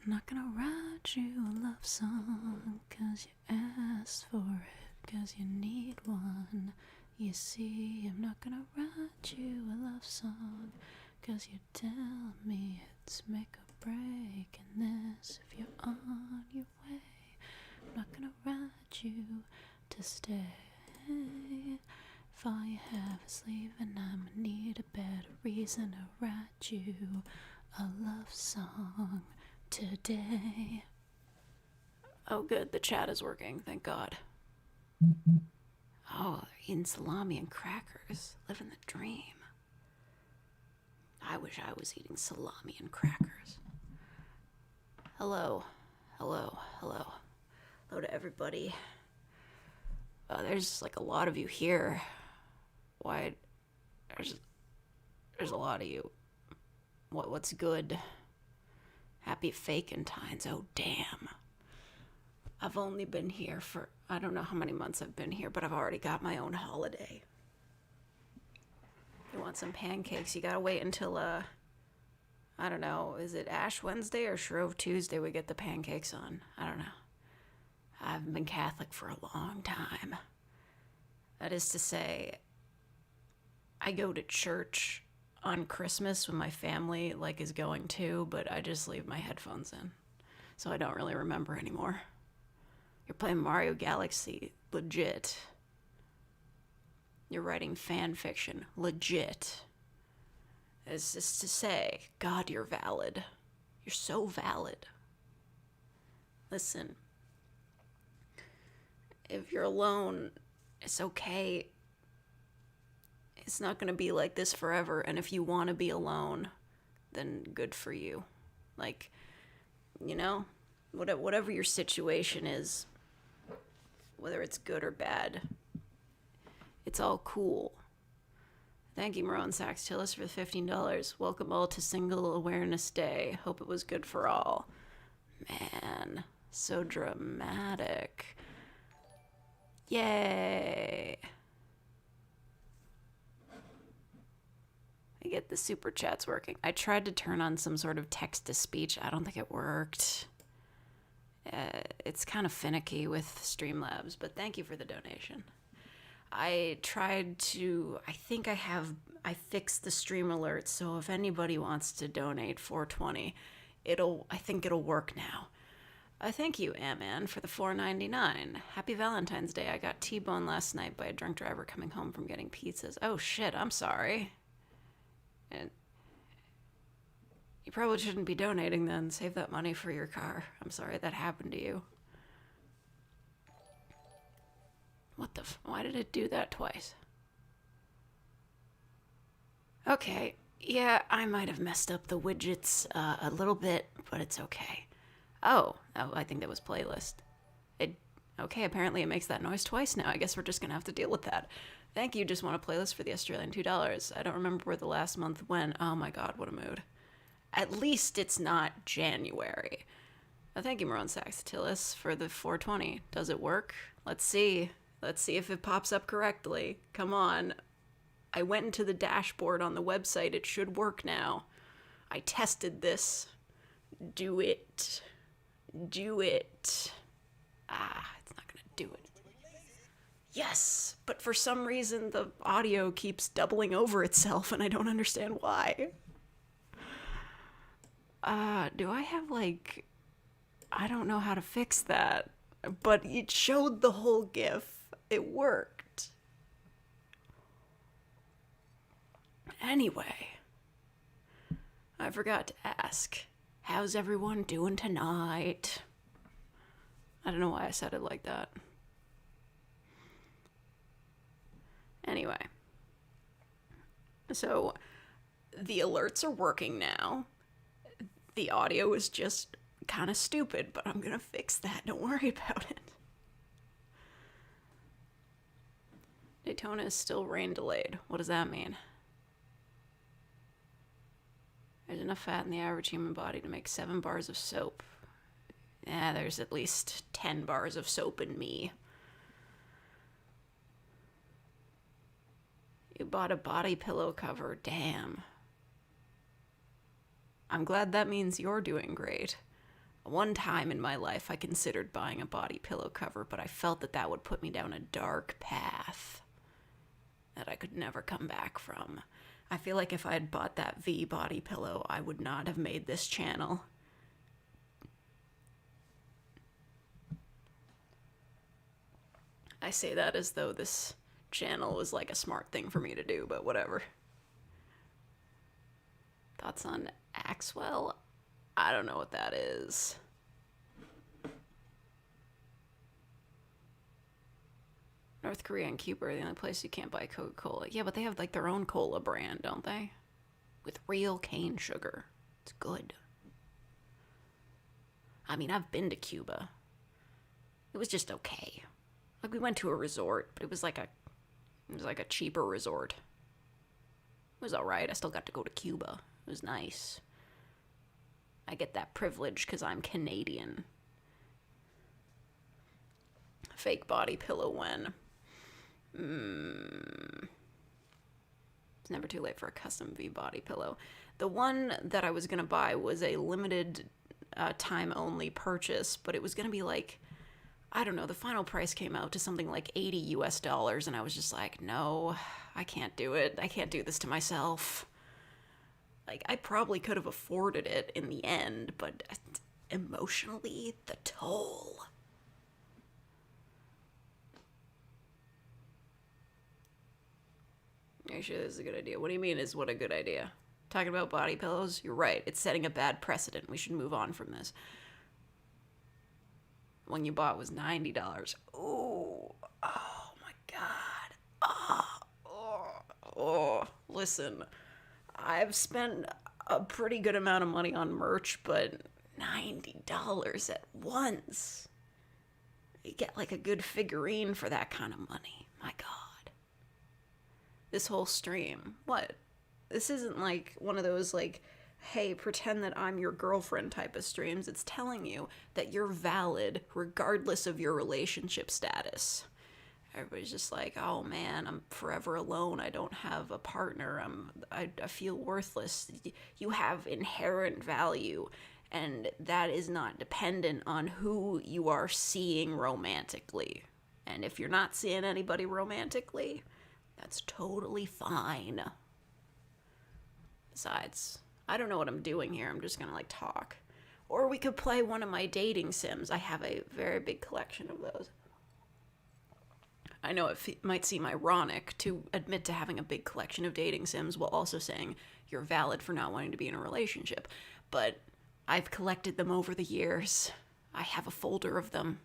not gonna write you a love song 'cause you asked for it, 'cause you need one. You see, I'm not gonna write you a love song 'cause you tell me it's make or break, and this if you're on your way. I'm not gonna write you to stay. If all you have is leaving, I'ma need a better reason to write you a love song today. Oh good, the chat is working, thank God. Oh, they're eating salami and crackers, living the dream. I wish I was eating salami and crackers. Hello, hello, hello. Hello to everybody. There's like a lot of you here. Why? There's a lot of you. What's good? Happy Valentines. Oh damn. I've only been here for, I don't know how many months I've been here, but I've already got my own holiday. You want some pancakes? You gotta wait until I don't know, is it Ash Wednesday or Shrove Tuesday we get the pancakes on? I don't know. I haven't been Catholic for a long time. That is to say, I go to church on Christmas when my family is going to, but I just leave my headphones in, so I don't really remember anymore. You're playing Mario Galaxy, legit. You're writing fan fiction, legit. It's just to say, God, you're valid. You're so valid. Listen, if you're alone, it's okay. It's not gonna be like this forever, and if you want to be alone, then good for you. Whatever your situation is, whether it's good or bad, it's all cool. Thank you, Marone Sax-Tillis, for the $15. Welcome all to Single Awareness Day. Hope it was good for all. Man, so dramatic. Yay! I get the super chats working. I tried to turn on some sort of text-to-speech. I don't think it worked. It's kind of finicky with Streamlabs, but thank you for the donation. I fixed the stream alerts, so if anybody wants to donate $4.20, I think it'll work now. Thank you, Aman, for the $4.99. Happy Valentine's Day. I got T-boned last night by a drunk driver coming home from getting pizzas. Oh shit, I'm sorry. And you probably shouldn't be donating then. Save that money for your car. I'm sorry that happened to you. What the why did it do that twice? Okay, yeah, I might have messed up the widgets a little bit, but it's okay. Oh, I think that was playlist. Okay, apparently it makes that noise twice now. I guess we're just gonna have to deal with that. Thank you, just want a playlist for the Australian $2. I don't remember where the last month went. Oh my god, what a mood. At least it's not January. Thank you, Marone Sax-Tillis, for the $4.20. Does it work? Let's see. Let's see if it pops up correctly. Come on. I went into the dashboard on the website. It should work now. I tested this. Do it. Do it. It's not gonna do it. Yes, but for some reason the audio keeps doubling over itself and I don't understand why. Do I have I don't know how to fix that, but it showed the whole GIF. It worked. Anyway, I forgot to ask, how's everyone doing tonight? I don't know why I said it like that. Anyway, so the alerts are working now. The audio is just kind of stupid, but I'm gonna fix that. Don't worry about it. Daytona is still rain delayed. What does that mean? There's enough fat in the average human body to make 7 bars of soap. There's at least 10 bars of soap in me. You bought a body pillow cover. Damn. I'm glad that means you're doing great. One time in my life, I considered buying a body pillow cover, but I felt that that would put me down a dark path that I could never come back from. I feel like if I had bought that V body pillow, I would not have made this channel. I say that as though this channel was like a smart thing for me to do, but whatever. Thoughts on Axwell? I don't know what that is. North Korea and Cuba are the only place you can't buy Coca-Cola. Yeah, but they have like their own cola brand, don't they? With real cane sugar. It's good. I mean, I've been to Cuba. It was just okay. Like, we went to a resort, but it was like a cheaper resort. It was alright. I still got to go to Cuba. It was nice. I get that privilege because I'm Canadian. Fake body pillow when? It's never too late for a custom V body pillow. The one that I was going to buy was a limited time only purchase, but it was going to be like, I don't know, the final price came out to something like $80 US, and I was just like, no, I can't do it. I can't do this to myself. Like, I probably could have afforded it in the end, but emotionally, the toll. Are you sure this is a good idea? What do you mean is what a good idea? Talking about body pillows? You're right. It's setting a bad precedent. We should move on from this. One you bought was $90. Ooh. Oh my god. Listen. I've spent a pretty good amount of money on merch, but $90 at once. You get like a good figurine for that kind of money. My god. This whole stream. What? This isn't like one of those like, hey, pretend that I'm your girlfriend type of streams. It's telling you that you're valid regardless of your relationship status. Everybody's just like, oh man, I'm forever alone. I don't have a partner. I feel worthless. You have inherent value, and that is not dependent on who you are seeing romantically. And if you're not seeing anybody romantically, that's totally fine. Besides, I don't know what I'm doing here. I'm just gonna like talk. Or we could play one of my dating sims. I have a very big collection of those. I know it might seem ironic to admit to having a big collection of dating sims while also saying you're valid for not wanting to be in a relationship, but I've collected them over the years. I have a folder of them.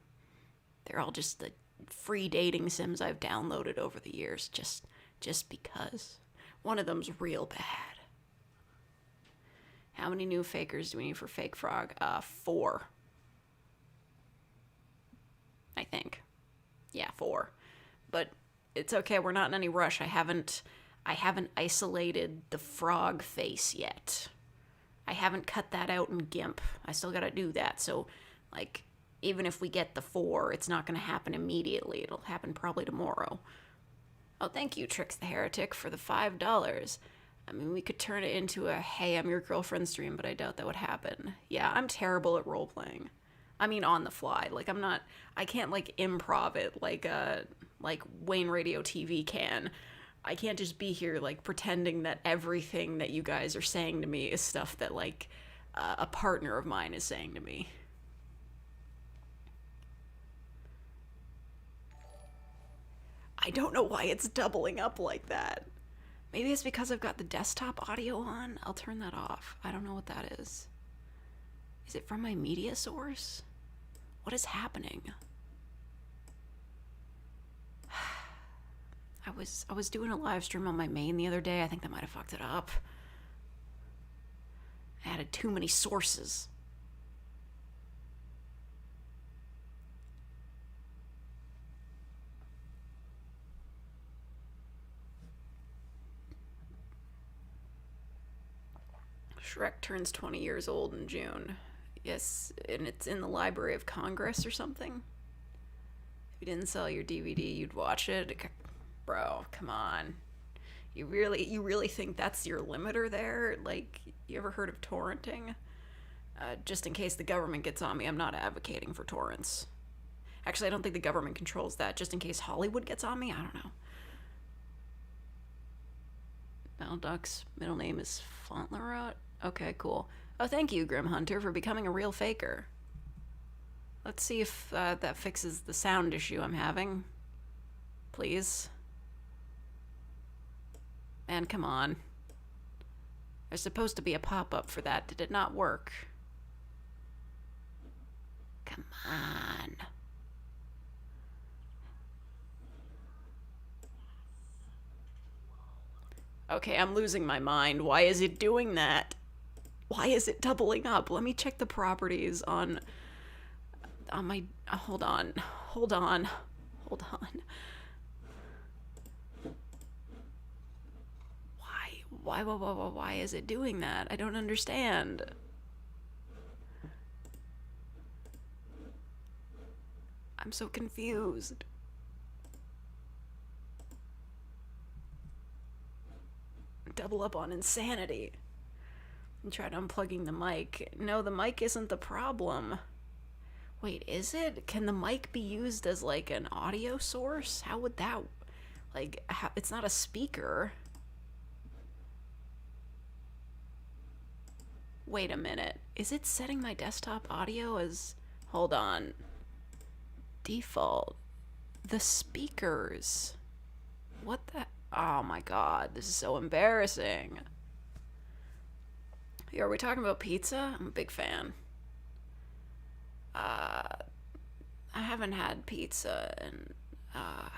They're all just the free dating sims I've downloaded over the years, just because. One of them's real bad. How many new fakers do we need for Fake Frog? 4. I think. Yeah, 4. But it's okay, we're not in any rush. I haven't isolated the frog face yet. I haven't cut that out in GIMP. I still gotta do that. So, like, even if we get the 4, it's not gonna happen immediately. It'll happen probably tomorrow. Oh, thank you, Trix the Heretic, for the $5. I mean, we could turn it into a, hey, I'm your girlfriend stream, but I doubt that would happen. Yeah, I'm terrible at role-playing. I mean, on the fly. Like, I can't, like, improv it like Wayne Radio TV can. I can't just be here, like, pretending that everything that you guys are saying to me is stuff that, like, a partner of mine is saying to me. I don't know why it's doubling up like that. Maybe it's because I've got the desktop audio on. I'll turn that off. I don't know what that is. Is it from my media source? What is happening? I was doing a live stream on my main the other day. I think that might have fucked it up. I added too many sources. Shrek turns 20 years old in June. Yes, and it's in the Library of Congress or something. If you didn't sell your DVD, you'd watch it. Bro, come on. You really think that's your limiter there? Like, you ever heard of torrenting? Just in case the government gets on me, I'm not advocating for torrents. Actually, I don't think the government controls that. Just in case Hollywood gets on me, I don't know. Balduck's middle name is Fauntleroy. Okay, cool. Oh, thank you, Grim Hunter, for becoming a real faker. Let's see if that fixes the sound issue I'm having. Please. Man, come on. There's supposed to be a pop-up for that. Did it not work? Come on. Okay, I'm losing my mind. Why is it doing that? Why is it doubling up? Let me check the properties on my... hold on. Hold on. Hold on. Why is it doing that? I don't understand. I'm so confused. Double up on insanity. And tried unplugging the mic. No, the mic isn't the problem. Wait, is it? Can the mic be used as like an audio source? How would that... like, it's not a speaker. Wait a minute. Is it setting my desktop audio as... hold on. Default. The speakers. What the... oh my god, this is so embarrassing. Yo, are we talking about pizza? I'm a big fan. I haven't had pizza and I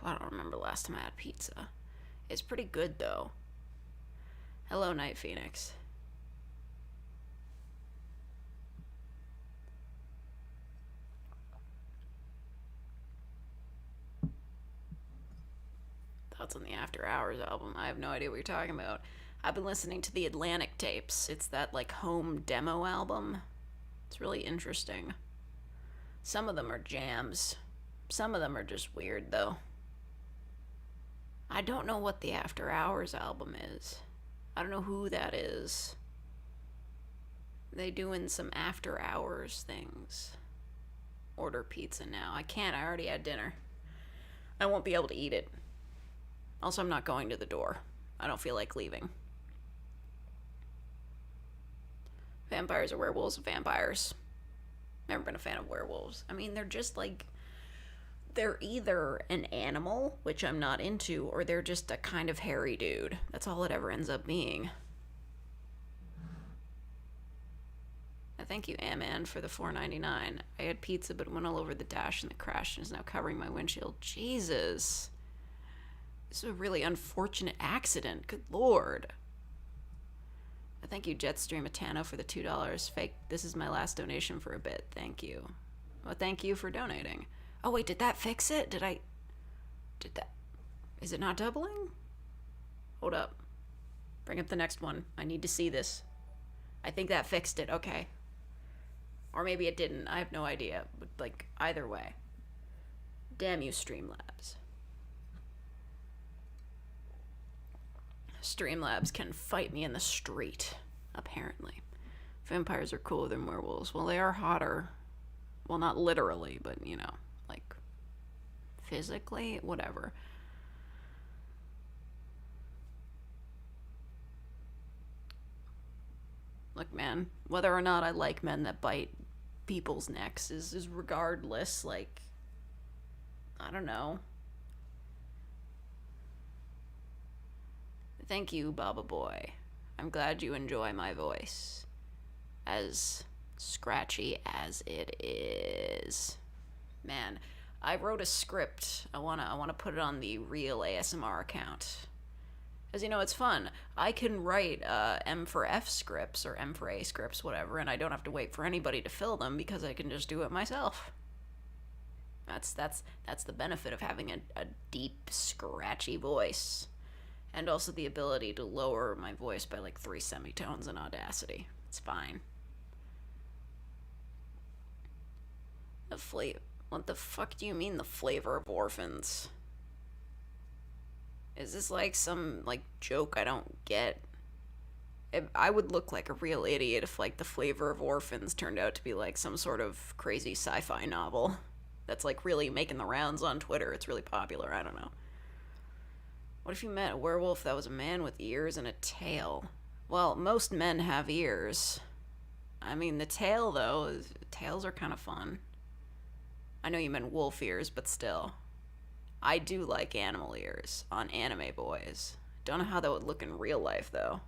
don't remember the last time I had pizza. It's pretty good though. Hello, Night Phoenix. Thoughts on the After Hours album? I have no idea what you're talking about. I've been listening to the Atlantic tapes. It's that like home demo album. It's really interesting. Some of them are jams. Some of them are just weird though. I don't know what the After Hours album is. I don't know who that is. They doing some after hours things. Order pizza now. I can't. I already had dinner. I won't be able to eat it. Also, I'm not going to the door. I don't feel like leaving. Vampires or werewolves? Vampires. Never been a fan of werewolves. I mean, they're just like... they're either an animal, which I'm not into, or they're just a kind of hairy dude. That's all it ever ends up being. Thank you, Aman, for the $4.99. I had pizza, but it went all over the dash and the crash and is now covering my windshield. Jesus. This is a really unfortunate accident. Good lord. Thank you, Jetstream Atano, for the $2. Fake. This is my last donation for a bit. Thank you. Well, thank you for donating. Oh, wait, did that fix it? Did that... is it not doubling? Hold up. Bring up the next one. I need to see this. I think that fixed it. Okay. Or maybe it didn't. I have no idea. But, like, either way. Damn you, Streamlabs. Streamlabs can fight me in the street, apparently. Vampires are cooler than werewolves. Well, they are hotter. Well, not literally, but, you know, like, physically, whatever. Look, man, whether or not I like men that bite people's necks is regardless, like, I don't know. Thank you, Baba Boy. I'm glad you enjoy my voice. As scratchy as it is. Man, I wrote a script. I wanna put it on the real ASMR account. As you know, it's fun. I can write M for F scripts or M for A scripts, whatever, and I don't have to wait for anybody to fill them because I can just do it myself. That's the benefit of having a deep, scratchy voice. And also the ability to lower my voice by like 3 semitones in Audacity. It's fine. What the fuck do you mean the flavor of orphans? Is this like some like joke I don't get? I would look like a real idiot if, like, The Flavor of Orphans turned out to be, like, some sort of crazy sci fi novel that's, like, really making the rounds on Twitter. It's really popular. I don't know. What if you met a werewolf that was a man with ears and a tail? Well, most men have ears. I mean, the tail, though, tails are kind of fun. I know you meant wolf ears, but still. I do like animal ears on anime boys. Don't know how that would look in real life, though.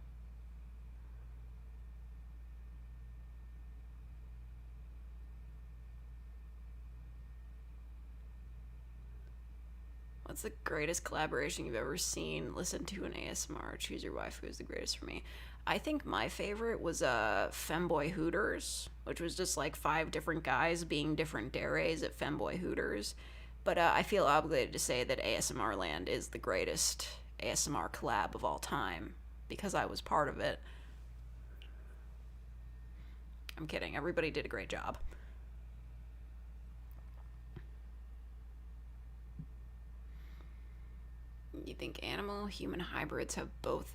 What's the greatest collaboration you've ever seen? Listen to an ASMR. Choose your wife who is the greatest for me. I think my favorite was Femboy Hooters, which was just like five different guys being different deres at Femboy Hooters. But I feel obligated to say that ASMR Land is the greatest ASMR collab of all time because I was part of it. I'm kidding. Everybody did a great job. You think animal human hybrids have both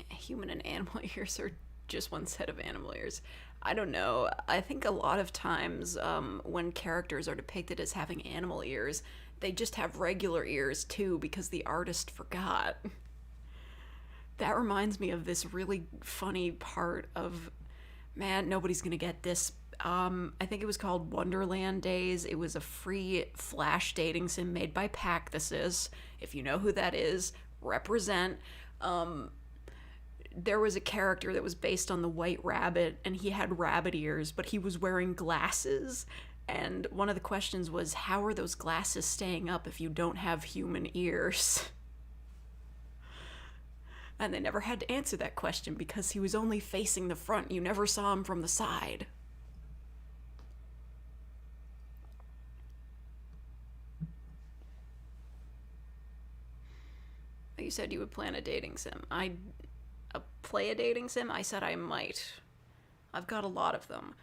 human and animal ears, or just one set of animal ears? I don't know. I think a lot of times when characters are depicted as having animal ears, they just have regular ears too because the artist forgot. That reminds me of this really funny part of, man, nobody's gonna get this. I think it was called Wonderland Days. It was a free Flash dating sim made by Pactuses. If you know who that is, represent. There was a character that was based on the White Rabbit, and he had rabbit ears, but he was wearing glasses. And one of the questions was, how are those glasses staying up if you don't have human ears? And they never had to answer that question because he was only facing the front. You never saw him from the side. You said you would plan a dating sim. I play a dating sim? I said I might. I've got a lot of them.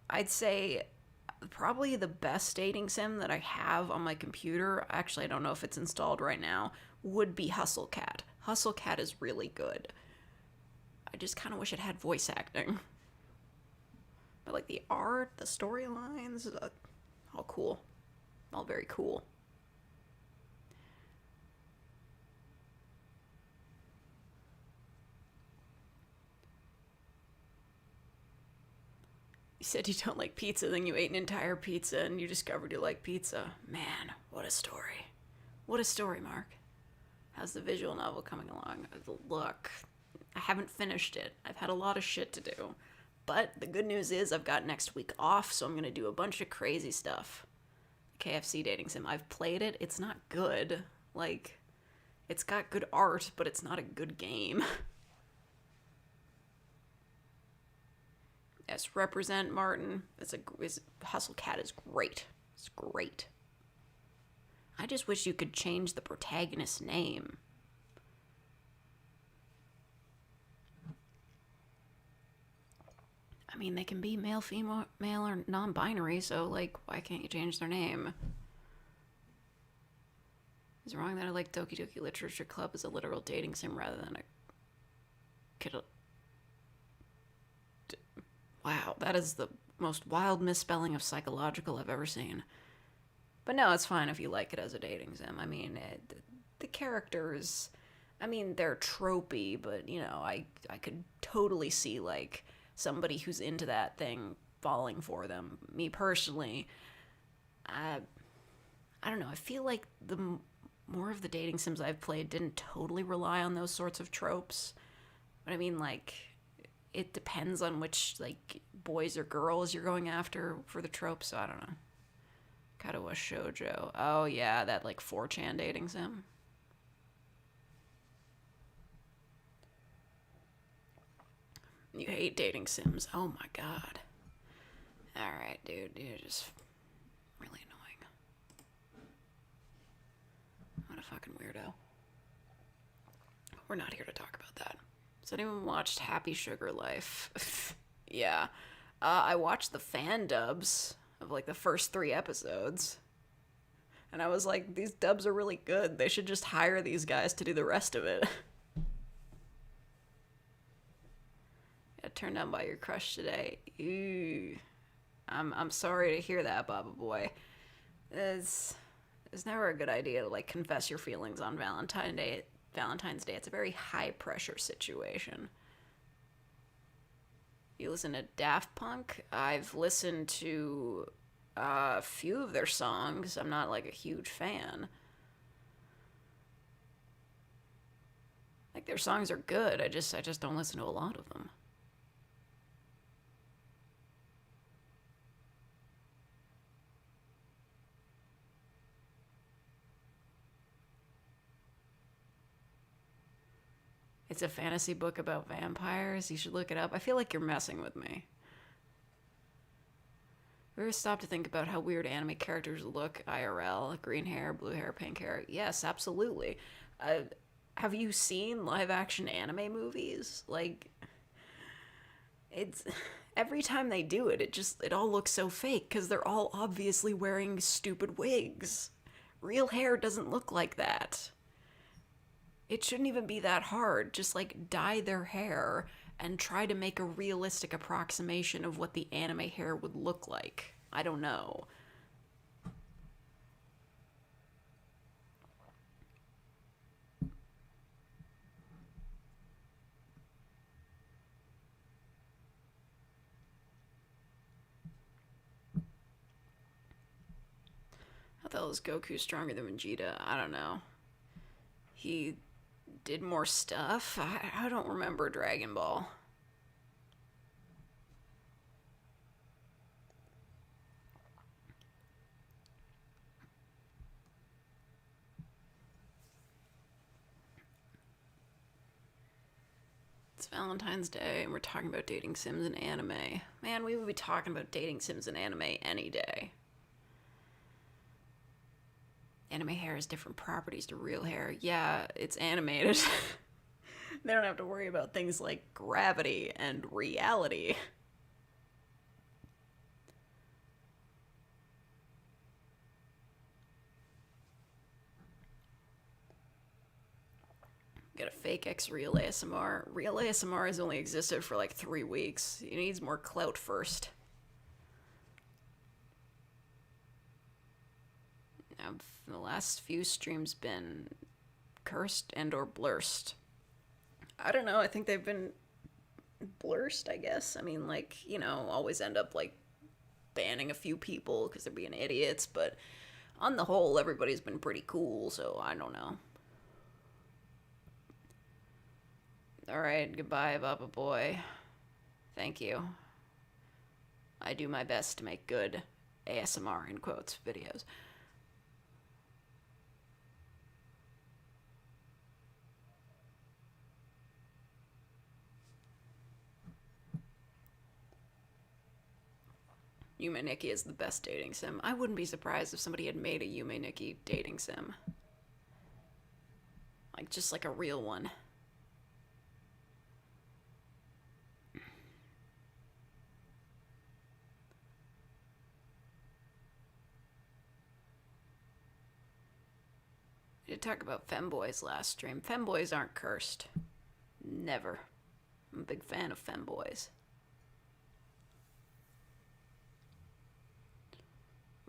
I'd say probably the best dating sim that I have on my computer, actually I don't know if it's installed right now, would be Hustlecat. Hustlecat is really good. I just kind of wish it had voice acting. But like the art, the storylines, all cool. All very cool. You said you don't like pizza, then you ate an entire pizza and you discovered you like pizza. Man, what a story. What a story, Mark. How's the visual novel coming along? Look, I haven't finished it. I've had a lot of shit to do. But the good news is I've got next week off, so I'm going to do a bunch of crazy stuff. KFC dating sim. I've played it. It's not good. Like, it's got good art, but it's not a good game. Yes, represent Martin. Hustlecat is great. It's great. I just wish you could change the protagonist's name. I mean, they can be male, female, male, or non-binary, so, like, why can't you change their name? Is it wrong that I like Doki Doki Literature Club as a literal dating sim rather than a kid? Wow, that is the most wild misspelling of psychological I've ever seen. But no, it's fine if you like it as a dating sim. I mean, the characters, I mean, they're tropey, but, you know, I could totally see, like, somebody who's into that thing falling for them. Me personally, I don't know. I feel like the more of the dating sims I've played didn't totally rely on those sorts of tropes. But I mean, like, it depends on which, like, boys or girls you're going after for the tropes, so I don't know. Katawa Shoujo. Oh, yeah, that, like, 4chan dating sim. You hate dating sims. Oh, my God. Alright, dude. You're just really annoying. What a fucking weirdo. We're not here to talk about that. Has anyone watched Happy Sugar Life? Yeah. I watched the fan dubs of, like, the first 3 episodes. And I was like, these dubs are really good. They should just hire these guys to do the rest of it. turned on by your crush today. Ew. I'm sorry to hear that, Baba Boy. It's never a good idea to like confess your feelings on Valentine's Day. Valentine's Day. It's a very high pressure situation. You listen to Daft Punk? I've listened to a few of their songs. I'm not like a huge fan. Like their songs are good. I just don't listen to a lot of them. It's a fantasy book about vampires. You should look it up. I feel like you're messing with me. We ever stop to think about how weird anime characters look IRL? Green hair, blue hair, pink hair. Yes, absolutely. Uh, have you seen live action anime movies? Like, it's. Every time they do it, it all looks so fake because they're all obviously wearing stupid wigs. Real hair doesn't look like that. It shouldn't even be that hard. Just like dye their hair and try to make a realistic approximation of what the anime hair would look like. I don't know. I thought was Goku stronger than Vegeta. I don't know. He did more stuff. I don't remember Dragon Ball. It's Valentine's Day, and we're talking about dating sims and anime. Man, we would be talking about dating sims and anime any day. Anime hair has different properties to real hair. Yeah, it's animated. They don't have to worry about things like gravity and reality. Got a fake X real ASMR. Real ASMR has only existed for like 3 weeks. It needs more clout first. Now, the last few streams been cursed and or blurst. I don't know. I think they've been blurst, I guess. I mean, like, always end up like banning a few people because they're being idiots, but on the whole, everybody's been pretty cool, so I don't know. Alright, goodbye, Baba Boy. Thank you. I do my best to make good ASMR, in quotes, videos. Yume Nikki is the best dating sim. I wouldn't be surprised if somebody had made a Yume Nikki dating sim. Like, just like a real one. We did talk about femboys last stream. Femboys aren't cursed. Never. I'm a big fan of femboys.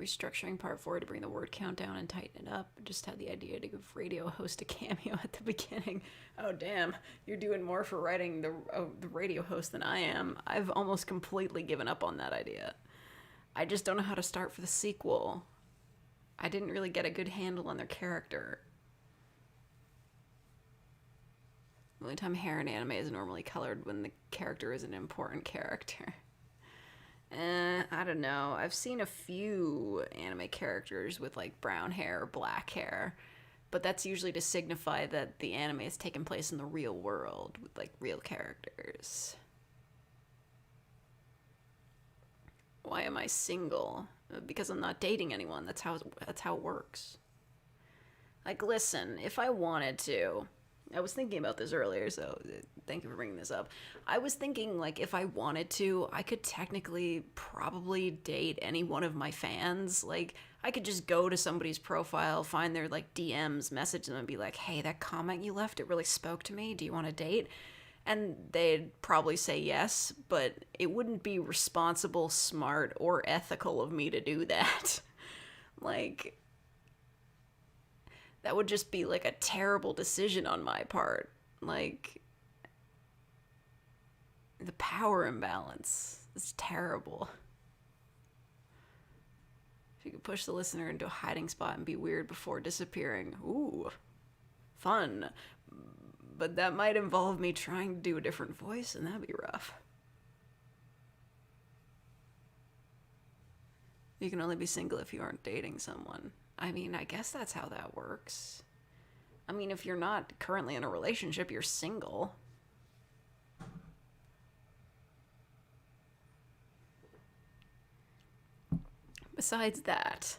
Restructuring part 4 to bring the word count down and tighten it up. Just had the idea to give radio host a cameo at the beginning. Oh damn, you're doing more for writing the radio host than I am. I've almost completely given up on that idea. I just don't know how to start for the sequel. I didn't really get a good handle on their character. The only time hair in anime is normally colored when the character is an important character. I don't know. I've seen a few anime characters with like brown hair or black hair, but that's usually to signify that the anime is taking place in the real world with like real characters. Why am I single? Because I'm not dating anyone. That's how it works. Like, listen, if I wanted to, I was thinking about this earlier, so thank you for bringing this up. I was thinking, like, if I wanted to, I could technically probably date any one of my fans. Like, I could just go to somebody's profile, find their, like, DMs, message them, and be like, hey, that comment you left, it really spoke to me. Do you want to date? And they'd probably say yes, but it wouldn't be responsible, smart, or ethical of me to do that. Like, that would just be like a terrible decision on my part. Like, the power imbalance is terrible. If you could push the listener into a hiding spot and be weird before disappearing. Ooh, fun. But that might involve me trying to do a different voice, and that'd be rough. You can only be single if you aren't dating someone. I mean, I guess that's how that works. I mean, if you're not currently in a relationship, you're single. Besides that,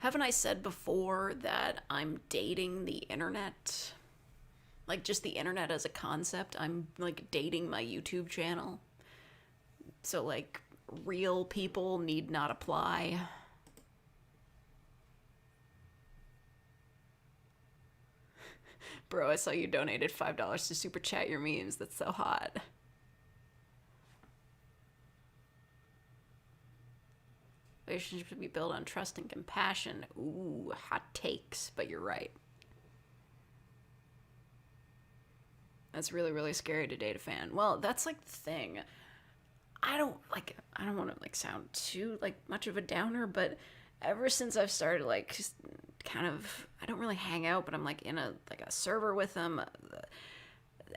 haven't I said before that I'm dating the internet? Like, just the internet as a concept. I'm, like, dating my YouTube channel. So, like, real people need not apply. Bro, I saw you donated $5 to super chat your memes. That's so hot. Relationships should be built on trust and compassion. Ooh, hot takes, but you're right. That's really, really scary to date a fan. Well, that's like the thing. I don't want to like sound too like much of a downer, but ever since I've started like just kind of, I don't really hang out, but I'm like in a server with them.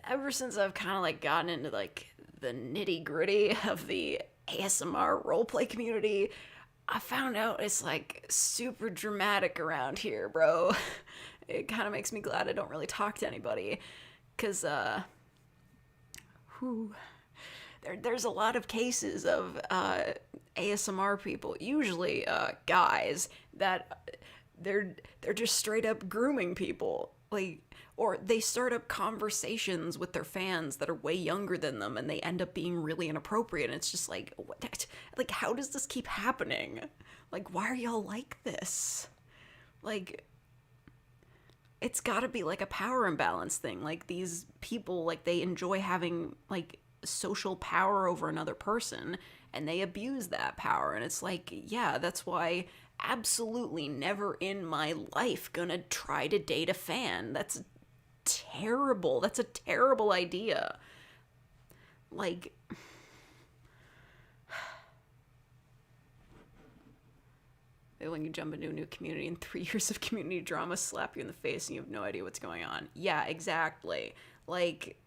Ever since I've kind of like gotten into like the nitty gritty of the ASMR roleplay community, I found out it's like super dramatic around here, bro. It kind of makes me glad I don't really talk to anybody, cause there's a lot of cases of ASMR people, usually guys, that they're just straight up grooming people, like, or they start up conversations with their fans that are way younger than them, and they end up being really inappropriate. And it's just like, what? Like, how does this keep happening? Like, why are y'all like this? Like, it's got to be like a power imbalance thing. Like, these people, like, they enjoy having like social power over another person, and they abuse that power. And it's like, yeah, that's why absolutely never in my life gonna try to date a fan. That's terrible. That's a terrible idea. Like, when you jump into a new community and 3 years of community drama slap you in the face and you have no idea what's going on. Yeah, exactly. Like,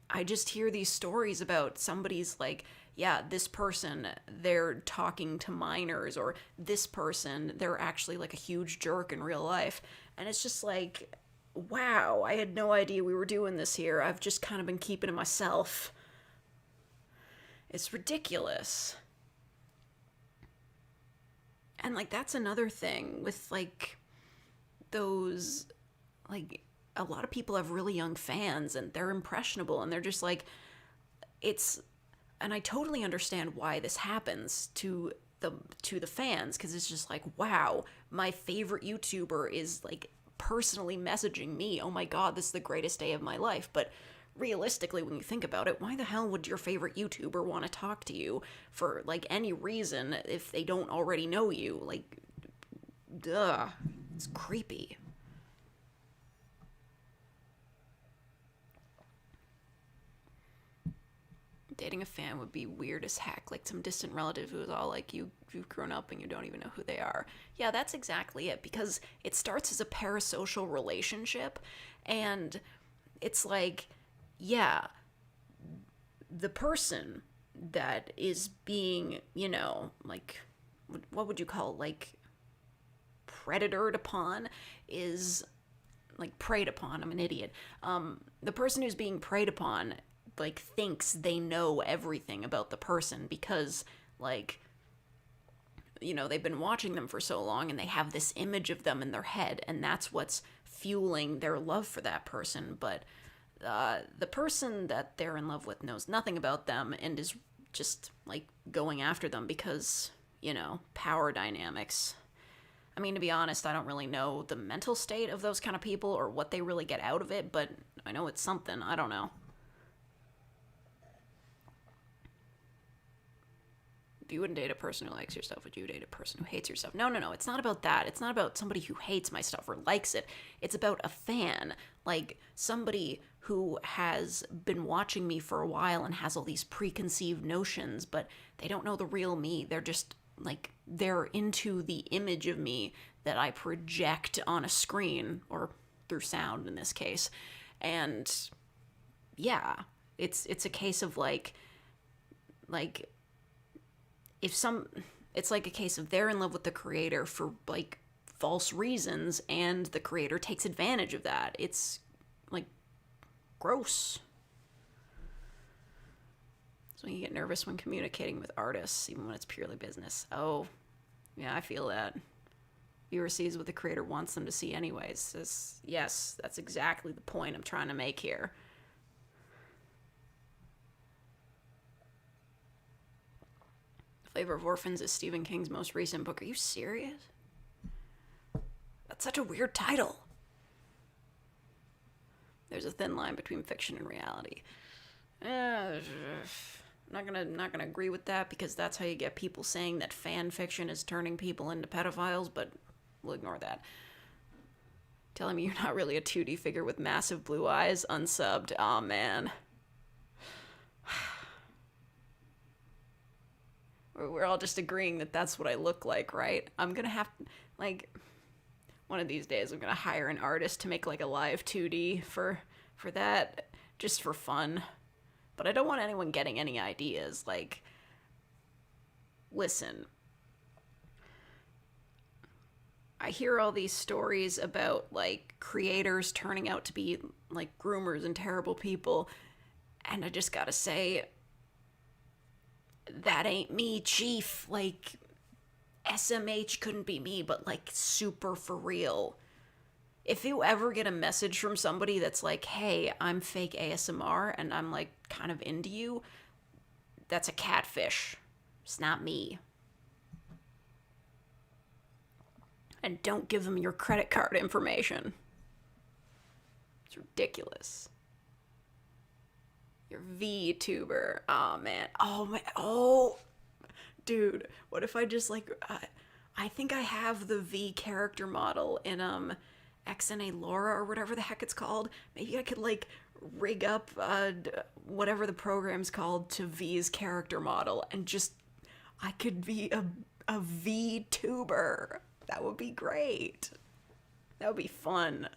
I just hear these stories about somebody's like, yeah, this person, they're talking to minors, or this person, they're actually like a huge jerk in real life. And it's just like, wow, I had no idea we were doing this here. I've just kind of been keeping to myself. It's ridiculous. And like, that's another thing with like those, like, a lot of people have really young fans and they're impressionable and they're just like, it's, and I totally understand why this happens to the fans, because it's just like, wow, my favorite YouTuber is like personally messaging me, oh my god, this is the greatest day of my life. But realistically, when you think about it, why the hell would your favorite YouTuber want to talk to you for like any reason if they don't already know you? Like, duh, it's creepy. Dating a fan would be weird as heck, like some distant relative who is all like, you've grown up and you don't even know who they are. Yeah, that's exactly it, because it starts as a parasocial relationship, and it's like, yeah, the person that is being, you know, like, what would you call it? Like, predatored upon is, like, preyed upon. I'm an idiot. The person who's being preyed upon, like, thinks they know everything about the person because, like, you know, they've been watching them for so long and they have this image of them in their head, and that's what's fueling their love for that person. But the person that they're in love with knows nothing about them and is just, like, going after them because, you know, power dynamics. I mean, to be honest, I don't really know the mental state of those kind of people or what they really get out of it, but I know it's something. I don't know. If you wouldn't date a person who likes your stuff, would you date a person who hates your stuff? No, no, no. It's not about that. It's not about somebody who hates my stuff or likes it. It's about a fan. Like somebody who has been watching me for a while and has all these preconceived notions, but they don't know the real me. They're just like, they're into the image of me that I project on a screen or through sound in this case. And yeah, it's a case of like if some it's like a case of they're in love with the creator for like false reasons and the creator takes advantage of that. It's like gross. So you get nervous when communicating with artists, even when it's purely business. Oh, yeah, I feel that. Viewer sees what the creator wants them to see anyways. Yes, that's exactly the point I'm trying to make here. Flavor of Orphans is Stephen King's most recent book. Are you serious? That's such a weird title. There's a thin line between fiction and reality. I'm not gonna agree with that because that's how you get people saying that fan fiction is turning people into pedophiles, but we'll ignore that. Telling me you're not really a 2D figure with massive blue eyes, unsubbed. Aw, man. We're all just agreeing that that's what I look like, right? I'm gonna have, like, one of these days I'm gonna hire an artist to make, like, a live 2D for that, just for fun. But I don't want anyone getting any ideas. Like, listen, I hear all these stories about, like, creators turning out to be, like, groomers and terrible people, and I just gotta say, that ain't me, chief. Like, SMH couldn't be me, but, like, super for real. If you ever get a message from somebody that's like, hey, I'm fake ASMR and I'm, like, kind of into you, that's a catfish. It's not me. And don't give them your credit card information. It's ridiculous. You're VTuber. Oh, man. Oh, man. Oh, dude. What if I just, like, I think I have the V character model in, XNA Laura or whatever the heck it's called. Maybe I could, like, rig up, whatever the program's called to V's character model and just, I could be a VTuber. That would be great. That would be fun.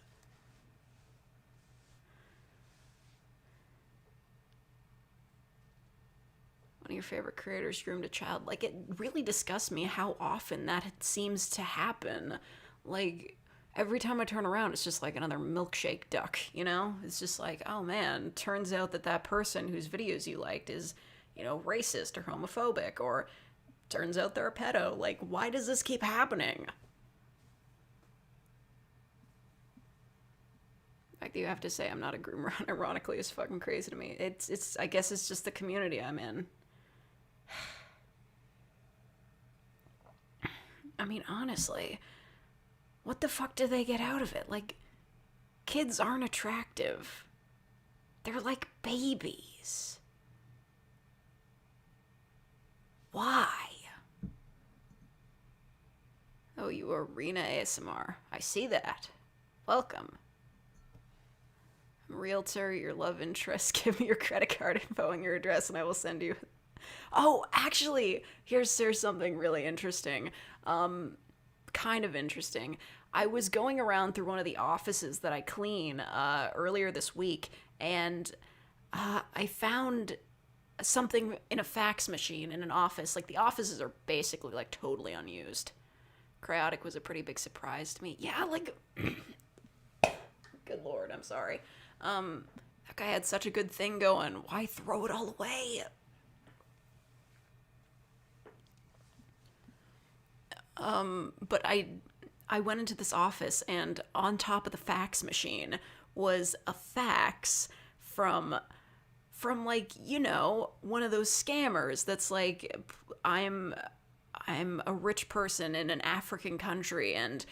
One of your favorite creators groomed a child. Like, it really disgusts me how often that seems to happen. Like, every time I turn around, it's just like another milkshake duck, you know? It's just like, oh man, turns out that person whose videos you liked is, you know, racist or homophobic, or turns out they're a pedo. Like, why does this keep happening? The fact that you have to say I'm not a groomer ironically is fucking crazy to me. It's I guess it's just the community I'm in. I mean, honestly, what the fuck do they get out of it? Like, kids aren't attractive. They're like babies. Why? Oh, you arena ASMR. I see that. Welcome. I'm a realtor, your love interest. Give me your credit card info and your address and I will send you. Oh, actually, here's something really interesting. Kind of interesting. I was going around through one of the offices that I clean earlier this week, and I found something in a fax machine in an office. Like, the offices are basically, like, totally unused. Chaotic was a pretty big surprise to me. Yeah, like, good lord, I'm sorry. That guy had such a good thing going. Why throw it all away? But I went into this office, and on top of the fax machine was a fax from like, you know, one of those scammers that's like, I'm a rich person in an African country, and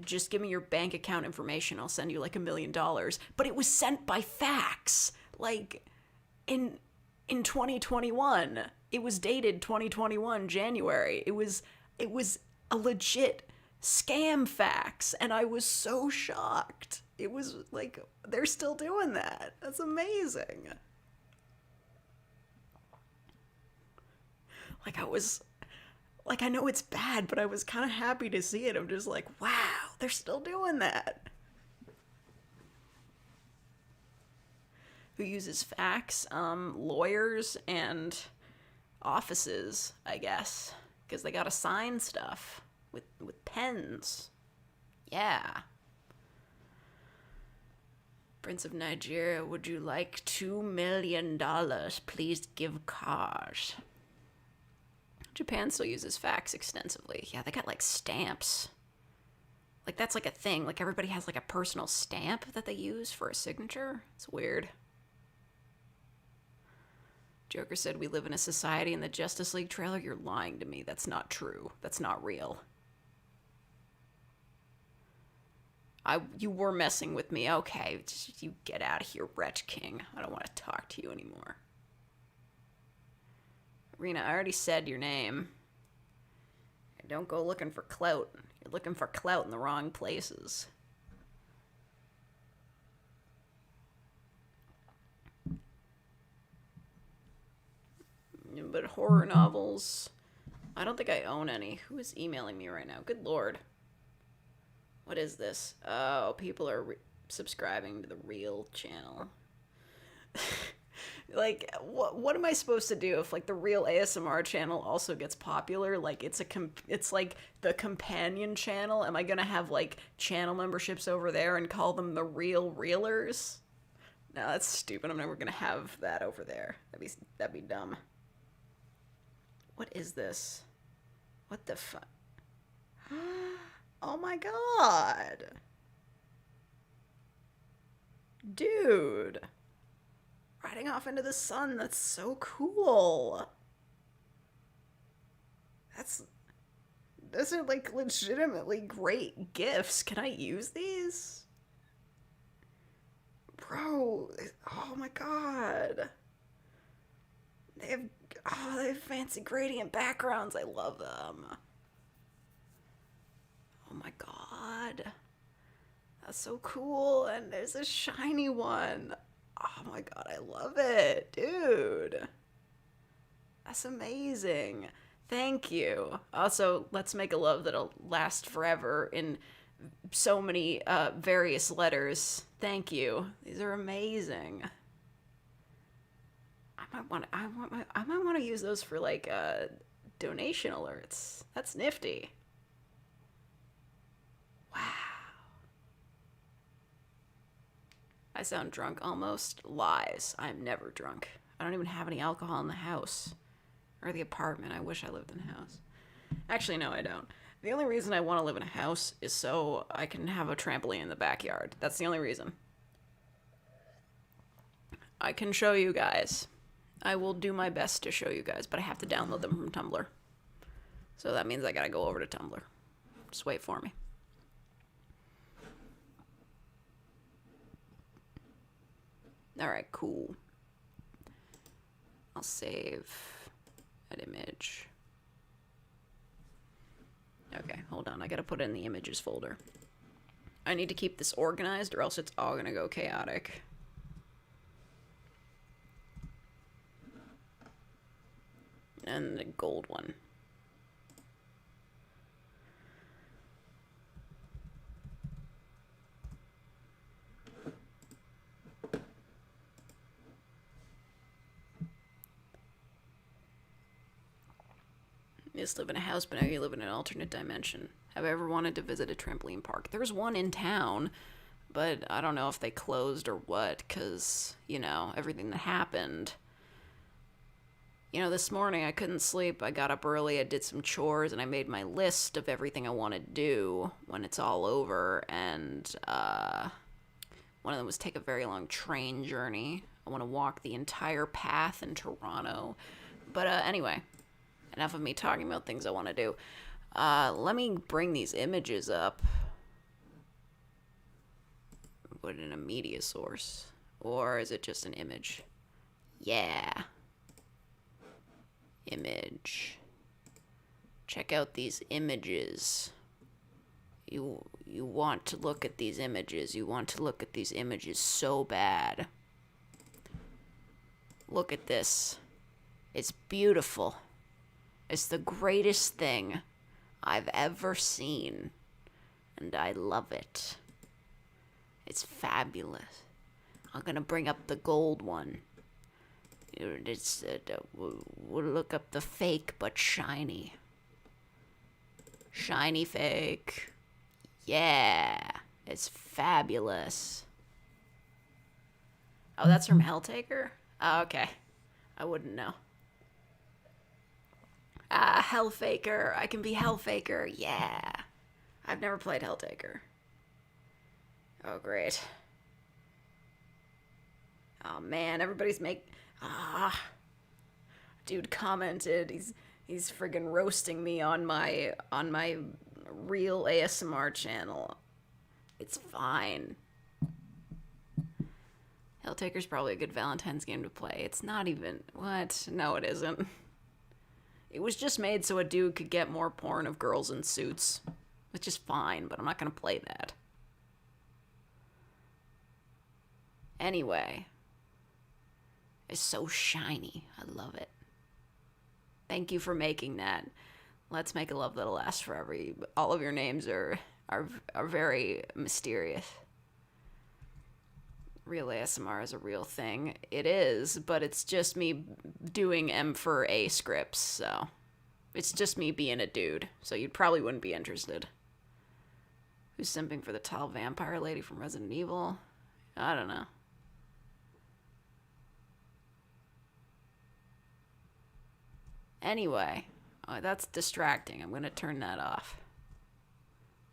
just give me your bank account information, I'll send you like $1 million. But it was sent by fax, like, in 2021. it was dated 2021 January. It was a legit scam fax, and I was so shocked. It was like, they're still doing that. That's amazing. Like, I know it's bad, but I was kind of happy to see it. I'm just like, wow, they're still doing that. Who uses fax? Lawyers and offices, I guess, because they gotta sign stuff with pens. Yeah. Prince of Nigeria, would you like $2 million? Please give cars. Japan still uses fax extensively. Yeah, they got like stamps. Like, that's like a thing. Like, everybody has like a personal stamp that they use for a signature. It's weird. Joker said we live in a society in the Justice League trailer. You're lying to me. That's not true. That's not real. You were messing with me. Okay, just, you get out of here, Wretch King. I don't want to talk to you anymore. Rena, I already said your name. Don't go looking for clout. You're looking for clout in the wrong places. But horror novels, I don't think I own any. Who is emailing me right now? Good lord. What is this? Oh, people are subscribing to the real channel. Like, what am I supposed to do if, like, the real ASMR channel also gets popular? Like, it's like the companion channel. Am I gonna have, like, channel memberships over there and call them the real reelers? No, that's stupid. I'm never gonna have that over there. That'd be dumb. What is this? What the fuck? Oh my god. Dude. Riding off into the sun, that's so cool. Those are like legitimately great gifts. Can I use these? Bro, oh my god. They have fancy gradient backgrounds. I love them. Oh my god. That's so cool. And there's a shiny one. Oh my god, I love it, dude. That's amazing. Thank you. Also, let's make a love that'll last forever in so many various letters. Thank you. These are amazing. I might want to use those for like donation alerts. That's nifty. Wow. I sound drunk almost. Lies. I'm never drunk. I don't even have any alcohol in the house. Or the apartment. I wish I lived in a house. Actually, no, I don't. The only reason I want to live in a house is so I can have a trampoline in the backyard. That's the only reason. I can show you guys. I will do my best to show you guys, but I have to download them from Tumblr. So that means I gotta go over to Tumblr. Just wait for me. Alright, cool. I'll save that image. Okay, hold on. I gotta put it in the images folder. I need to keep this organized or else it's all gonna go chaotic. And the gold one. You just live in a house, but now you live in an alternate dimension. Have I ever wanted to visit a trampoline park? There's one in town, but I don't know if they closed or what, because, you know, everything that happened. You know, this morning I couldn't sleep. I got up early, I did some chores, and I made my list of everything I want to do when it's all over. And one of them was take a very long train journey. I want to walk the entire path in Toronto. But anyway, enough of me talking about things I want to do. Let me bring these images up. Put it in a media source. Or is it just an image? Yeah. Image. Check out these images. You want to look at these images. You want to look at these images so bad. Look at this. It's beautiful. It's the greatest thing I've ever seen. And I love it. It's fabulous. I'm gonna bring up the gold one. We'll look up the fake but shiny. Shiny fake. Yeah. It's fabulous. Oh, that's from Helltaker? Oh, okay. I wouldn't know. Hellfaker. I can be Hellfaker. Yeah. I've never played Helltaker. Oh, great. Oh, man. Everybody's dude commented. He's friggin' roasting me on my real ASMR channel. It's fine. Helltaker's probably a good Valentine's game to play. It's not even... What? No, it isn't. It was just made so a dude could get more porn of girls in suits. Which is fine, but I'm not gonna play that. Anyway. It's so shiny. I love it. Thank you for making that. Let's make a love that'll last forever. All of your names are very mysterious. Real ASMR is a real thing. It is, but it's just me doing M for A scripts, so... It's just me being a dude, so you probably wouldn't be interested. Who's simping for the tall vampire lady from Resident Evil? I don't know. Anyway, that's distracting. I'm gonna turn that off.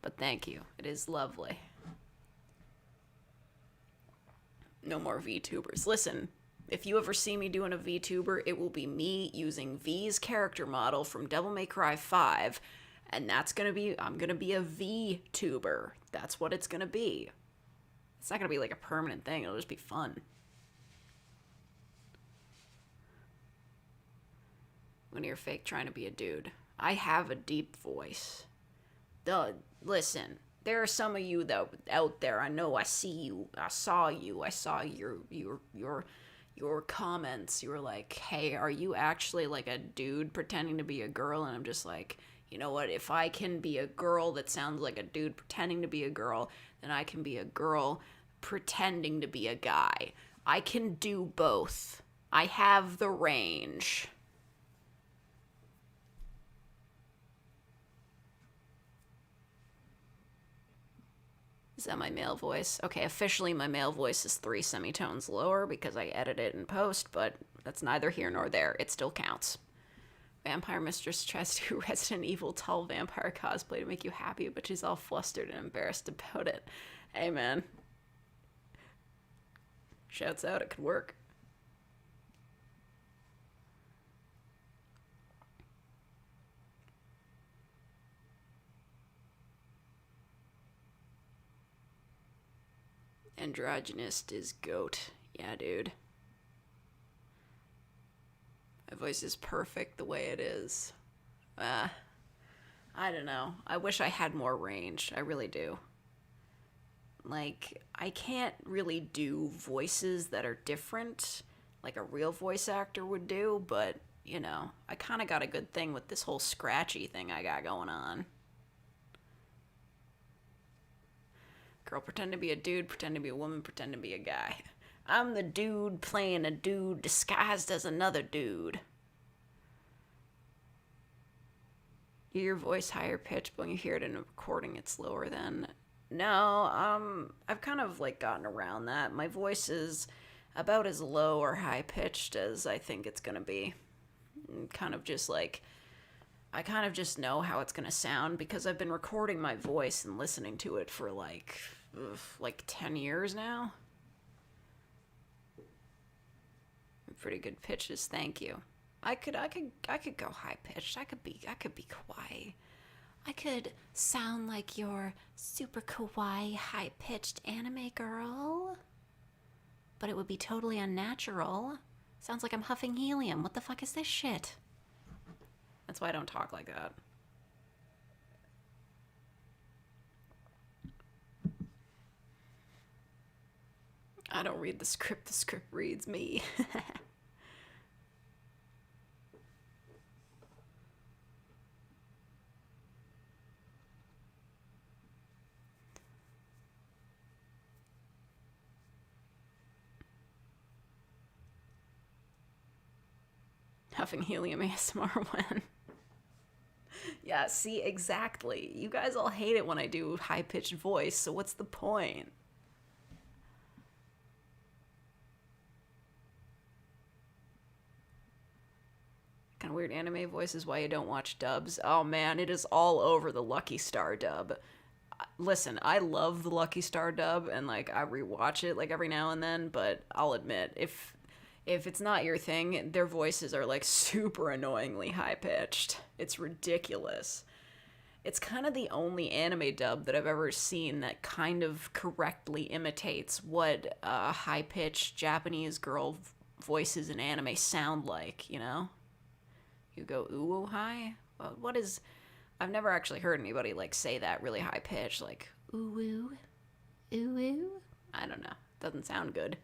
But thank you. It is lovely. No more VTubers. Listen, if you ever see me doing a VTuber, it will be me using V's character model from Devil May Cry 5, and that's gonna be, I'm gonna be a VTuber. That's what it's gonna be. It's not gonna be like a permanent thing, it'll just be fun. When you're fake trying to be a dude. I have a deep voice. Listen, there are some of you that out there. I know. I see you. I saw you. I saw your comments. You were like, "Hey, are you actually like a dude pretending to be a girl?" And I'm just like, you know what? If I can be a girl that sounds like a dude pretending to be a girl, then I can be a girl pretending to be a guy. I can do both. I have the range. Is that my male voice? Okay, officially my male voice is 3 semitones lower because I edit it in post, but that's neither here nor there. It still counts. Vampire Mistress tries to do Resident Evil tall vampire cosplay to make you happy, but she's all flustered and embarrassed about it. Hey, man. Shouts out, it could work. Androgynist is goat. Yeah, dude. My voice is perfect the way it is. I don't know. I wish I had more range. I really do. Like, I can't really do voices that are different like a real voice actor would do, but, you know, I kind of got a good thing with this whole scratchy thing I got going on. Girl, pretend to be a dude, pretend to be a woman, pretend to be a guy. I'm the dude playing a dude disguised as another dude. Your voice higher pitched, but when you hear it in a recording, it's lower than... No, I've kind of, like, gotten around that. My voice is about as low or high pitched as I think it's gonna be. Kind of just, like... I kind of just know how it's gonna sound because I've been recording my voice and listening to it for, like 10 years now. Pretty good pitches, thank you. I could go high pitched. I could be kawaii. I could sound like your super kawaii high pitched anime girl. But it would be totally unnatural. Sounds like I'm huffing helium. What the fuck is this shit? That's why I don't talk like that. I don't read the script reads me. Huffing helium ASMR when. Yeah, see, exactly. You guys all hate it when I do high pitched voice, so what's the point? Kind of weird anime voice is why you don't watch dubs. Oh man, it is all over the Lucky Star dub. Listen, I love the Lucky Star dub, and like I rewatch it like every now and then. But I'll admit, if it's not your thing, their voices are like super annoyingly high pitched. It's ridiculous. It's kind of the only anime dub that I've ever seen that kind of correctly imitates what high pitched Japanese girl voices in anime sound like. You know. You go ooh high? Well, what is? I've never actually heard anybody like say that really high pitch, like ooh ooh. I don't know. Doesn't sound good.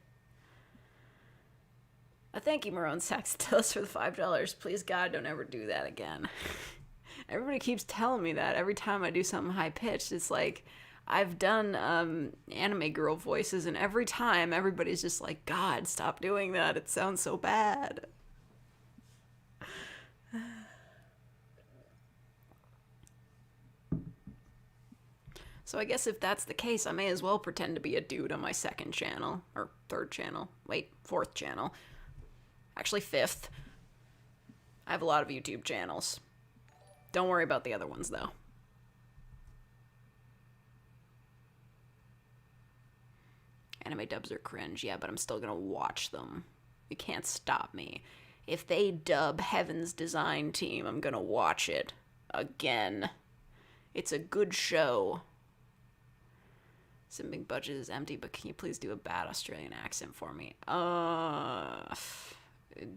Thank you, Marone Saxatilis, for the $5. Please, God, don't ever do that again. Everybody keeps telling me that every time I do something high pitched. It's like I've done anime girl voices, and every time everybody's just like, God, stop doing that. It sounds so bad. So I guess if that's the case, I may as well pretend to be a dude on my second channel. Or third channel. Wait, fourth channel. Actually, fifth. I have a lot of YouTube channels. Don't worry about the other ones, though. Anime dubs are cringe, yeah, but I'm still gonna watch them. You can't stop me. If they dub Heaven's Design Team, I'm gonna watch it. Again. It's a good show. Simbing budget is empty, but can you please do a bad Australian accent for me?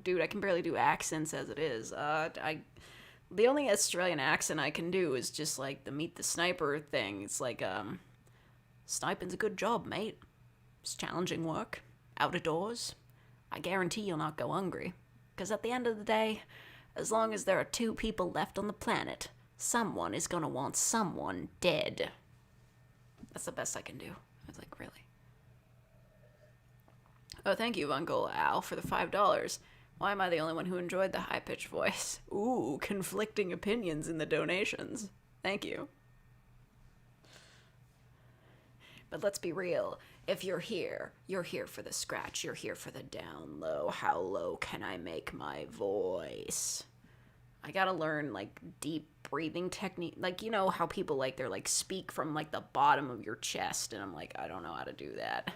Dude, I can barely do accents as it is. The only Australian accent I can do is just like the Meet the Sniper thing. It's like, sniping's a good job, mate. It's challenging work. Out of doors. I guarantee you'll not go hungry. Because at the end of the day, as long as there are 2 people left on the planet, someone is gonna want someone dead. That's the best I can do. I was like, really? Oh, thank you, Uncle Al, for the $5. Why am I the only one who enjoyed the high-pitched voice? Ooh, conflicting opinions in the donations. Thank you. But let's be real. If you're here for the scratch. You're here for the down low. How low can I make my voice? I gotta learn, like, deep breathing technique. Like, you know how people, like, they're, like, speak from, like, the bottom of your chest. And I'm like, I don't know how to do that.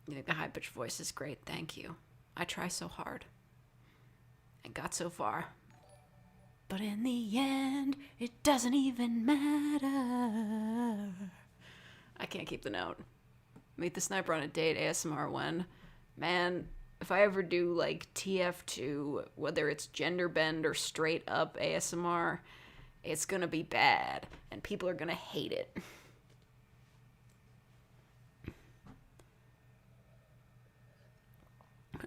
You think the high-pitched voice is great? Thank you. I try so hard. And got so far. But in the end, it doesn't even matter. I can't keep the note. Meet the Sniper on a date, ASMR when. Man, if I ever do, like, TF2, whether it's gender bend or straight up ASMR, it's gonna be bad. And people are gonna hate it.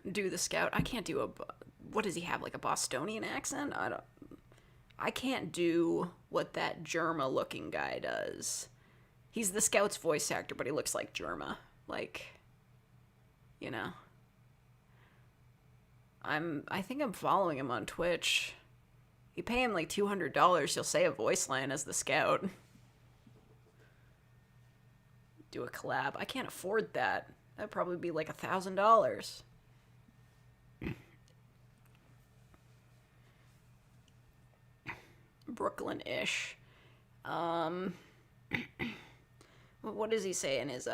Do the Scout. I can't do a... What does he have, like a Bostonian accent? I can't do what that Germa-looking guy does. He's the Scout's voice actor, but he looks like Germa. Like, you know. I think I'm following him on Twitch. You pay him like $200, he'll say a voice line as the Scout. Do a collab. I can't afford that. That'd probably be like $1,000. Brooklyn-ish. What does he say in his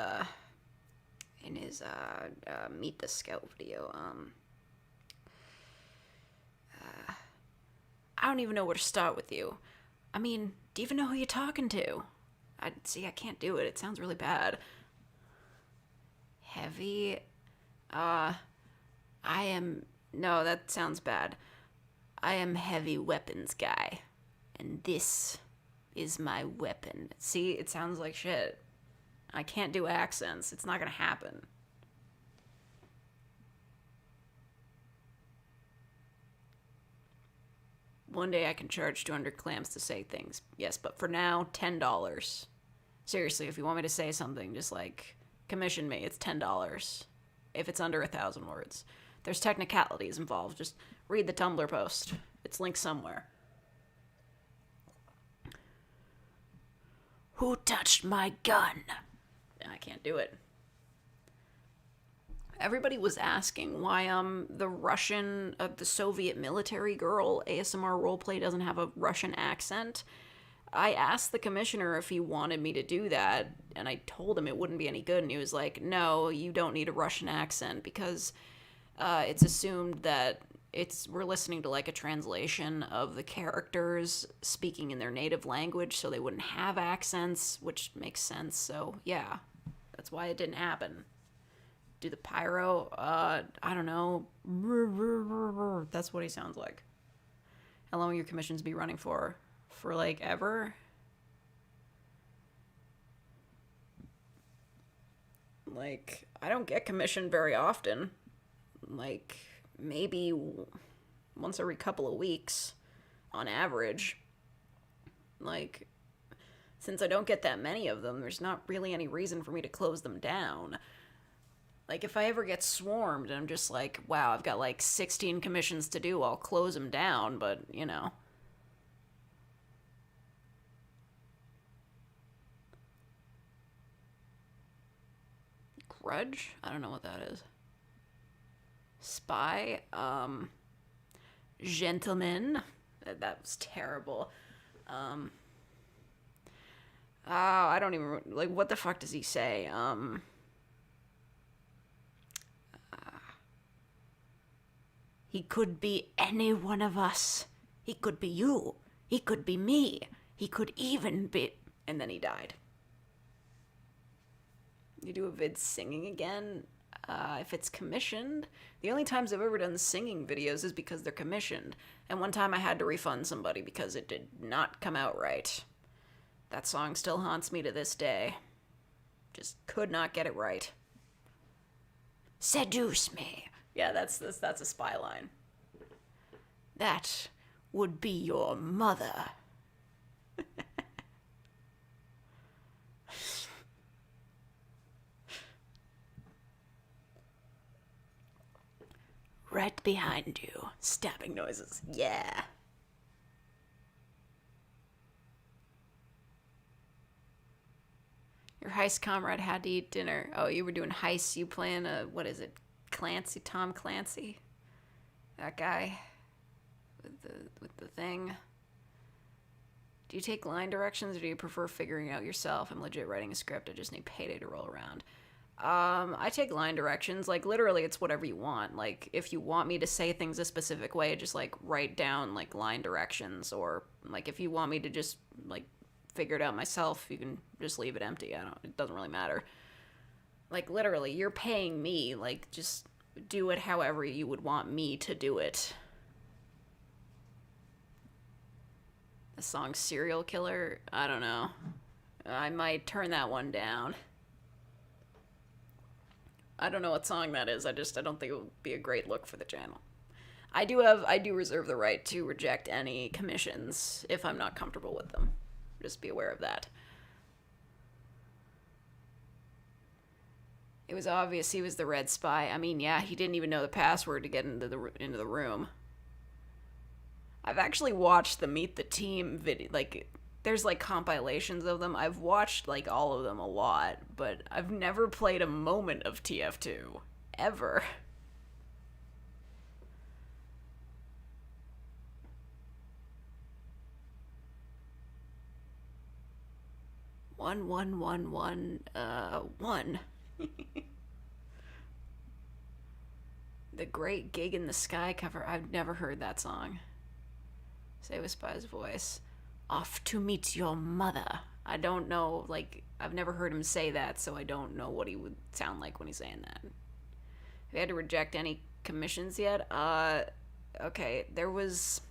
Meet the Scout video? I don't even know where to start with you. I mean, do you even know who you're talking to? I can't do it. It sounds really bad. Heavy. No, that sounds bad. I am heavy weapons guy, and this is my weapon. See, it sounds like shit. I can't do accents. It's not gonna happen. One day I can charge 200 clams to say things. Yes, but for now, $10. Seriously, if you want me to say something, just like commission me. It's $10. If it's under 1,000 words. There's technicalities involved. Just read the Tumblr post. It's linked somewhere. Who touched my gun? I can't do it. Everybody was asking why the Russian, the Soviet military girl ASMR roleplay doesn't have a Russian accent. I asked the commissioner if he wanted me to do that, and I told him it wouldn't be any good, and he was like, no, you don't need a Russian accent, because it's assumed that we're listening to like a translation of the characters speaking in their native language, so they wouldn't have accents, which makes sense. So yeah, that's why it didn't happen. Do the pyro, I don't know. That's what he sounds like. How long will your commissions be running for? For like ever? Like, I don't get commissioned very often. Like, maybe once every couple of weeks on average. Like, since I don't get that many of them, there's not really any reason for me to close them down. Like, if I ever get swarmed and I'm just like, wow, I've got like 16 commissions to do, I'll close them down, but, you know. Grudge? I don't know what that is. Spy? Gentleman? That was terrible. Oh, I don't even, like, what the fuck does he say? He could be any one of us. He could be you. He could be me. He could even be... And then he died. You do a vid singing again? If it's commissioned. The only times I've ever done singing videos is because they're commissioned. And one time I had to refund somebody because it did not come out right. That song still haunts me to this day. Just could not get it right. Seduce me. Yeah, that's a spy line. That would be your mother. Right behind you. Stabbing noises. Yeah. Your heist comrade had to eat dinner. Oh, you were doing heists. You playing what is it? Clancy, Tom Clancy, that guy with the thing. Do you take line directions or do you prefer figuring it out yourself? I'm legit writing a script. I just need payday to roll around. I take line directions. Like, literally, it's whatever you want. Like, if you want me to say things a specific way, just like write down like line directions, or like if you want me to just like figure it out myself, you can just leave it empty. It doesn't really matter. Like, literally, you're paying me. Like, just do it however you would want me to do it. The song Serial Killer? I don't know. I might turn that one down. I don't know what song that is. I don't think it would be a great look for the channel. I do reserve the right to reject any commissions if I'm not comfortable with them. Just be aware of that. It was obvious he was the red spy. I mean, yeah, he didn't even know the password to get into the room. I've actually watched the Meet the Team video. Like, there's like compilations of them. I've watched like all of them a lot, but I've never played a moment of TF2 ever. One. The Great Gig in the Sky cover. I've never heard that song. Say with Spy's voice. Off to meet your mother. I don't know, like, I've never heard him say that, so I don't know what he would sound like when he's saying that. Have you had to reject any commissions yet? Okay, there was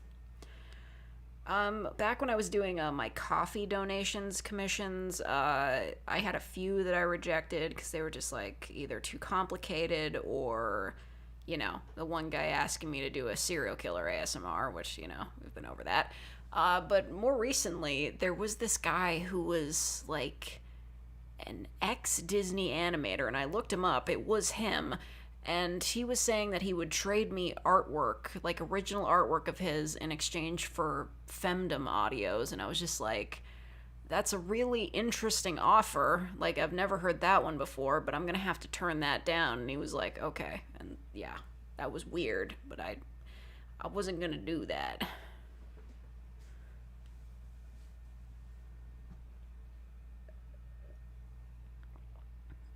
Back when I was doing my coffee donations commissions, I had a few that I rejected because they were just like either too complicated or, the one guy asking me to do a serial killer ASMR, which, we've been over that. But more recently, there was this guy who was like an ex Disney animator, and I looked him up. It was him. And he was saying that he would trade me artwork, like original artwork of his, in exchange for femdom audios. And I was just like, that's a really interesting offer. Like, I've never heard that one before, but I'm going to have to turn that down. And he was like, okay. And yeah, that was weird, but I wasn't going to do that.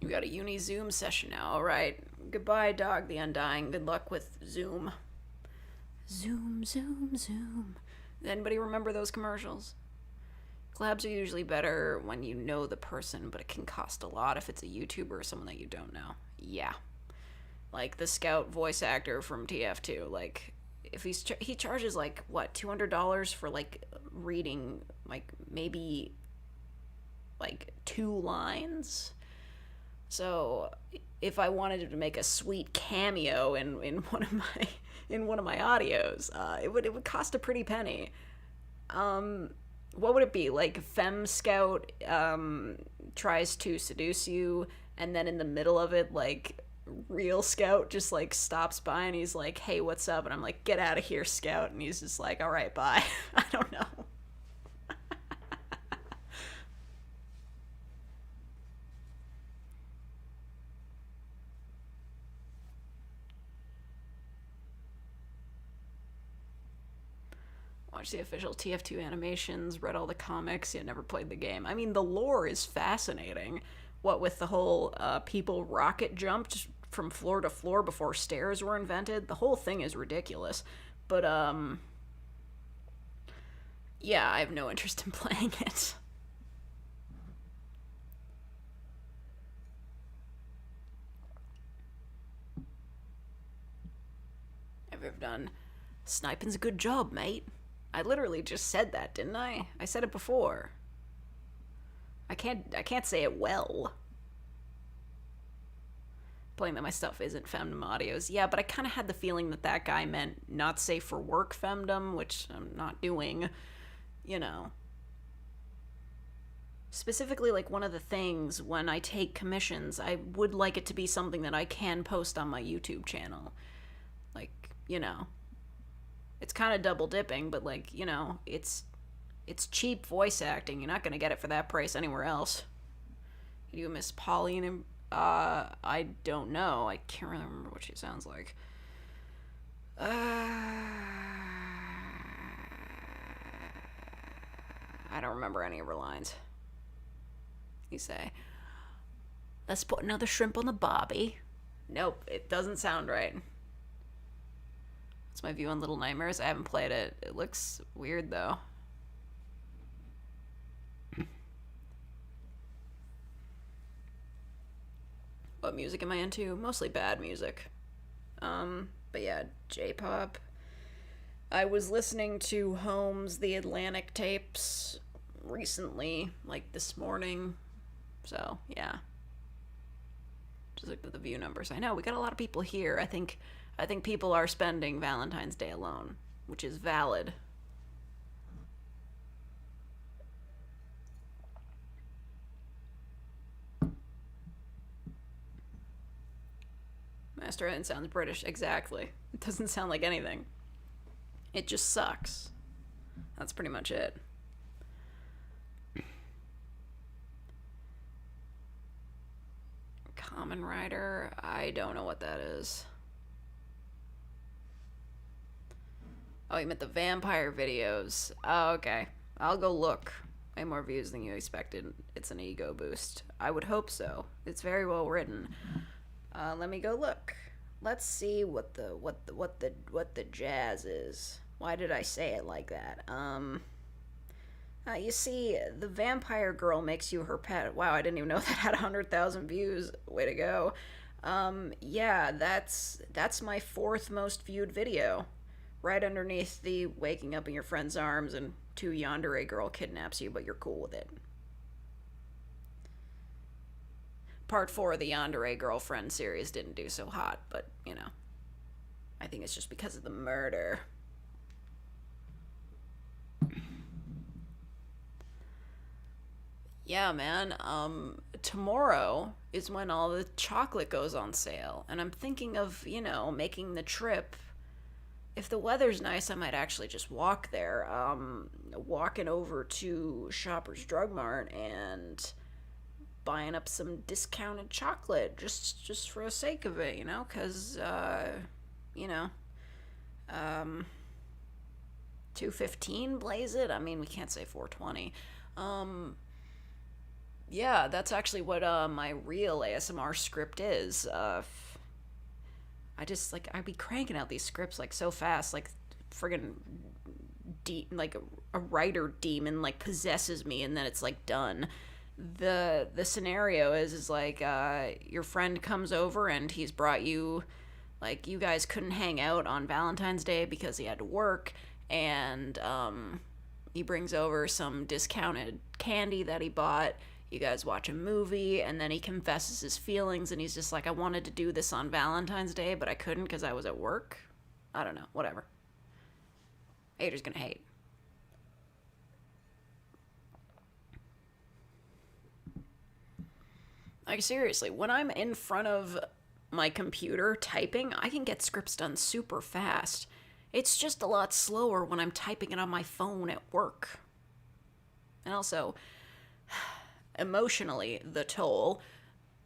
You got a uni Zoom session now. All right. Goodbye, Dog the Undying. Good luck with Zoom. Zoom, Zoom, Zoom. Does anybody remember those commercials? Collabs are usually better when you know the person, but it can cost a lot if it's a YouTuber or someone that you don't know. Yeah. Like the Scout voice actor from TF2. Like, if he charges like, what, $200 for like reading like maybe like 2 lines? So if I wanted to make a sweet cameo in one of my audios, it would cost a pretty penny. What would it be? Like Fem Scout tries to seduce you, and then in the middle of it, like Real Scout just like stops by and he's like, "Hey, what's up?" And I'm like, "Get out of here, Scout." And he's just like, "All right, bye." I don't know. Watched the official TF2 animations, read all the comics, yet never played the game. I mean, the lore is fascinating. What with the whole people rocket jumped from floor to floor before stairs were invented, the whole thing is ridiculous. But, yeah, I have no interest in playing it. I've ever done. Sniping's a good job, mate. I literally just said that, didn't I? I said it before. I can't say it well. Playing that my stuff isn't femdom audios. Yeah, but I kind of had the feeling that that guy meant not safe for work femdom, which I'm not doing. You know. Specifically, like, one of the things when I take commissions, I would like it to be something that I can post on my YouTube channel. Like, it's kind of double dipping, but like, it's cheap voice acting. You're not gonna get it for that price anywhere else. You Miss Pauline? I don't know. I can't really remember what she sounds like. I don't remember any of her lines. You say, "Let's put another shrimp on the barbie." Nope, it doesn't sound right. That's my view on Little Nightmares. I haven't played it. It looks weird, though. What music am I into? Mostly bad music. But yeah, J-pop. I was listening to Holmes' The Atlantic tapes recently, like this morning. So, yeah. Just looked at the view numbers. I know, we got a lot of people here. I think people are spending Valentine's Day alone, which is valid. Master Eden sounds British. Exactly. It doesn't sound like anything. It just sucks. That's pretty much it. Common Rider? I don't know what that is. Oh, you meant the vampire videos. Oh, okay. I'll go look. Way more views than you expected. It's an ego boost. I would hope so. It's very well written. Let me go look. Let's see what the jazz is. Why did I say it like that? You see, the vampire girl makes you her pet. Wow, I didn't even know that had 100,000 views. Way to go. Yeah, that's my 4th most viewed video. right underneath the waking up in your friend's arms and two yandere girl kidnaps you, but you're cool with it. Part 4 of the yandere girlfriend series didn't do so hot, but, I think it's just because of the murder. Yeah, man. Tomorrow is when all the chocolate goes on sale, and I'm thinking of, making the trip. If the weather's nice, I might actually just walk there. Walking over to Shoppers Drug Mart and buying up some discounted chocolate just for the sake of it, because you know, um, 215 blaze it. I mean, we can't say 420. Um, yeah, that's actually what my real ASMR script is. I'd be cranking out these scripts like so fast, like friggin' like a writer demon like possesses me, and then it's like done. The scenario is like your friend comes over and he's brought you, like, you guys couldn't hang out on Valentine's Day because he had to work, and he brings over some discounted candy that he bought. You guys watch a movie, and then he confesses his feelings, and he's just like, I wanted to do this on Valentine's Day, but I couldn't because I was at work. I don't know, whatever. Haters gonna hate. Like, seriously, when I'm in front of my computer typing, I can get scripts done super fast. It's just a lot slower when I'm typing it on my phone at work. And also, emotionally, the toll.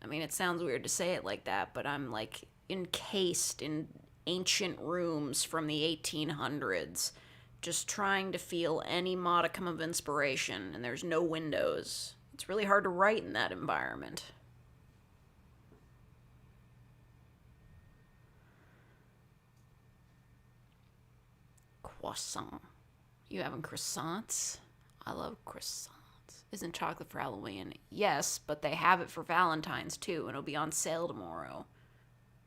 I mean, it sounds weird to say it like that, but I'm like encased in ancient rooms from the 1800s, just trying to feel any modicum of inspiration, and there's no windows. It's really hard to write in that environment. Croissant. You having croissants? I love croissants. Isn't chocolate for Halloween? Yes, but they have it for Valentine's too, and it'll be on sale tomorrow.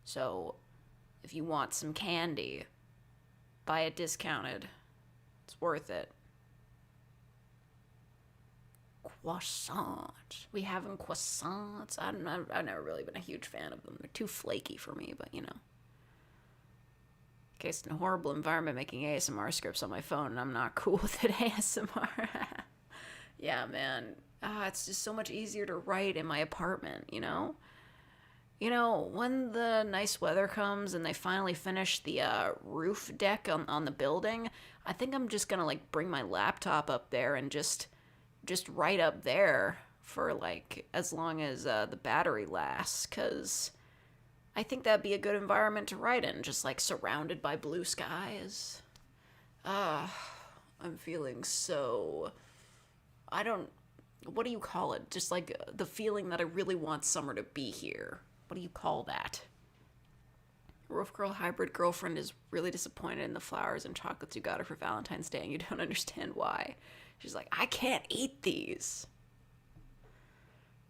So, if you want some candy, buy it discounted. It's worth it. Croissant. We having croissants? I've never really been a huge fan of them. They're too flaky for me, but case in a horrible environment making ASMR scripts on my phone, and I'm not cool with it ASMR. Yeah, man. It's just so much easier to write in my apartment, when the nice weather comes and they finally finish the roof deck on the building, I think I'm just gonna like bring my laptop up there and just write up there for like as long as the battery lasts, because I think that'd be a good environment to write in, just like surrounded by blue skies. I'm feeling so... what do you call it? Just like the feeling that I really want summer to be here. What do you call that? Roof Girl Hybrid Girlfriend is really disappointed in the flowers and chocolates you got her for Valentine's Day, and you don't understand why. She's like, I can't eat these.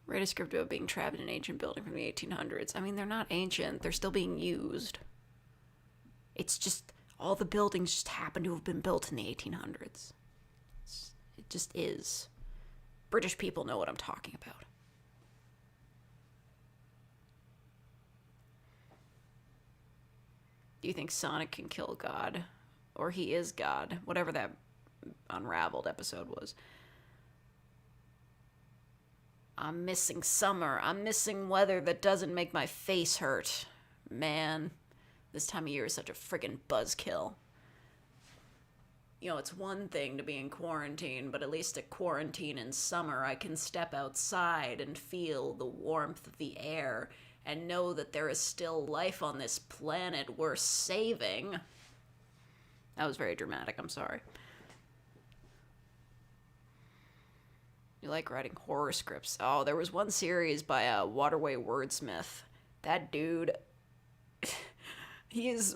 Write a script about being trapped in an ancient building from the 1800s. I mean, they're not ancient. They're still being used. It's just, all the buildings just happen to have been built in the 1800s. It just is. British people know what I'm talking about. Do you think Sonic can kill God? Or he is God? Whatever that Unraveled episode was. I'm missing summer. I'm missing weather that doesn't make my face hurt. Man, this time of year is such a friggin' buzzkill. It's one thing to be in quarantine, but at least at quarantine in summer, I can step outside and feel the warmth of the air and know that there is still life on this planet worth saving. That was very dramatic, I'm sorry. You like writing horror scripts. Oh, there was one series by a Waterway Wordsmith. That dude, he is...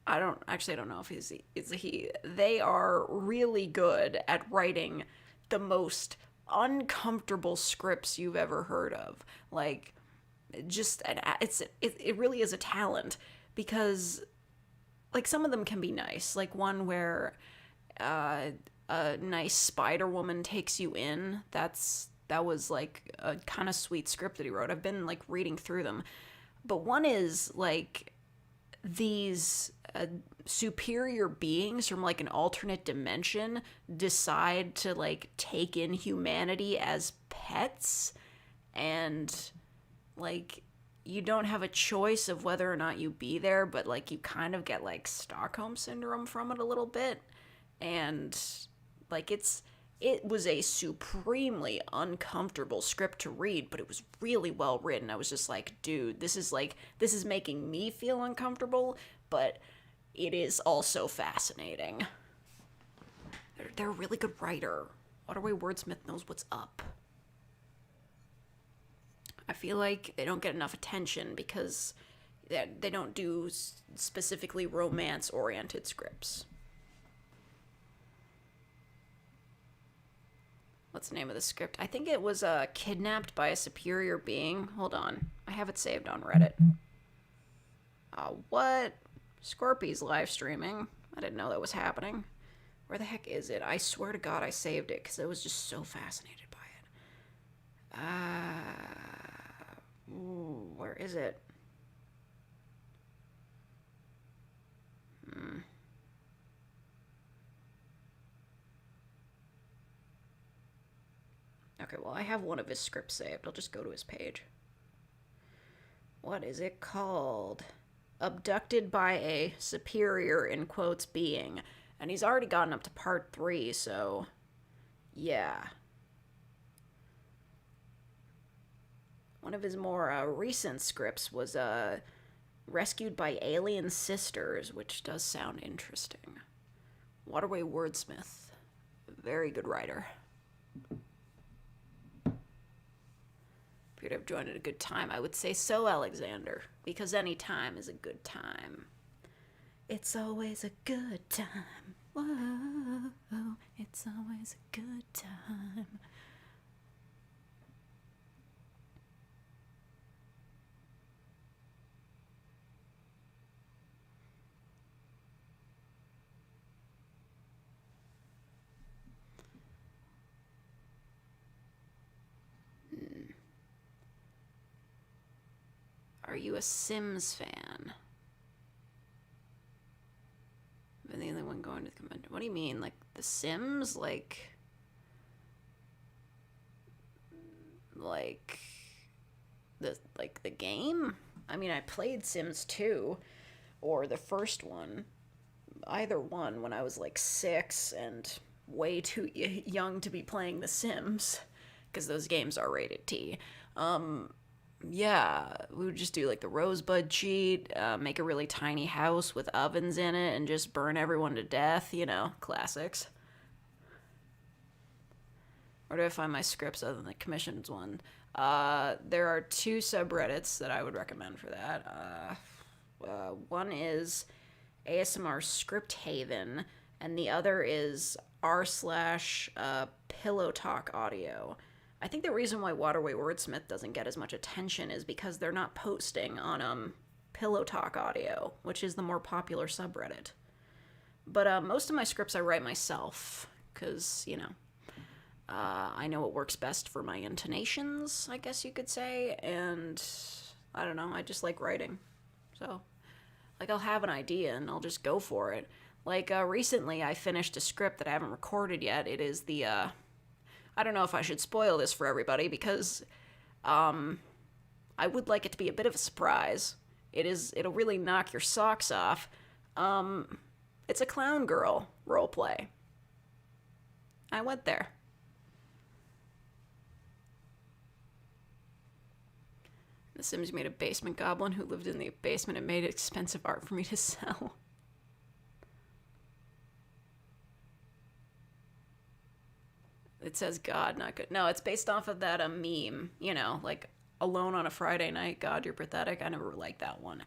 I don't know if it's a he. They are really good at writing the most uncomfortable scripts you've ever heard of. Like, just it really is a talent, because like some of them can be nice. Like one where uh, a nice Spider Woman takes you in. That was like a kind of sweet script that he wrote. I've been like reading through them, but one is like these superior beings from like an alternate dimension decide to like take in humanity as pets, and like you don't have a choice of whether or not you be there, but like you kind of get like Stockholm syndrome from it a little bit. And like it was a supremely uncomfortable script to read, but it was really well written. I was just dude, this is making me feel uncomfortable, but it is also fascinating. They're a really good writer. Waterway Wordsmith knows what's up. I feel like they don't get enough attention because they don't do specifically romance oriented scripts. What's the name of the script? I think it was Kidnapped by a Superior Being. Hold on. I have it saved on Reddit. What? Scorpy's live streaming. I didn't know that was happening. Where the heck is it? I swear to God I saved it because I was just so fascinated by it. Where is it? Okay, well, I have one of his scripts saved. I'll just go to his page. What is it called? Abducted by a superior, in quotes, being. And he's already gotten up to part 3, so yeah. One of his more recent scripts was Rescued by Alien Sisters, which does sound interesting. Waterway Wordsmith. Very good writer. Appeared to have joined at a good time. I would say so, Alexander, because any time is a good time. It's always a good time. Whoa, it's always a good time. Are you a Sims fan? I've been the only one going to the convention. What do you mean? Like The Sims? Like the game? I mean, I played Sims 2 or the first one. Either one when I was like 6 and way too young to be playing The Sims because those games are rated T. Yeah, we would just do like the rosebud cheat, make a really tiny house with ovens in it, and just burn everyone to death. You know, classics. Where do I find my scripts other than the commissions one? There are 2 subreddits that I would recommend for that. One is ASMR Script Haven, and the other is r// Pillow Talk Audio. I think the reason why Waterway Wordsmith doesn't get as much attention is because they're not posting on Pillow Talk Audio, which is the more popular subreddit. But most of my scripts I write myself, because, you know, I know what works best for my intonations, I guess you could say, and I don't know, I just like writing. So, like, I'll have an idea and I'll just go for it. Like, recently I finished a script that I haven't recorded yet. It is the, I don't know if I should spoil this for everybody because I would like it to be a bit of a surprise. It'll really knock your socks off. It's a clown girl roleplay. I went there. The Sims made a basement goblin who lived in the basement and made expensive art for me to sell. It says God, not good. No, it's based off of that meme, you know, like Alone on a Friday Night, God, you're pathetic. I never liked that one.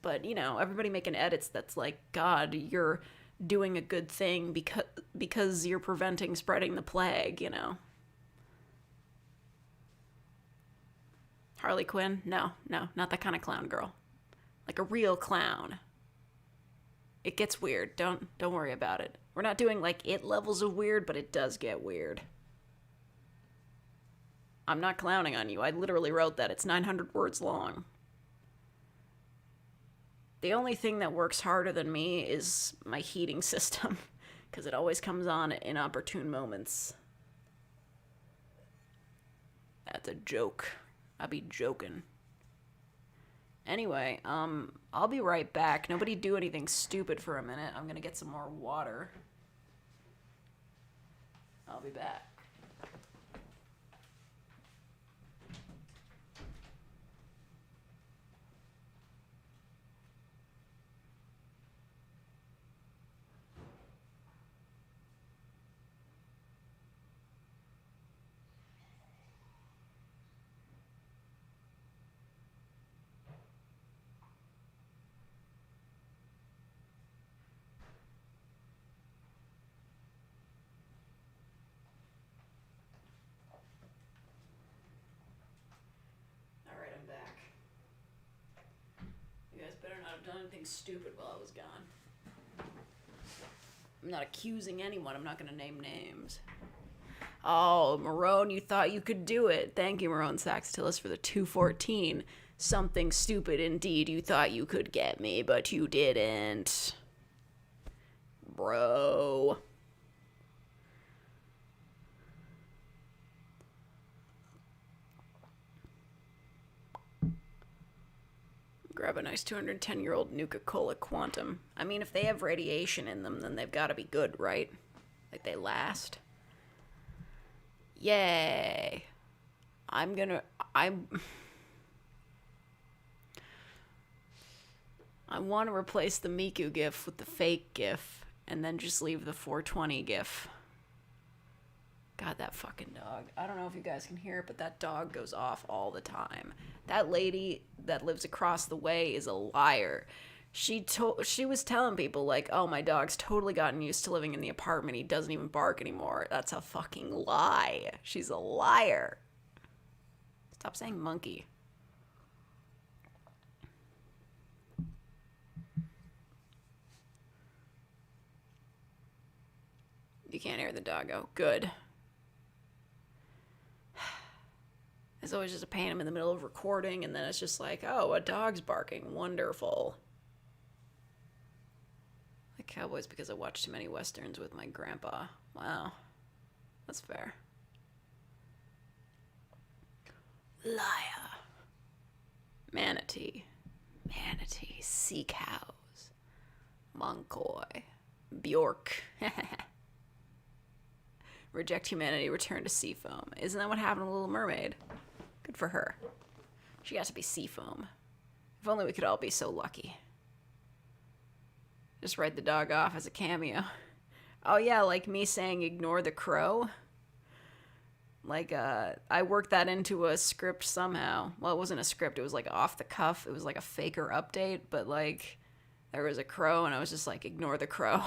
But, you know, everybody making edits that's like, God, you're doing a good thing because you're preventing spreading the plague, you know. Harley Quinn? No, not that kind of clown girl. Like a real clown. It gets weird. Don't worry about it. We're not doing like it levels of weird, but it does get weird. I'm not clowning on you. I literally wrote that. It's 900 words long. The only thing that works harder than me is my heating system, because it always comes on at inopportune moments. That's a joke. I be joking. Anyway, I'll be right back. Nobody do anything stupid for a minute. I'm gonna get some more water. I'll be back. Alright, I'm back. You guys better not have done anything stupid while I was gone. I'm not accusing anyone. I'm not going to name names. Oh, Marone, you thought you could do it. Thank you, Marone Saxtilis, for the 214. Something stupid indeed. You thought you could get me, but you didn't. Bro. Grab a nice 210-year-old Nuka-Cola Quantum. I mean, if they have radiation in them, then they've got to be good, right? Like, they last. Yay. I want to replace the Miku gif with the fake gif, and then just leave the 420 gif. God, that fucking dog. I don't know if you guys can hear it, but that dog goes off all the time. That lady that lives across the way is a liar. She was telling people, like, oh, my dog's totally gotten used to living in the apartment. He doesn't even bark anymore. That's a fucking lie. She's a liar. Stop saying monkey. You can't hear the doggo. Good. It's always just a pain. I'm in the middle of recording, and then it's just like, oh, a dog's barking. Wonderful. Like cowboys because I watched too many westerns with my grandpa. Wow. That's fair. Liar. Manatee. Manatee. Sea cows. Monkoy. Bjork. Reject humanity, return to sea foam. Isn't that what happened to Little Mermaid? Good for her. She got to be sea foam. If only we could all be so lucky. Just write the dog off as a cameo. Oh yeah, like me saying ignore the crow. Like, I worked that into a script somehow. Well, it wasn't a script, it was like off the cuff. It was like a faker update, but like, there was a crow and I was just like, ignore the crow.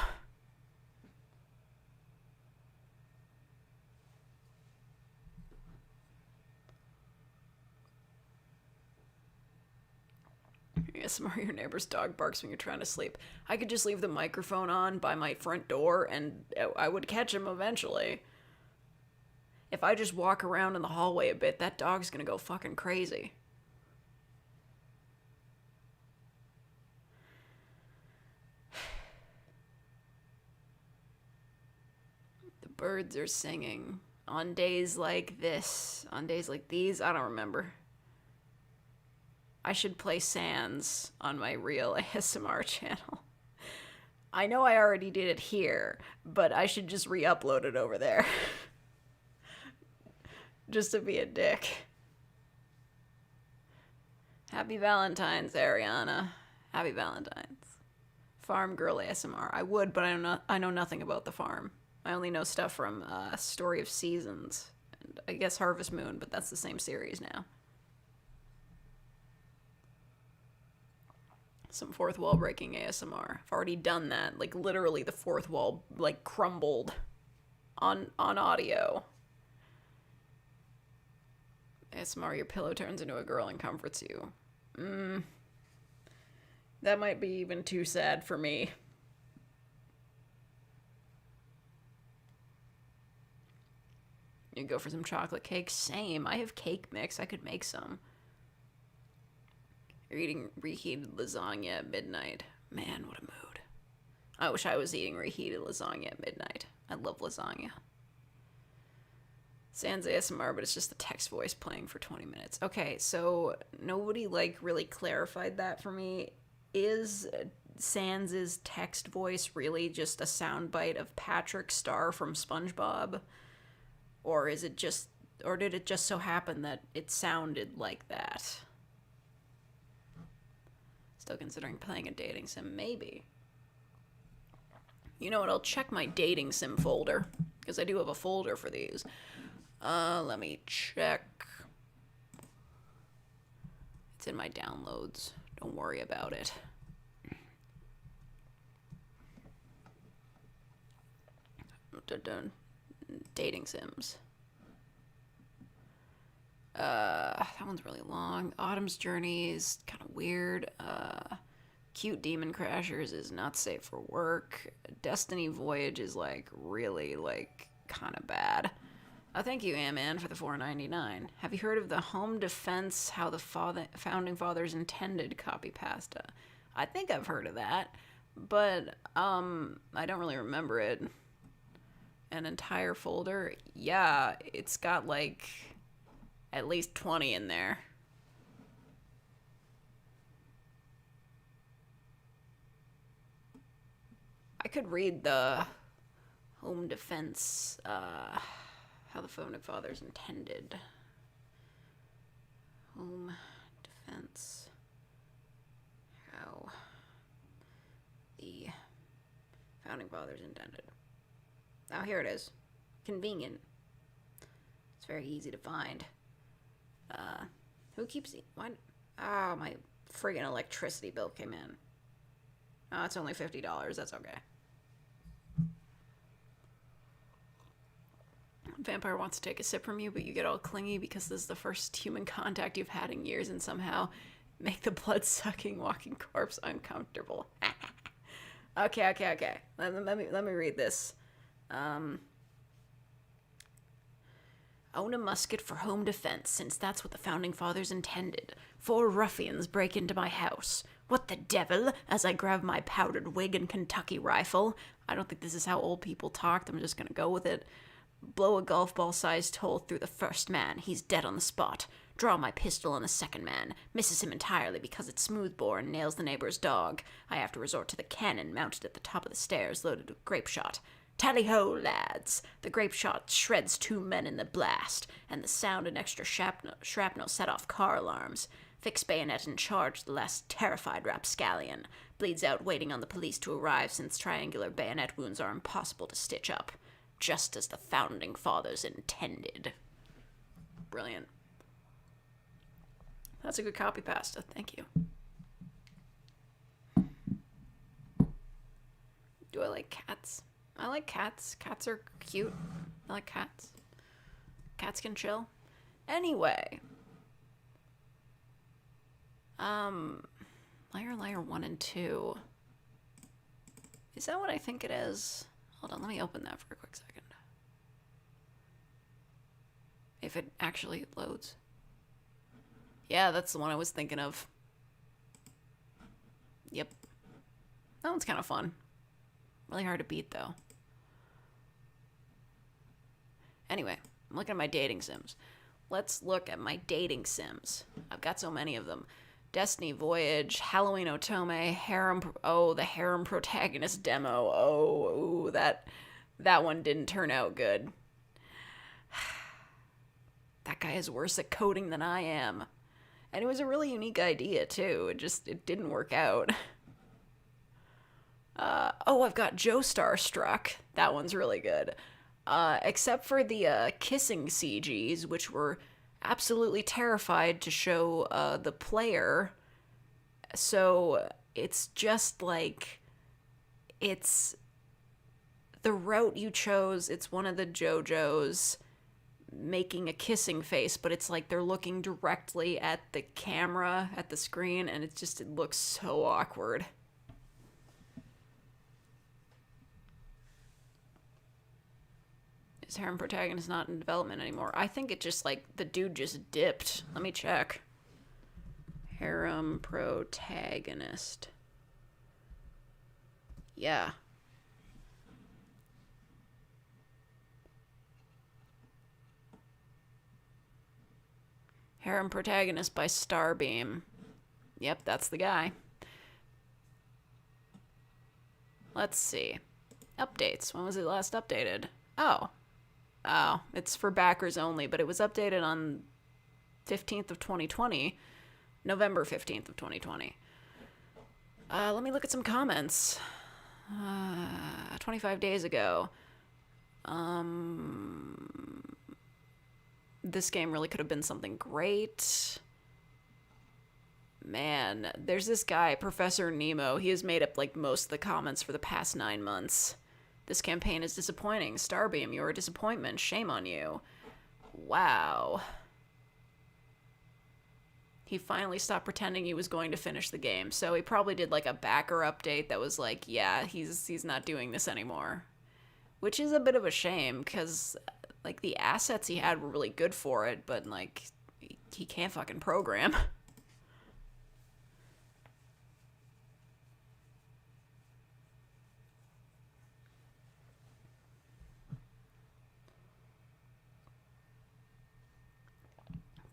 ASMR, your neighbor's dog barks when you're trying to sleep. I could just leave the microphone on by my front door and I would catch him eventually. If I just walk around in the hallway a bit, that dog's gonna go fucking crazy. The birds are singing. On days like this. On days like these, I don't remember. I should play Sans on my real ASMR channel. I know I already did it here, but I should just re-upload it over there. Just to be a dick. Happy Valentine's, Ariana. Happy Valentine's. Farm Girl ASMR. I would, but I know nothing about the farm. I only know stuff from Story of Seasons. And I guess Harvest Moon, but that's the same series now. Some fourth wall breaking ASMR. I've already done that. Like, literally the fourth wall, like, crumbled on audio. ASMR, your pillow turns into a girl and comforts you. That might be even too sad for me. You go for some chocolate cake? Same. I have cake mix. I could make some. You're eating reheated lasagna at midnight. Man, what a mood. I wish I was eating reheated lasagna at midnight. I love lasagna. Sans ASMR, but it's just the text voice playing for 20 minutes. Okay, so nobody, like, really clarified that for me. Is Sans's text voice really just a soundbite of Patrick Star from SpongeBob? Or is it just, or did it just so happen that it sounded like that? Still considering playing a dating sim, maybe. You know what, I'll check my dating sim folder, because I do have a folder for these. Let me check. It's in my downloads. Don't worry about it. Dating sims. That one's really long. Autumn's Journey is kind of weird. Cute Demon Crashers is not safe for work. Destiny Voyage is, like, really, like, kind of bad. Oh, thank you, Ant-Man, for the $4.99. Have you heard of the Home Defense, How the Founding Fathers Intended copy pasta? I think I've heard of that, but I don't really remember it. An entire folder? Yeah, it's got, like, at least 20 in there. I could read the Home Defense, How the Founding Fathers Intended. Home Defense. How the Founding Fathers Intended. Oh, here it is. Convenient. It's very easy to find. Who keeps... Why? Oh, my friggin' electricity bill came in. Oh, it's only $50. That's okay. Vampire wants to take a sip from you, but you get all clingy because this is the first human contact you've had in years and somehow make the blood-sucking walking corpse uncomfortable. Okay. Let me read this. Own a musket for home defense, since that's what the Founding Fathers intended. 4 ruffians break into my house. What the devil? As I grab my powdered wig and Kentucky rifle. I don't think this is how old people talked. I'm just gonna go with it. Blow a golf ball-sized hole through the first man. He's dead on the spot. Draw my pistol on the second man. Misses him entirely because it's smoothbore and nails the neighbor's dog. I have to resort to the cannon mounted at the top of the stairs, loaded with grape shot. Tally-ho, lads! The grape shot shreds 2 men in the blast, and the sound and extra shrapnel set off car alarms. Fix bayonet and charge the last terrified rapscallion. Bleeds out waiting on the police to arrive since triangular bayonet wounds are impossible to stitch up. Just as the Founding Fathers intended. Brilliant. That's a good copy pasta. Thank you. Do I like cats? I like cats. Cats are cute. I like cats. Cats can chill. Anyway. Liar 1 and 2. Is that what I think it is? Hold on, let me open that for a quick second. If it actually loads. Yeah, that's the one I was thinking of. Yep. That one's kind of fun. Really hard to beat, though. Anyway, I'm looking at my dating sims. Let's look at my dating sims. I've got so many of them. Destiny Voyage, Halloween Otome, the Harem Protagonist demo. Oh, that one didn't turn out good. That guy is worse at coding than I am. And it was a really unique idea, too. It didn't work out. I've got Joe Starstruck. That one's really good. Except for the kissing CGs, which were absolutely terrified to show the player. So it's just like, it's the route you chose. It's one of the JoJo's making a kissing face, but it's like they're looking directly at the camera, at the screen, and it looks so awkward. Is Harem Protagonist not in development anymore? I think it just, like, the dude just dipped. Let me check. Harem Protagonist. Yeah. Harem Protagonist by Starbeam. Yep, that's the guy. Let's see. Updates. When was it last updated? Oh. Oh, it's for backers only, but it was updated on 15th of 2020. November 15th of 2020. Let me look at some comments. 25 days ago. This game really could have been something great. Man, there's this guy, Professor Nemo. He has made up, like, most of the comments for the past 9 months. This campaign is disappointing. Starbeam, you're a disappointment. Shame on you. Wow. He finally stopped pretending he was going to finish the game. So he probably did, like, a backer update that was like, yeah, he's not doing this anymore. Which is a bit of a shame, because, like, the assets he had were really good for it, but, like, he can't fucking program.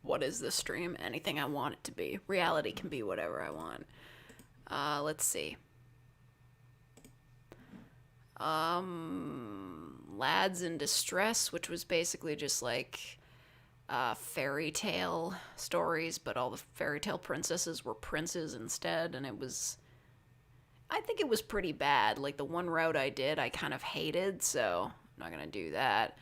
What is this stream? Anything I want it to be. Reality can be whatever I want. Let's see. Lads in Distress, which was basically just like fairy tale stories, but all the fairy tale princesses were princes instead, and I think it was pretty bad. Like, the one route I did, I kind of hated, so I'm not gonna do that.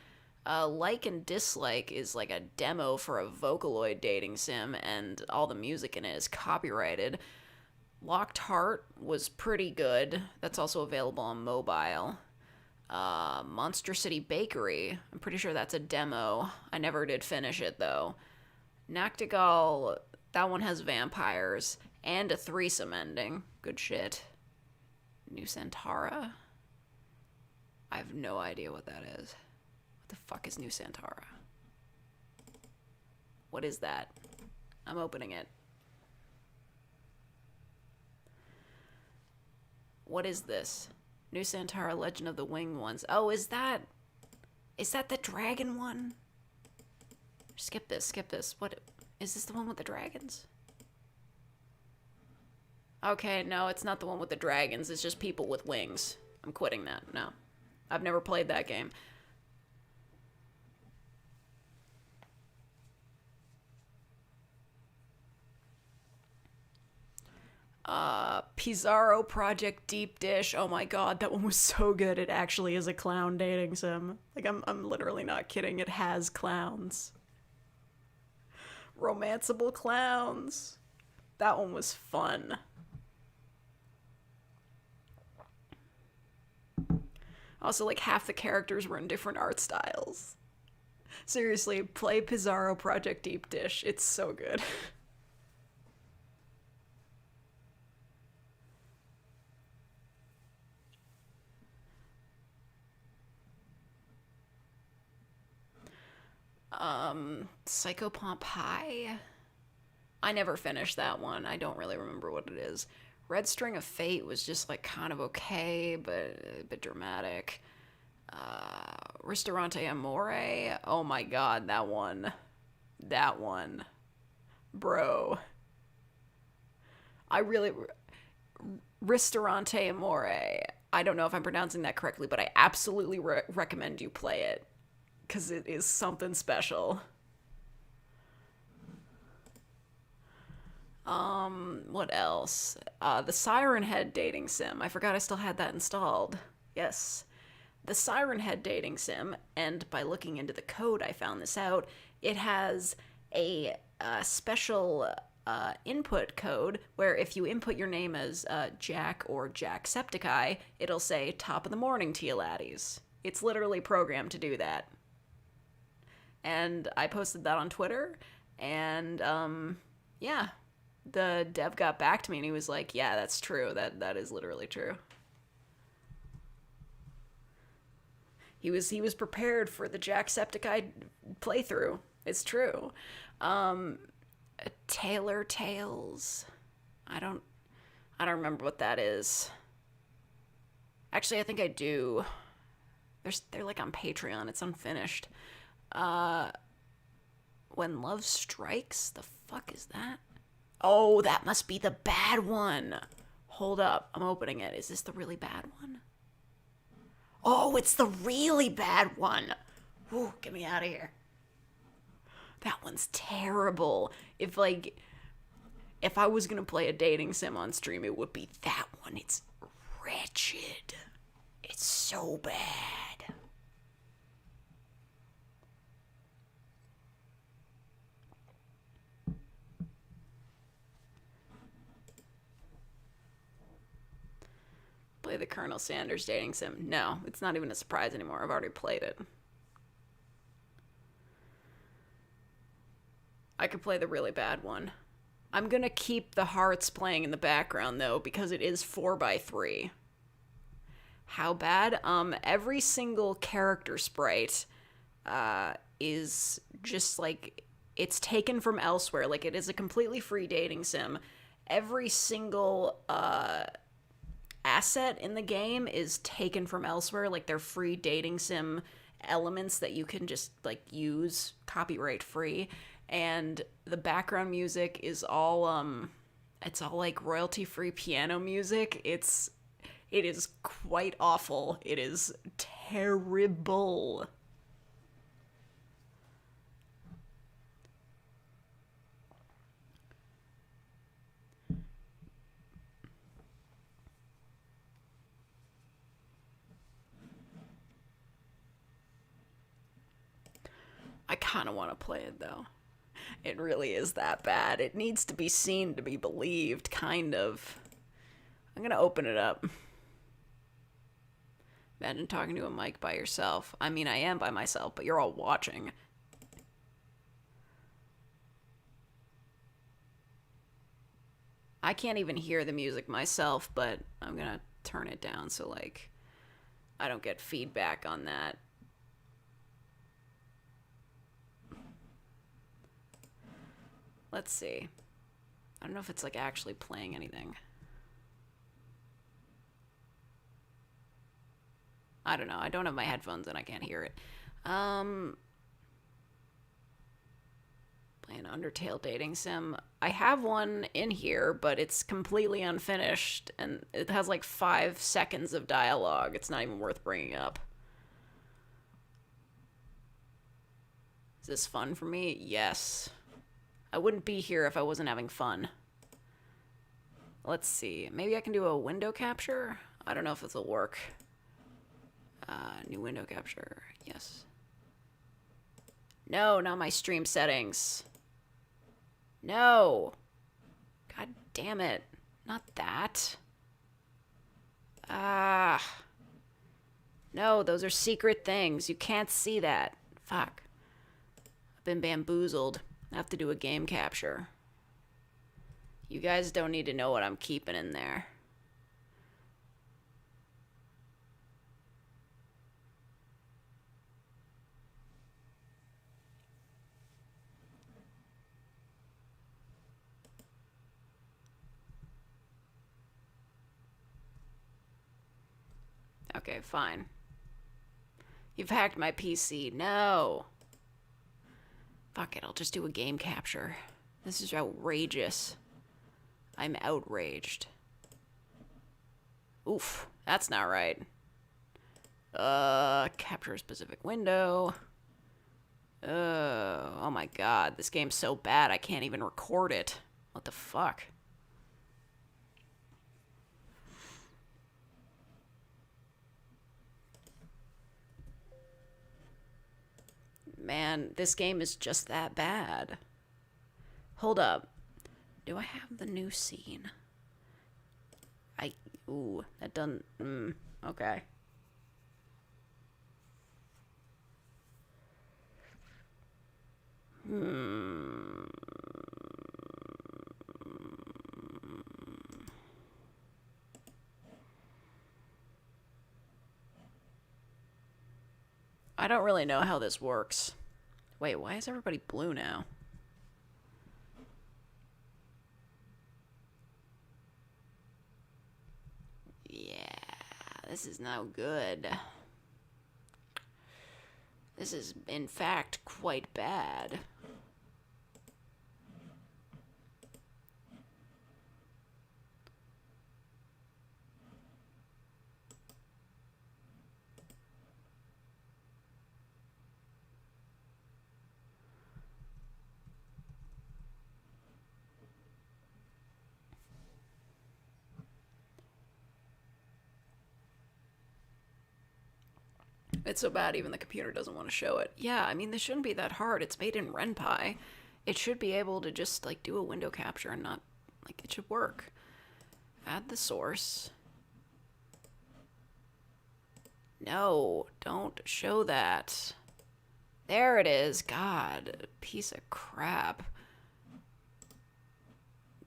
Like and Dislike is like a demo for a Vocaloid dating sim, and all the music in it is copyrighted. Locked Heart was pretty good. That's also available on mobile. Monster City Bakery, I'm pretty sure that's a demo. I never did finish it, though. Nachtigall, that one has vampires and a threesome ending. Good shit. New Santara? I have no idea what that is. What the fuck is New Santara? What is that? I'm opening it. What is this? New Santara Legend of the Winged Ones. Oh, is that the dragon one? Skip this. What is this, the one with the dragons? Okay, no, it's not the one with the dragons. It's just people with wings. I'm quitting that. No. I've never played that game. Pizarro Project Deep Dish. Oh my god, that one was so good. It actually is a clown dating sim. Like, I'm literally not kidding. It has clowns. Romanceable clowns. That one was fun. Also, like, half the characters were in different art styles. Seriously, play Pizarro Project Deep Dish. It's so good. Psychopomp High? I never finished that one. I don't really remember what it is. Red String of Fate was just, like, kind of okay, but a bit dramatic. Ristorante Amore? Oh my god, that one. That one. Bro. I really... Ristorante Amore. I don't know if I'm pronouncing that correctly, but I absolutely recommend you play it. Because it is something special. What else? The Siren Head dating sim. I forgot I still had that installed. Yes. The Siren Head dating sim, and by looking into the code I found this out, it has a special input code where if you input your name as Jack or Jacksepticeye, it'll say top of the morning to you laddies. It's literally programmed to do that. And I posted that on Twitter, and yeah, the dev got back to me and he was like, yeah, that's true. That is literally true. He was prepared for the Jacksepticeye playthrough. It's true. Um, Taylor Tales. I don't I don't remember what that is. Actually, I think I do. They're like on Patreon. It's unfinished. Uh, when Love Strikes? The fuck is that? Oh, that must be the bad one. Hold up. I'm opening it. Is this the really bad one? Oh, it's the really bad one. Ooh, get me out of here. That one's terrible. If I was gonna play a dating sim on stream, it would be that one. It's wretched. It's so bad. Play the Colonel Sanders dating sim. No, it's not even a surprise anymore. I've already played it. I could play the really bad one. I'm gonna keep the hearts playing in the background though, because it is 4x3. How bad? Every single character sprite is just like it's taken from elsewhere. Like it is a completely free dating sim. Every single asset in the game is taken from elsewhere. Like they're free dating sim elements that you can just like use copyright free. And the background music is all it's all like royalty free piano music. It is quite awful. It is terrible. I kind of want to play it though. It really is that bad. It needs to be seen to be believed, kind of. I'm gonna open it up. Imagine talking to a mic by yourself. I mean, I am by myself, but you're all watching. I can't even hear the music myself, but I'm gonna turn it down so, like, I don't get feedback on that. Let's see. I don't know if it's, like, actually playing anything. I don't know. I don't have my headphones and I can't hear it. Play an Undertale dating sim. I have one in here, but it's completely unfinished, and it has like 5 seconds of dialogue. It's not even worth bringing up. Is this fun for me? Yes. I wouldn't be here if I wasn't having fun. Let's see. Maybe I can do a window capture? I don't know if this will work. New window capture. Yes. No, not my stream settings. No. God damn it. Not that. Ah. No, those are secret things. You can't see that. Fuck. I've been bamboozled. I have to do a game capture. You guys don't need to know what I'm keeping in there. Okay, fine. You've hacked my PC. No. Fuck it, I'll just do a game capture. This is outrageous. I'm outraged. Oof, that's not right. Capture a specific window. Oh my god, this game's so bad I can't even record it. What the fuck? Man, this game is just that bad. Hold up. Do I have the new scene? Ooh, that doesn't, okay. I don't really know how this works. Wait, why is everybody blue now? Yeah, this is no good. This is, in fact, quite bad. It's so bad even the computer doesn't want to show it. Yeah, I mean, this shouldn't be that hard. It's made in RenPy. It should be able to just, like, do a window capture and not, like, it should work. Add the source. No, don't show that. There it is. God, piece of crap.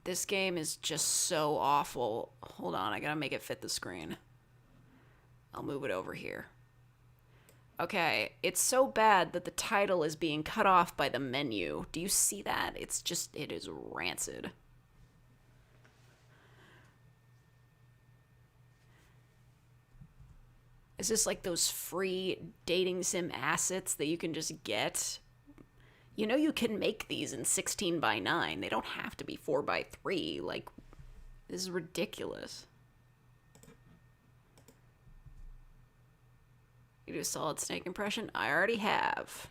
This game is just so awful. Hold on, I gotta make it fit the screen. I'll move it over here. Okay, it's so bad that the title is being cut off by the menu. Do you see that? It's just, it is rancid. Is this like those free dating sim assets that you can just get? You know you can make these in 16 by 9. They don't have to be 4 by 3. Like, this is ridiculous. You do a solid snake impression? I already have.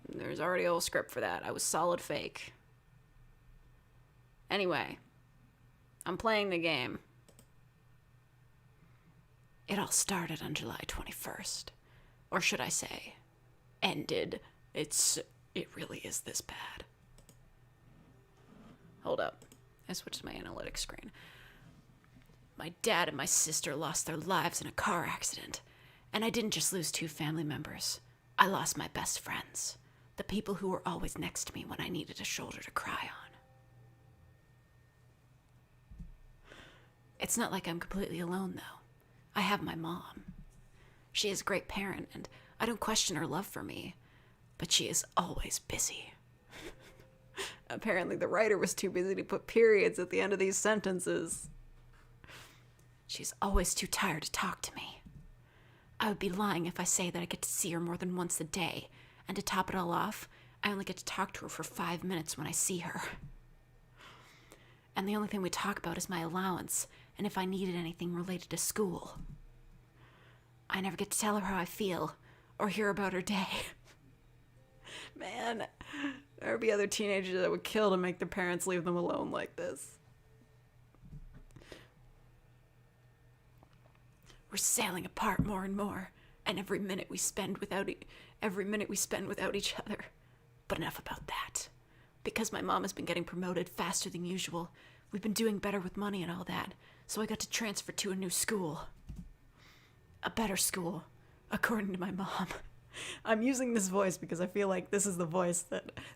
There's already a whole script for that. I was solid fake. Anyway, I'm playing the game. It all started on July 21st. Or should I say, ended. It really is this bad. Hold up. I switched to my analytics screen. My dad and my sister lost their lives in a car accident. And I didn't just lose 2 family members. I lost my best friends. The people who were always next to me when I needed a shoulder to cry on. It's not like I'm completely alone, though. I have my mom. She is a great parent, and I don't question her love for me. But she is always busy. Apparently the writer was too busy to put periods at the end of these sentences. She's always too tired to talk to me. I would be lying if I say that I get to see her more than once a day, and to top it all off, I only get to talk to her for 5 minutes when I see her. And the only thing we talk about is my allowance, and if I needed anything related to school. I never get to tell her how I feel, or hear about her day. Man, there would be other teenagers that would kill to make their parents leave them alone like this. We're sailing apart more and more, and every minute we spend without each other. But enough about that. Because my mom has been getting promoted faster than usual, we've been doing better with money and all that, so I got to transfer to a new school. A better school, according to my mom. I'm using this voice because I feel like this is the voice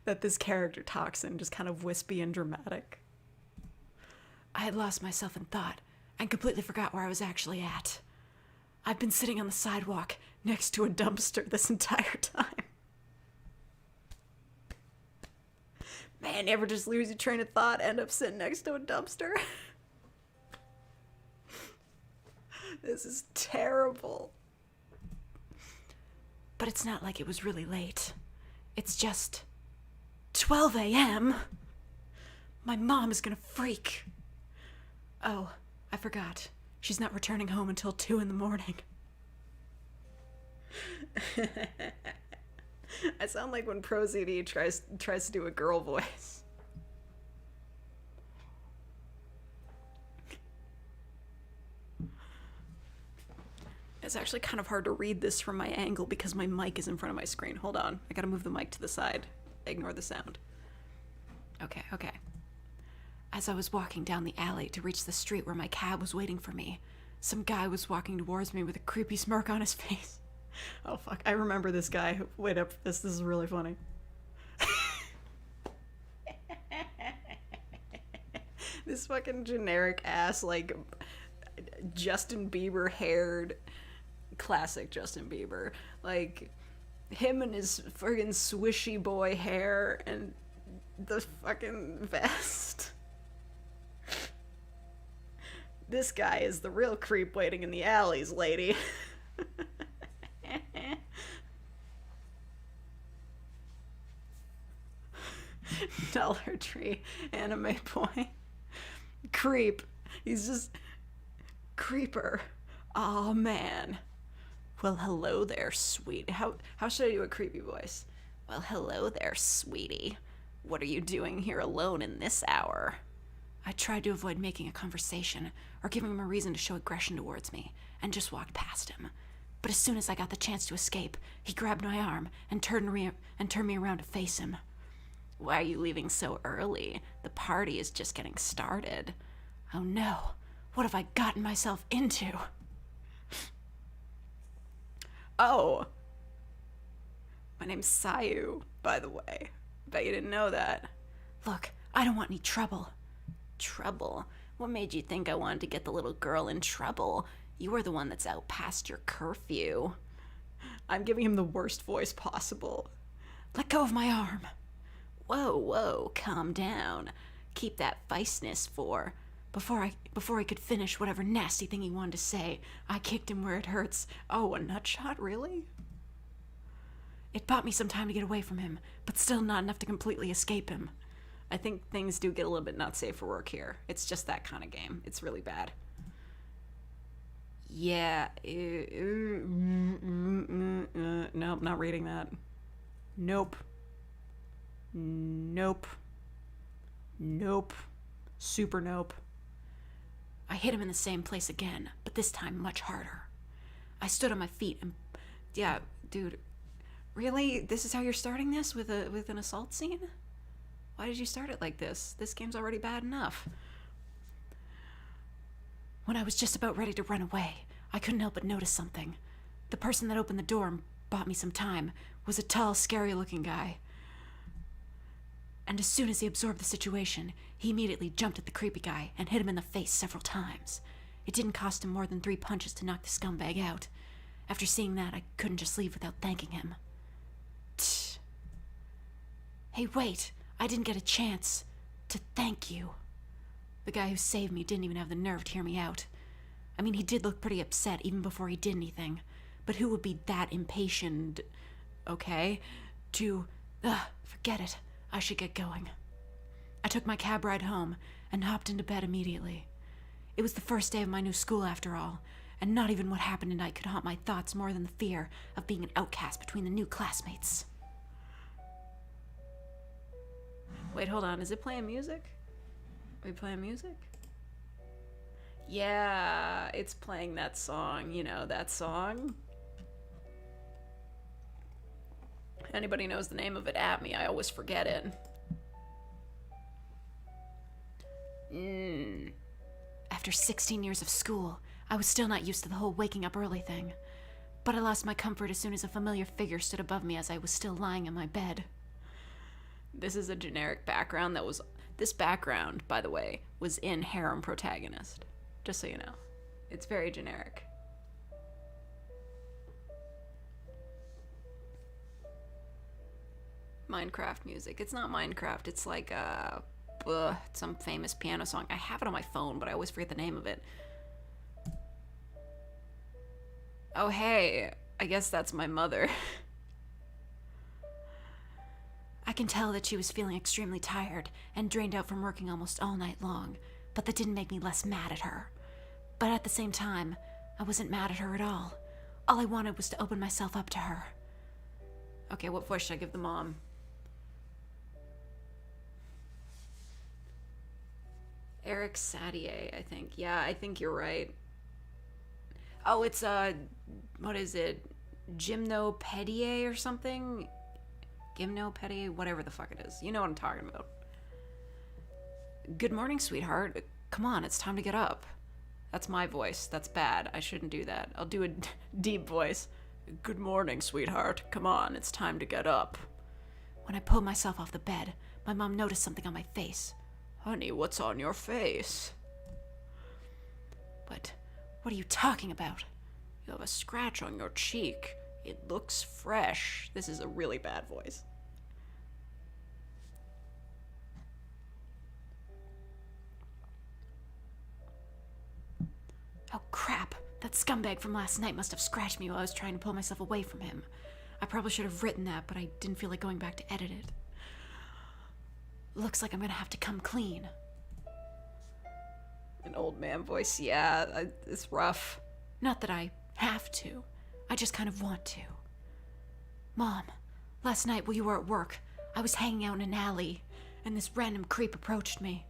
that this character talks in, just kind of wispy and dramatic. I had lost myself in thought and completely forgot where I was actually at. I've been sitting on the sidewalk next to a dumpster this entire time. Man, you ever just lose your train of thought, end up sitting next to a dumpster? This is terrible. But it's not like it was really late. It's just 12 a.m. My mom is gonna freak. Oh, I forgot. She's not returning home until 2 in the morning. I sound like when ProZD tries to do a girl voice. It's actually kind of hard to read this from my angle because my mic is in front of my screen. Hold on. I gotta move the mic to the side. Ignore the sound. Okay. As I was walking down the alley to reach the street where my cab was waiting for me, some guy was walking towards me with a creepy smirk on his face. Oh, fuck. I remember this guy. Wait up. This is really funny. This fucking generic ass, like, Justin Bieber haired, classic Justin Bieber. Like, Him and his friggin' swishy boy hair and the fucking vest. This guy is the real creep waiting in the alleys, lady. Dollar Tree anime boy. Creep. He's just creeper. Oh man. Well, hello there, sweet. How should I do a creepy voice? Well, hello there, sweetie. What are you doing here alone in this hour? I tried to avoid making a conversation or giving him a reason to show aggression towards me, and just walked past him. But as soon as I got the chance to escape, he grabbed my arm and turned me around to face him. Why are you leaving so early? The party is just getting started. Oh no, what have I gotten myself into? Oh, my name's Sayu, by the way. Bet you didn't know that. Look, I don't want any trouble. Trouble? What made you think I wanted to get the little girl in trouble? You were the one that's out past your curfew. I'm giving him the worst voice possible. Let go of my arm. Whoa, calm down. Keep that feistness for... Before I could finish whatever nasty thing he wanted to say, I kicked him where it hurts. Oh, a nut shot, really? It bought me some time to get away from him, but still not enough to completely escape him. I think things do get a little bit not safe for work here. It's just that kind of game. It's really bad. Yeah. Nope, not reading that. Nope. Super nope. I hit him in the same place again, but this time much harder. I stood on my feet and... Yeah, dude. Really? This is how you're starting this? With an assault scene? Why did you start it like this? This game's already bad enough. When I was just about ready to run away, I couldn't help but notice something. The person that opened the door and bought me some time was a tall, scary-looking guy. And as soon as he absorbed the situation, he immediately jumped at the creepy guy and hit him in the face several times. It didn't cost him more than 3 punches to knock the scumbag out. After seeing that, I couldn't just leave without thanking him. Tch. Hey, wait! I didn't get a chance to thank you. The guy who saved me didn't even have the nerve to hear me out. I mean, he did look pretty upset even before he did anything. But who would be that impatient, okay, to... forget it. I should get going. I took my cab ride home and hopped into bed immediately. It was the first day of my new school after all, and not even what happened tonight could haunt my thoughts more than the fear of being an outcast between the new classmates. Wait, hold on. Is it playing music? Are we playing music? Yeah, it's playing that song. You know, that song. Anybody knows the name of it at me, I always forget it. After 16 years of school, I was still not used to the whole waking up early thing. But I lost my comfort as soon as a familiar figure stood above me as I was still lying in my bed. This is a generic background that was... This background, by the way, was in Harem Protagonist. Just so you know. It's very generic. Minecraft music. It's not Minecraft. It's like some famous piano song. I have it on my phone, but I always forget the name of it. Oh, hey. I guess that's my mother. I can tell that she was feeling extremely tired and drained out from working almost all night long, but that didn't make me less mad at her. But at the same time, I wasn't mad at her at all. All I wanted was to open myself up to her. Okay, what voice should I give the mom? Eric Sadier, I think. Yeah, I think you're right. Oh, it's, what is it? Gymnopediae or something? Gymnopediae? Whatever the fuck it is. You know what I'm talking about. Good morning, sweetheart. Come on, it's time to get up. That's my voice. That's bad. I shouldn't do that. I'll do a deep voice. Good morning, sweetheart. Come on, it's time to get up. When I pulled myself off the bed, my mom noticed something on my face. Honey, what's on your face? What are you talking about? You have a scratch on your cheek. It looks fresh. This is a really bad voice. Oh, crap. That scumbag from last night must have scratched me while I was trying to pull myself away from him. I probably should have written that, but I didn't feel like going back to edit it. Looks like I'm gonna have to come clean. An old man voice, yeah, it's rough. Not that I have to. I just kind of want to. Mom, last night while you were at work, I was hanging out in an alley, and this random creep approached me.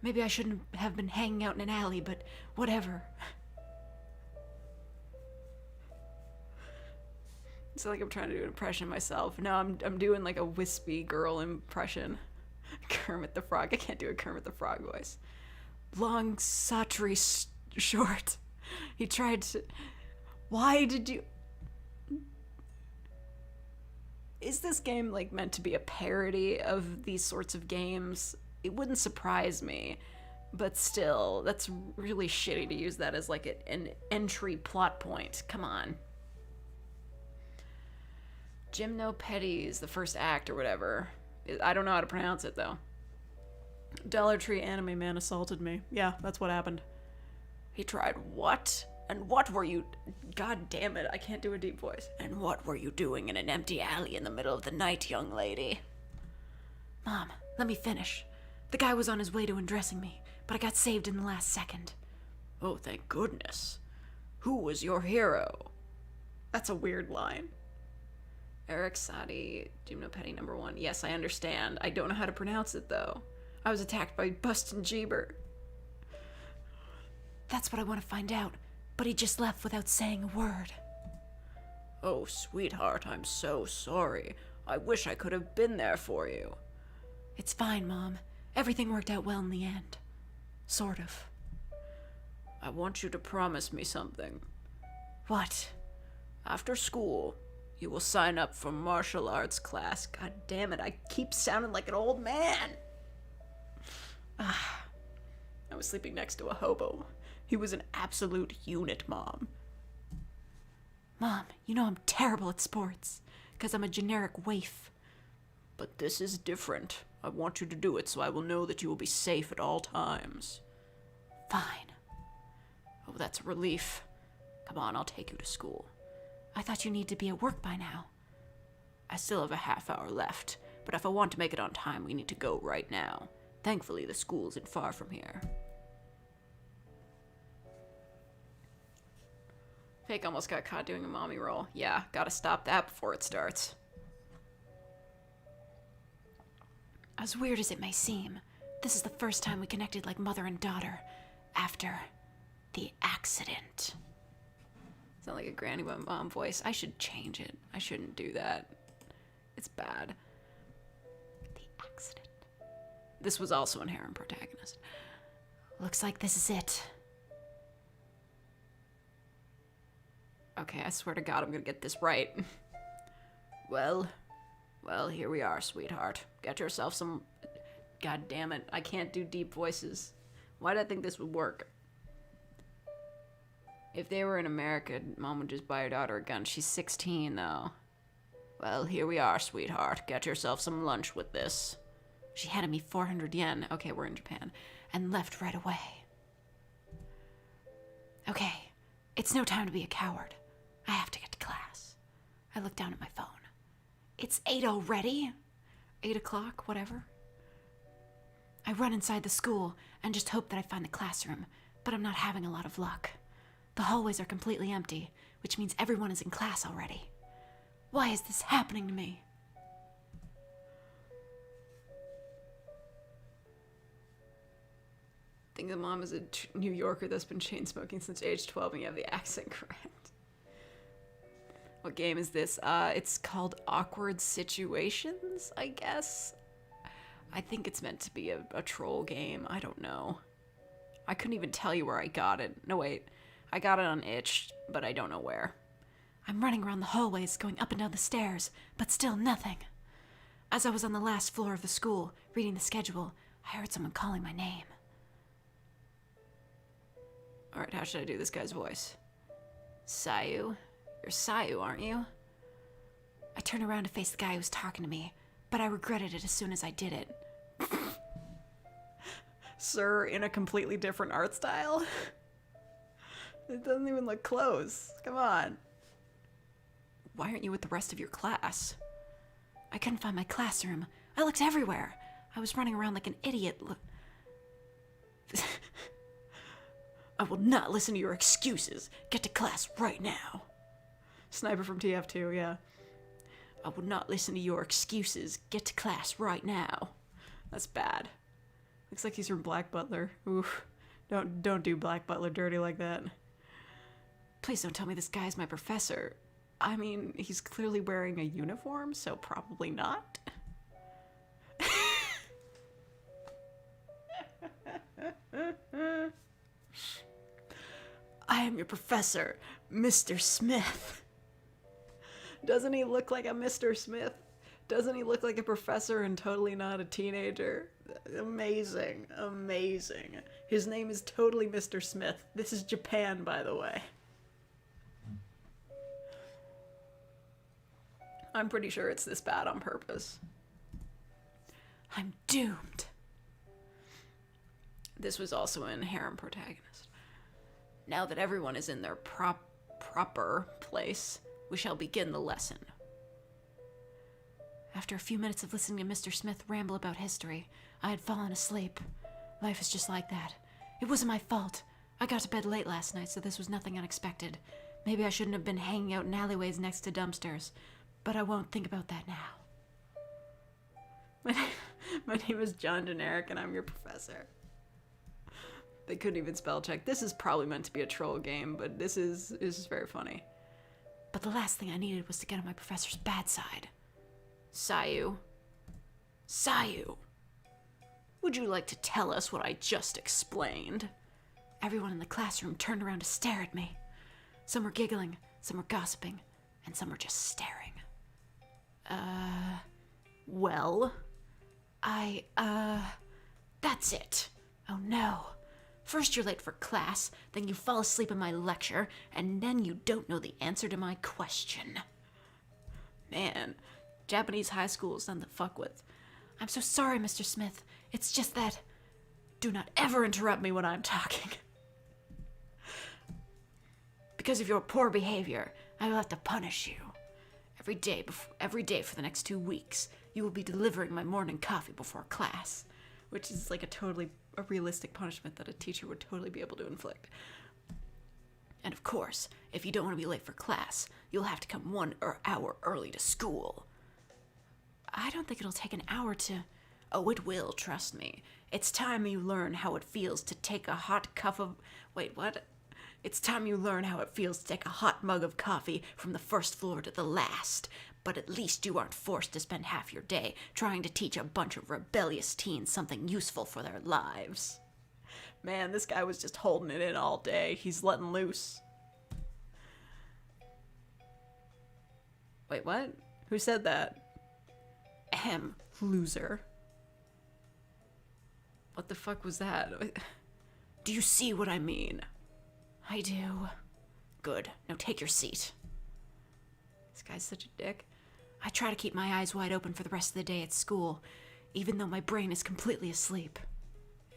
Maybe I shouldn't have been hanging out in an alley, but whatever. It's like I'm trying to do an impression of myself. No, I'm doing like a wispy girl impression. Kermit the Frog. I can't do a Kermit the Frog voice. Long, sautry, short. He tried to... Why did you... Is this game like meant to be a parody of these sorts of games? It wouldn't surprise me, but still, that's really shitty to use that as like an entry plot point. Come on. Gymnopedis, the first act or whatever. I don't know how to pronounce it though. Dollar Tree anime man assaulted me. Yeah, that's what happened. He tried what? And what were you... God damn it, I can't do a deep voice. And what were you doing in an empty alley in the middle of the night, young lady? Mom, let me finish. The guy was on his way to undressing me, but I got saved in the last second. Oh, thank goodness. Who was your hero? That's a weird line. Eric Sadi, Gymnopedi #1. Yes, I understand. I don't know how to pronounce it, though. I was attacked by Bustin' Jeeber. That's what I want to find out, but he just left without saying a word. Oh, sweetheart, I'm so sorry. I wish I could have been there for you. It's fine, Mom. Everything worked out well in the end. Sort of. I want you to promise me something. What? After school, you will sign up for martial arts class. God damn it, I keep sounding like an old man. I was sleeping next to a hobo. He was an absolute unit, Mom. Mom, you know I'm terrible at sports, because I'm a generic waif. But this is different. I want you to do it so I will know that you will be safe at all times. Fine. Oh, that's a relief. Come on, I'll take you to school. I thought you need to be at work by now. I still have a half hour left, but if I want to make it on time, we need to go right now. Thankfully, the school isn't far from here. Fake almost got caught doing a mommy role. Yeah, gotta stop that before it starts. As weird as it may seem, this is the first time we connected like mother and daughter after the accident. Sound like a granny mom voice. I should change it. I shouldn't do that. It's bad. The accident. This was also an harem protagonist. Looks like this is it. Okay, I swear to God I'm gonna get this right. Well, here we are, sweetheart. Get yourself some... God damn it, I can't do deep voices. Why did I think this would work? If they were in America, Mom would just buy her daughter a gun. She's 16, though. Well, here we are, sweetheart. Get yourself some lunch with this. She handed me 400 yen. Okay, we're in Japan. And left right away. Okay, it's no time to be a coward. I have to get to class. I look down at my phone. It's 8 already? 8 o'clock, whatever. I run inside the school and just hope that I find the classroom, but I'm not having a lot of luck. The hallways are completely empty, which means everyone is in class already. Why is this happening to me? I think the mom is a New Yorker that's been chain smoking since age 12 and you have the accent correct. What game is this? It's called Awkward Situations, I guess. I think it's meant to be a troll game. I don't know. I couldn't even tell you where I got it. No, wait. I got it on itch, but I don't know where. I'm running around the hallways, going up and down the stairs, but still nothing. As I was on the last floor of the school, reading the schedule, I heard someone calling my name. Alright, how should I do this guy's voice? Sayu, You're Sayu, aren't you? I turned around to face the guy who was talking to me, but I regretted it as soon as I did it. Sir, in a completely different art style? It doesn't even look close. Come on. Why aren't you with the rest of your class? I couldn't find my classroom. I looked everywhere. I was running around like an idiot. I will not listen to your excuses. Get to class right now. Sniper from TF2, yeah. I will not listen to your excuses. Get to class right now. That's bad. Looks like he's from Black Butler. Oof. Don't do Black Butler dirty like that. Please don't tell me this guy's my professor. I mean, he's clearly wearing a uniform, so probably not. I am your professor, Mr. Smith. Doesn't he look like a Mr. Smith? Doesn't he look like a professor and totally not a teenager? Amazing, amazing. His name is totally Mr. Smith. This is Japan, by the way. I'm pretty sure it's this bad on purpose. I'm doomed. This was also in Harem Protagonist. Now that everyone is in their proper place, we shall begin the lesson. After a few minutes of listening to Mr. Smith ramble about history, I had fallen asleep. Life is just like that. It wasn't my fault. I got to bed late last night, so this was nothing unexpected. Maybe I shouldn't have been hanging out in alleyways next to dumpsters, but I won't think about that now. My name is John Generic, and I'm your professor. They couldn't even spell check. This is probably meant to be a troll game, but this is very funny. But the last thing I needed was to get on my professor's bad side. Sayu. Sayu. Would you like to tell us what I just explained? Everyone in the classroom turned around to stare at me. Some were giggling, some were gossiping, and some were just staring. Well, that's it. Oh no. First you're late for class, then you fall asleep in my lecture, and then you don't know the answer to my question. Man, Japanese high school is nothing to fuck with. I'm so sorry, Mr. Smith. It's just that... Do not ever interrupt me when I'm talking. Because of your poor behavior, I will have to punish you. Every day for the next 2 weeks, you will be delivering my morning coffee before class. Which is like a realistic punishment that a teacher would totally be able to inflict. And of course, if you don't want to be late for class, you'll have to come 1 hour early to school. I don't think it'll take an hour to... Oh, it will, trust me. It's time you learn how it feels to take a hot cup of... Wait, what? It's time you learn how it feels to take a hot mug of coffee from the first floor to the last. But at least you aren't forced to spend half your day trying to teach a bunch of rebellious teens something useful for their lives. Man, this guy was just holding it in all day. He's letting loose. Wait, what? Who said that? Ahem, loser. What the fuck was that? Do you see what I mean? I do. Good. Now take your seat. This guy's such a dick. I try to keep my eyes wide open for the rest of the day at school, even though my brain is completely asleep.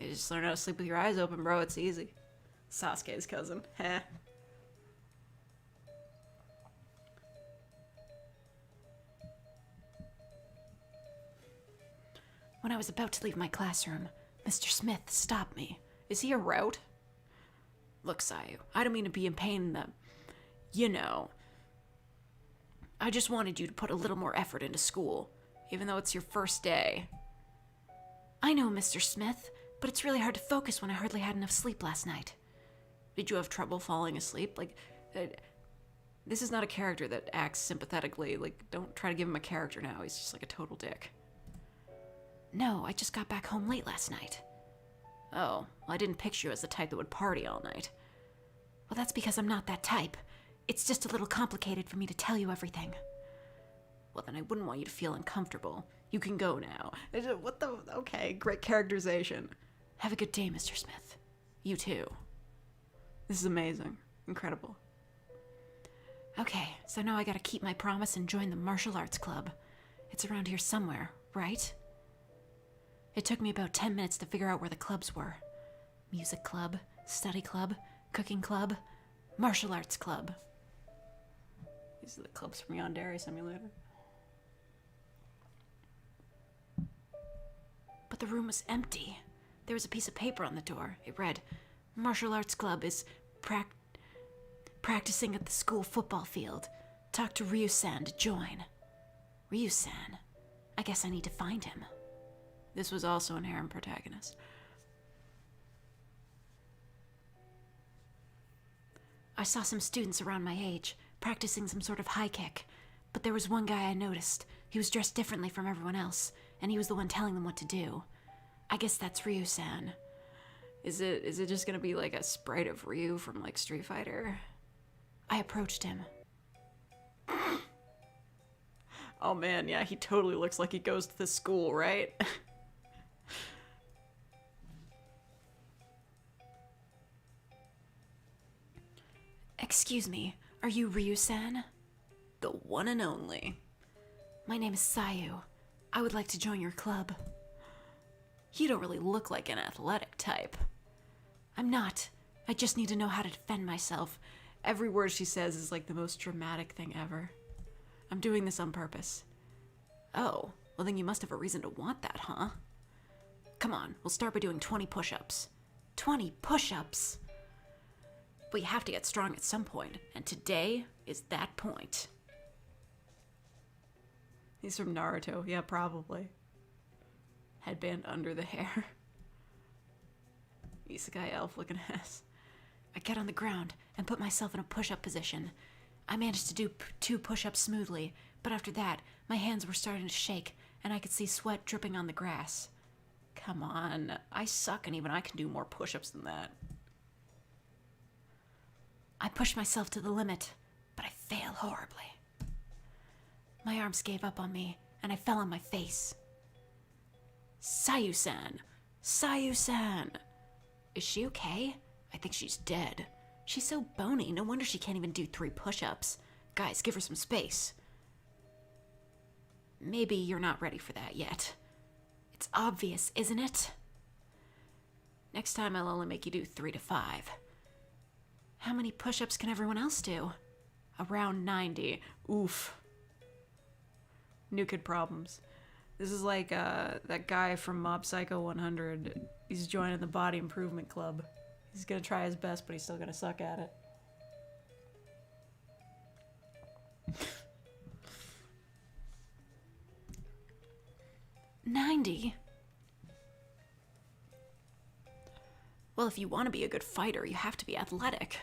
You just learn how to sleep with your eyes open, bro. It's easy. Sasuke's cousin. Heh. When I was about to leave my classroom, Mr. Smith stopped me. Is he a route? Look, Sayu, I don't mean to be in pain in the... You know... I just wanted you to put a little more effort into school, even though it's your first day. I know, Mr. Smith, but it's really hard to focus when I hardly had enough sleep last night. Did you have trouble falling asleep? This is not a character that acts sympathetically. Don't try to give him a character now. He's just like a total dick. No, I just got back home late last night. Oh, well, I didn't picture you as the type that would party all night. Well, that's because I'm not that type. It's just a little complicated for me to tell you everything. Well, then I wouldn't want you to feel uncomfortable. You can go now. What the... Okay, great characterization. Have a good day, Mr. Smith. You too. This is amazing. Incredible. Okay, so now I gotta keep my promise and join the martial arts club. It's around here somewhere, right? It took me about 10 minutes to figure out where the clubs were. Music club, study club, cooking club, martial arts club. These are the clubs from Yandere Simulator. But the room was empty. There was a piece of paper on the door. It read, Martial Arts Club is practicing at the school football field. Talk to Ryu-san to join. Ryu-san? I guess I need to find him. This was also an harem protagonist. I saw some students around my age, practicing some sort of high kick. But there was one guy I noticed. He was dressed differently from everyone else, and he was the one telling them what to do. I guess that's Ryu-san. Is it just gonna be like a sprite of Ryu from like Street Fighter? I approached him. Oh man, yeah, he totally looks like he goes to this school, right? Excuse me, are you Ryu-san? The one and only. My name is Sayu. I would like to join your club. You don't really look like an athletic type. I'm not. I just need to know how to defend myself. Every word she says is like the most dramatic thing ever. I'm doing this on purpose. Oh, well then you must have a reason to want that, huh? Come on, we'll start by doing 20 push-ups. 20 push-ups? But you have to get strong at some point, and today is that point. He's from Naruto, yeah, probably. Headband under the hair. Isekai elf looking ass. I get on the ground and put myself in a push-up position. I managed to do 2 push-ups smoothly, but after that, my hands were starting to shake, and I could see sweat dripping on the grass. Come on, I suck and even I can do more push-ups than that. I pushed myself to the limit, but I failed horribly. My arms gave up on me, and I fell on my face. Sayu-san! Sayu-san! Is she okay? I think she's dead. She's so bony, no wonder she can't even do 3 push-ups. Guys, give her some space. Maybe you're not ready for that yet. It's obvious, isn't it? Next time I'll only make you do 3 to 5. How many push-ups can everyone else do? Around 90. Oof. New kid problems. This is like that guy from Mob Psycho 100. He's joining the body improvement club. He's gonna try his best, but he's still gonna suck at it. 90? Well, if you want to be a good fighter, you have to be athletic.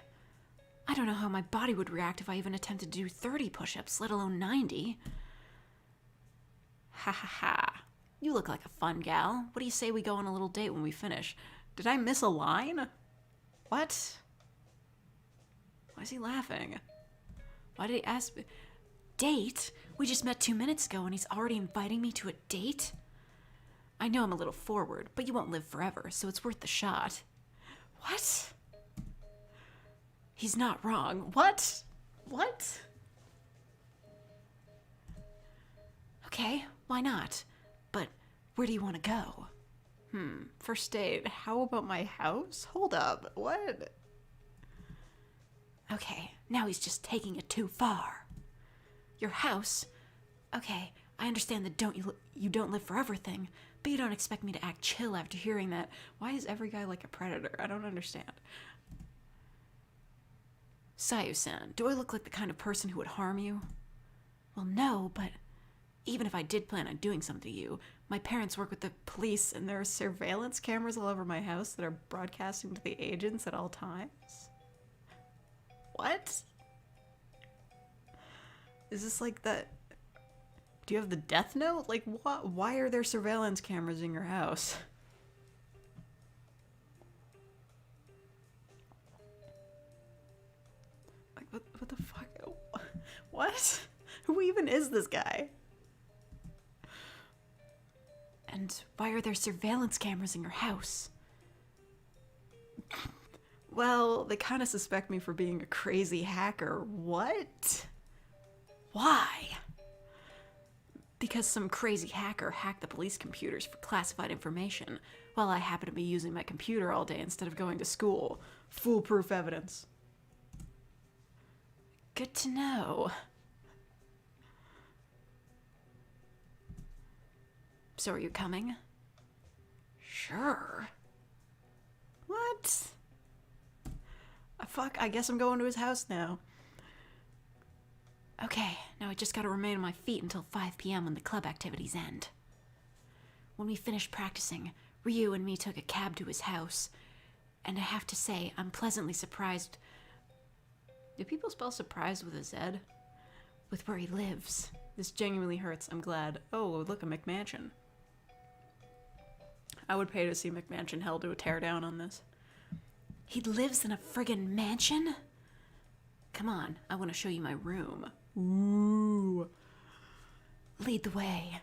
I don't know how my body would react if I even attempted to do 30 push-ups, let alone 90. Ha ha ha. You look like a fun gal. What do you say we go on a little date when we finish? Did I miss a line? What? Why is he laughing? Why did he ask me? Date? We just met 2 minutes ago and he's already inviting me to a date? I know I'm a little forward, but you won't live forever, so it's worth the shot. What? He's not wrong. What? What? Okay, why not? But where do you want to go? First date. How about my house? Hold up. What? Okay, now he's just taking it too far. Your house? Okay, I understand the you don't live forever thing, but you don't expect me to act chill after hearing that. Why is every guy like a predator? I don't understand. Sayu-san, do I look like the kind of person who would harm you? Well, no, but even if I did plan on doing something to you, my parents work with the police and there are surveillance cameras all over my house that are broadcasting to the agents at all times. What? Is this like that? Do you have the Death Note? Like, what? Why are there surveillance cameras in your house? Like, what the fuck? What? Who even is this guy? And why are there surveillance cameras in your house? Well, they kind of suspect me for being a crazy hacker. What? Why? Because some crazy hacker hacked the police computers for classified information, while I happen to be using my computer all day instead of going to school. Foolproof evidence. Good to know. So are you coming? Sure. What? Fuck, I guess I'm going to his house now. Okay, now I just gotta remain on my feet until 5 p.m. when the club activities end. When we finished practicing, Ryu and me took a cab to his house, and I have to say, I'm pleasantly surprised. Do people spell surprised with a Z? With where he lives. This genuinely hurts, I'm glad. Oh, look, a McMansion. I would pay to see McMansion held to a teardown on this. He lives in a friggin' mansion? Come on, I want to show you my room. Ooh. Lead the way.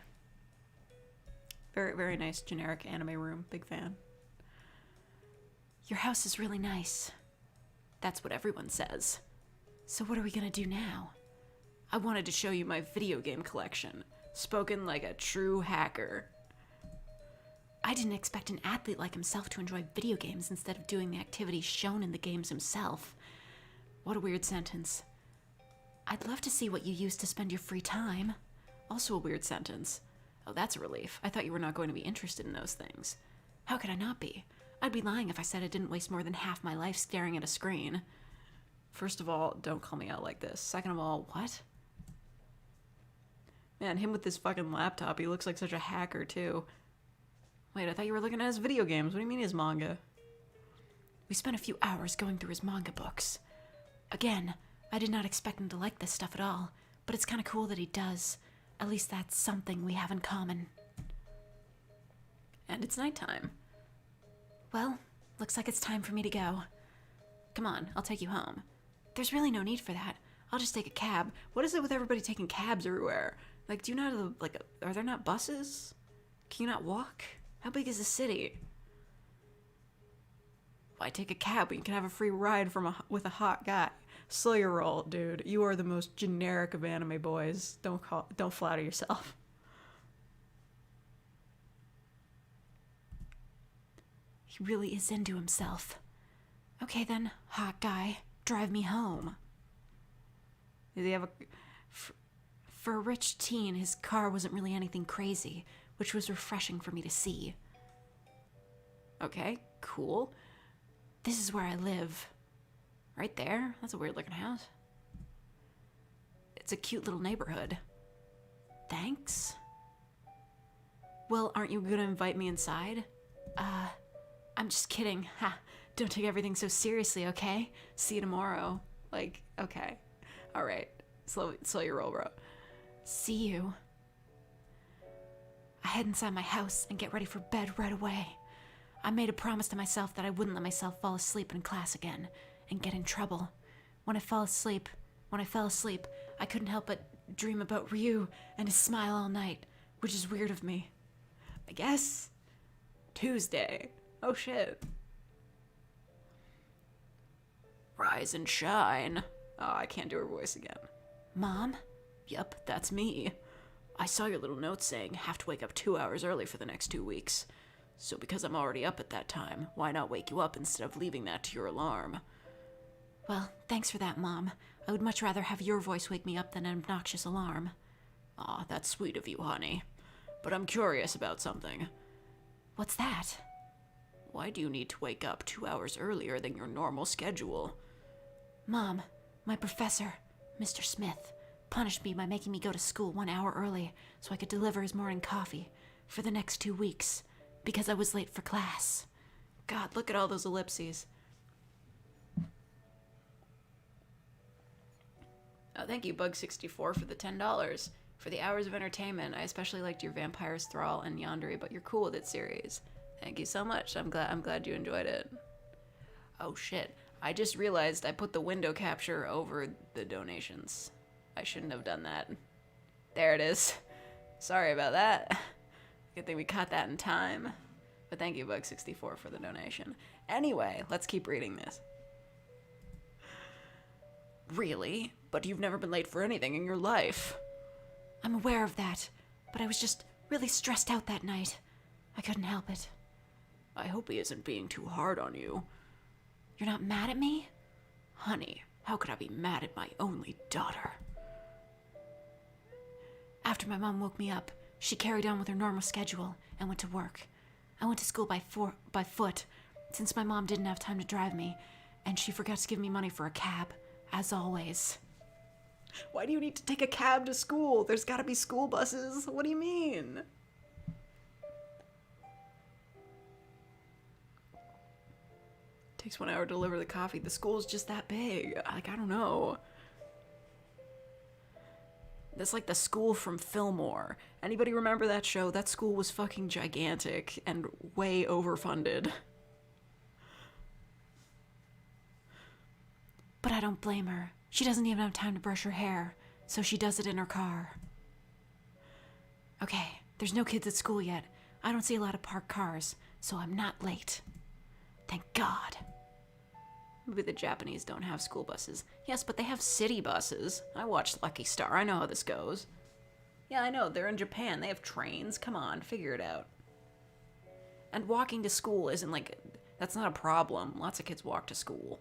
Very, very nice generic anime room. Big fan. Your house is really nice. That's what everyone says. So what are we gonna do now? I wanted to show you my video game collection. Spoken like a true hacker. I didn't expect an athlete like himself to enjoy video games instead of doing the activities shown in the games himself. What a weird sentence. I'd love to see what you use to spend your free time. Also a weird sentence. Oh, that's a relief. I thought you were not going to be interested in those things. How could I not be? I'd be lying if I said I didn't waste more than half my life staring at a screen. First of all, don't call me out like this. Second of all, what? Man, him with this fucking laptop, he looks like such a hacker too. Wait, I thought you were looking at his video games. What do you mean his manga? We spent a few hours going through his manga books. Again, I did not expect him to like this stuff at all, but it's kind of cool that he does. At least that's something we have in common. And it's nighttime. Well, looks like it's time for me to go. Come on, I'll take you home. There's really no need for that. I'll just take a cab. What is it with everybody taking cabs everywhere? Like, do you know, are there not buses? Can you not walk? How big is the city? Why take a cab when you can have a free ride with a hot guy? Slow your roll, dude. You are the most generic of anime boys. Don't flatter yourself. He really is into himself. Okay then, hot guy, drive me home. Did he have a... For a rich teen, his car wasn't really anything crazy, which was refreshing for me to see. Okay, cool. This is where I live. Right there? That's a weird looking house. It's a cute little neighborhood. Thanks. Well, aren't you gonna invite me inside? I'm just kidding. Ha, don't take everything so seriously, okay? See you tomorrow. Like, okay. Alright. Slow your roll, bro. See you. I head inside my house and get ready for bed right away. I made a promise to myself that I wouldn't let myself fall asleep in class again and get in trouble. When I fell asleep, I couldn't help but dream about Ryu and his smile all night, which is weird of me. I guess. Tuesday. Oh shit. Rise and shine. Oh, I can't do her voice again. Mom? Yup, that's me. I saw your little note saying have to wake up 2 hours early for the next 2 weeks. So because I'm already up at that time, why not wake you up instead of leaving that to your alarm? Well, thanks for that, Mom. I would much rather have your voice wake me up than an obnoxious alarm. Aw, that's sweet of you, honey. But I'm curious about something. What's that? Why do you need to wake up 2 hours earlier than your normal schedule? Mom, my professor, Mr. Smith, punished me by making me go to school 1 hour early so I could deliver his morning coffee for the next 2 weeks because I was late for class. God, look at all those ellipses. Oh, thank you, Bug64, for the $10. For the hours of entertainment, I especially liked your Vampire's Thrall and Yandere, but you're cool with it series. Thank you so much. I'm glad you enjoyed it. Oh shit. I just realized I put the window capture over the donations. I shouldn't have done that. There it is. Sorry about that. Good thing we caught that in time. But thank you, Bug64, for the donation. Anyway, let's keep reading this. Really? But you've never been late for anything in your life. I'm aware of that, but I was just really stressed out that night. I couldn't help it. I hope he isn't being too hard on you. You're not mad at me? Honey, how could I be mad at my only daughter? After my mom woke me up, she carried on with her normal schedule and went to work. I went to school by foot, since my mom didn't have time to drive me, and she forgot to give me money for a cab, as always. Why do you need to take a cab to school? There's gotta be school buses. What do you mean? Takes 1 hour to deliver the coffee. The school's just that big. Like, I don't know. That's like the school from Fillmore. Anybody remember that show? That school was fucking gigantic and way overfunded. But I don't blame her. She doesn't even have time to brush her hair, so she does it in her car. Okay, there's no kids at school yet. I don't see a lot of parked cars, so I'm not late. Thank God. Maybe the Japanese don't have school buses. Yes, but they have city buses. I watched Lucky Star. I know how this goes. Yeah, I know. They're in Japan. They have trains. Come on, figure it out. And walking to school isn't like... That's not a problem. Lots of kids walk to school.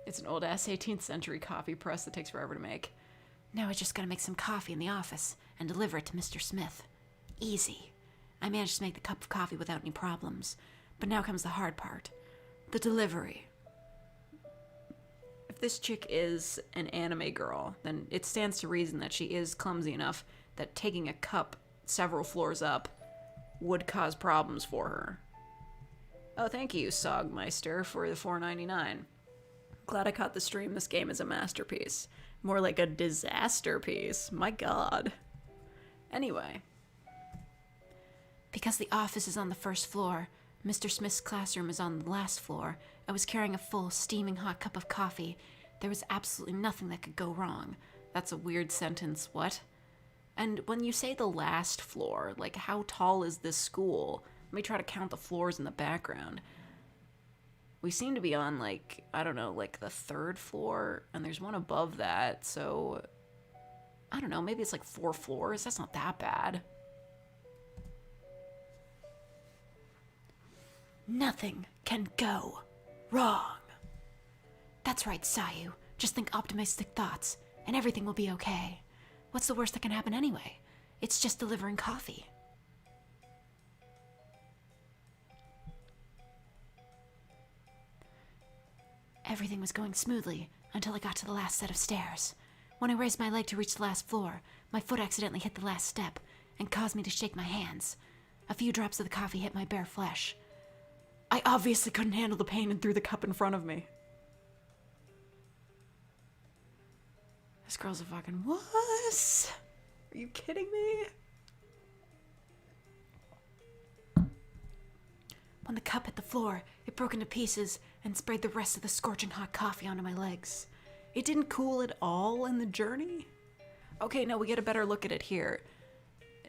It's an old-ass 18th century coffee press that takes forever to make. Now I just gotta make some coffee in the office and deliver it to Mr. Smith. Easy. I managed to make the cup of coffee without any problems. But now comes the hard part. The delivery. If this chick is an anime girl, then it stands to reason that she is clumsy enough that taking a cup several floors up would cause problems for her. Oh, thank you, Sogmeister, for the $4.99. Glad I caught the stream. This game is a masterpiece. More like a disaster piece. My God. Anyway. Because the office is on the first floor, Mr. Smith's classroom is on the last floor, I was carrying a full, steaming hot cup of coffee. There was absolutely nothing that could go wrong. That's a weird sentence, what? And when you say the last floor, like, how tall is this school? Let me try to count the floors in the background. We seem to be on, like, I don't know, like the third floor, and there's one above that, so... I don't know, maybe it's like 4 floors? That's not that bad. Nothing can go wrong. That's right, Sayu. Just think optimistic thoughts, and everything will be okay. What's the worst that can happen anyway? It's just delivering coffee. Everything was going smoothly until I got to the last set of stairs. When I raised my leg to reach the last floor, my foot accidentally hit the last step and caused me to shake my hands. A few drops of the coffee hit my bare flesh. I obviously couldn't handle the pain and threw the cup in front of me. This girl's a fucking wuss. Are you kidding me? When the cup hit the floor, it broke into pieces and sprayed the rest of the scorching hot coffee onto my legs. It didn't cool at all in the journey? Okay, no, we get a better look at it here.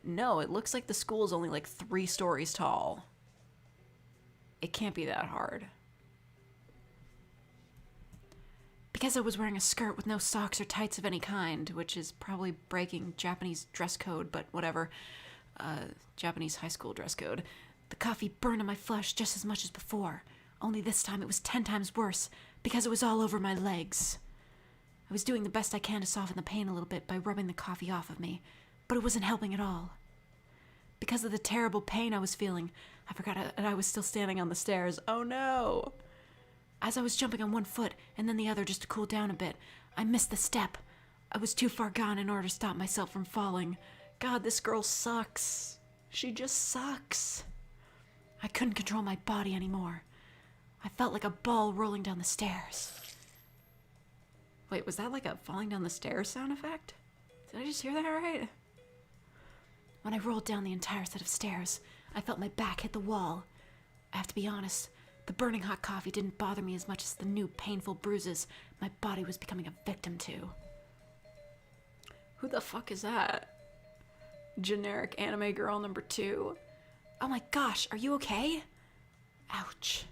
No, it looks like the school is only like 3 stories tall. It can't be that hard. Because I was wearing a skirt with no socks or tights of any kind, which is probably breaking Japanese dress code, but whatever. Japanese high school dress code. The coffee burned on my flesh just as much as before, only this time it was 10 times worse because it was all over my legs. I was doing the best I can to soften the pain a little bit by rubbing the coffee off of me, but it wasn't helping at all. Because of the terrible pain I was feeling, I forgot that I was still standing on the stairs. Oh no! As I was jumping on one foot and then the other just to cool down a bit, I missed the step. I was too far gone in order to stop myself from falling. God, this girl sucks. She just sucks. I couldn't control my body anymore. I felt like a ball rolling down the stairs. Wait, was that like a falling down the stairs sound effect? Did I just hear that right? When I rolled down the entire set of stairs, I felt my back hit the wall. I have to be honest, the burning hot coffee didn't bother me as much as the new painful bruises my body was becoming a victim to. Who the fuck is that? Generic anime girl number 2. Oh my gosh, are you okay? Ouch.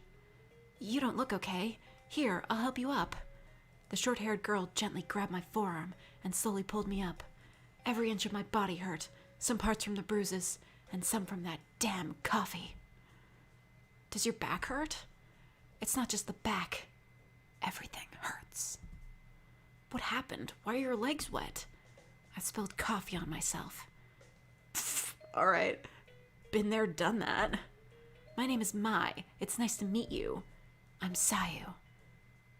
You don't look okay. Here, I'll help you up. The short-haired girl gently grabbed my forearm and slowly pulled me up. Every inch of my body hurt, some parts from the bruises, and some from that damn coffee. Does your back hurt? It's not just the back. Everything hurts. What happened? Why are your legs wet? I spilled coffee on myself. Pfft, all right. Been there, done that. My name is Mai. It's nice to meet you. I'm Sayu.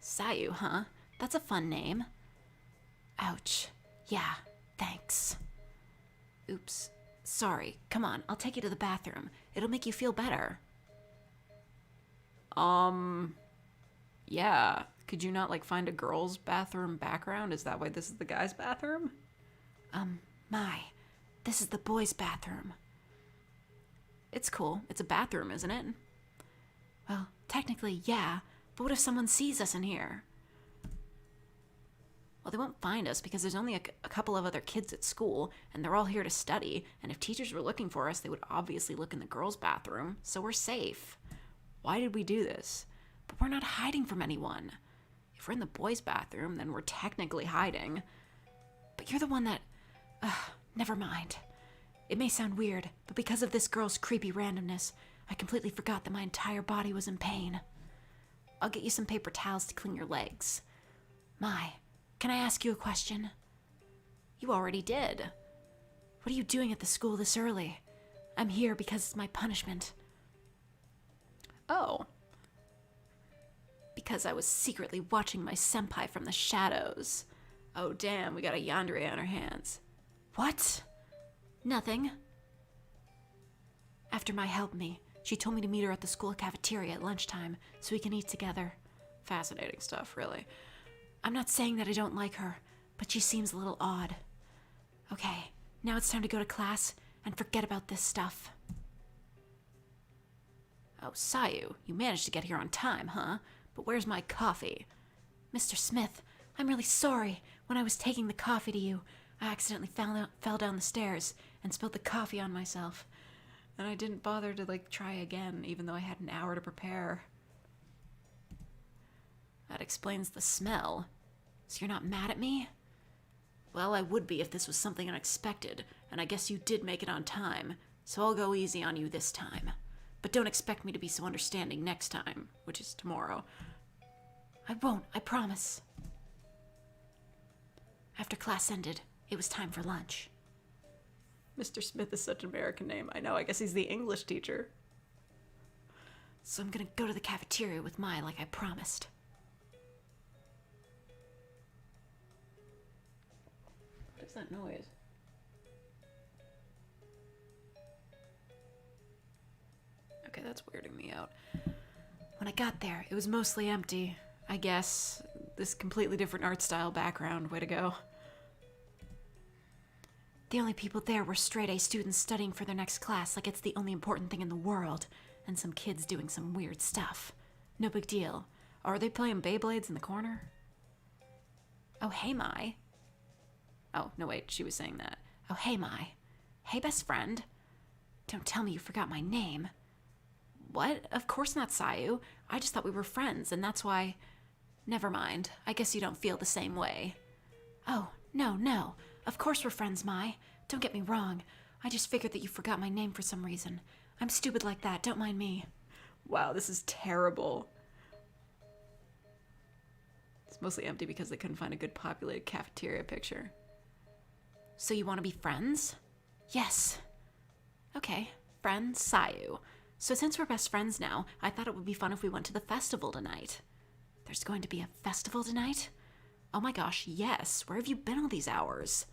Sayu, huh? That's a fun name. Ouch. Yeah, thanks. Oops. Sorry. Come on, I'll take you to the bathroom. It'll make you feel better. Yeah. Could you not, find a girl's bathroom background? Is that why this is the guy's bathroom? Mai. This is the boys' bathroom. It's cool. It's a bathroom, isn't it? Well, technically, yeah. But what if someone sees us in here? Well, they won't find us because there's only a couple of other kids at school, and they're all here to study, and if teachers were looking for us, they would obviously look in the girls' bathroom, so we're safe. Why did we do this? But we're not hiding from anyone. If we're in the boys' bathroom, then we're technically hiding. But you're the one that... never mind. It may sound weird, but because of this girl's creepy randomness, I completely forgot that my entire body was in pain. I'll get you some paper towels to clean your legs. Mai, can I ask you a question? You already did. What are you doing at the school this early? I'm here because it's my punishment. Oh. Because I was secretly watching my senpai from the shadows. Oh damn, we got a yandere on our hands. What? Nothing. After Mai helped me, she told me to meet her at the school cafeteria at lunchtime so we can eat together. Fascinating stuff, really. I'm not saying that I don't like her, but she seems a little odd. Okay, now it's time to go to class and forget about this stuff. Oh, Sayu, you managed to get here on time, huh? But where's my coffee? Mr. Smith, I'm really sorry. When I was taking the coffee to you, I accidentally fell down the stairs and spilled the coffee on myself. And I didn't bother to, try again, even though I had an hour to prepare. That explains the smell. So you're not mad at me? Well, I would be if this was something unexpected, and I guess you did make it on time, so I'll go easy on you this time. But don't expect me to be so understanding next time, which is tomorrow. I won't, I promise. After class ended, it was time for lunch. Mr. Smith is such an American name. I know, I guess he's the English teacher. So I'm gonna go to the cafeteria with Mai like I promised. What is that noise? Okay, that's weirding me out. When I got there, it was mostly empty. I guess. This completely different art style background. Way to go. The only people there were straight-A students studying for their next class like it's the only important thing in the world, and some kids doing some weird stuff. No big deal. Or are they playing Beyblades in the corner? Oh, hey, Mai. Oh, no, wait, she was saying that. Oh, hey, Mai. Hey, best friend. Don't tell me you forgot my name. What? Of course not, Sayu. I just thought we were friends, and that's why... Never mind. I guess you don't feel the same way. Oh, no. Of course we're friends, Mai. Don't get me wrong. I just figured that you forgot my name for some reason. I'm stupid like that. Don't mind me. Wow, this is terrible. It's mostly empty because they couldn't find a good populated cafeteria picture. So you want to be friends? Yes. Okay, friends, Sayu. So since we're best friends now, I thought it would be fun if we went to the festival tonight. There's going to be a festival tonight? Oh my gosh, yes. Where have you been all these hours?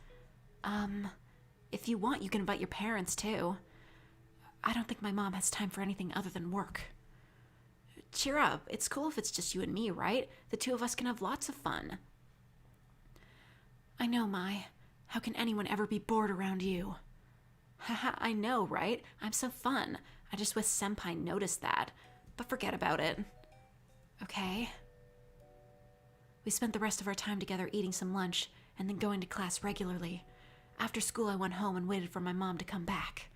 If you want, you can invite your parents too. I don't think my mom has time for anything other than work. Cheer up. It's cool if it's just you and me, right? The two of us can have lots of fun. I know, Mai. How can anyone ever be bored around you? Haha, I know, right? I'm so fun. I just wish Senpai noticed that. But forget about it. Okay. We spent the rest of our time together eating some lunch and then going to class regularly. After school, I went home and waited for my mom to come back.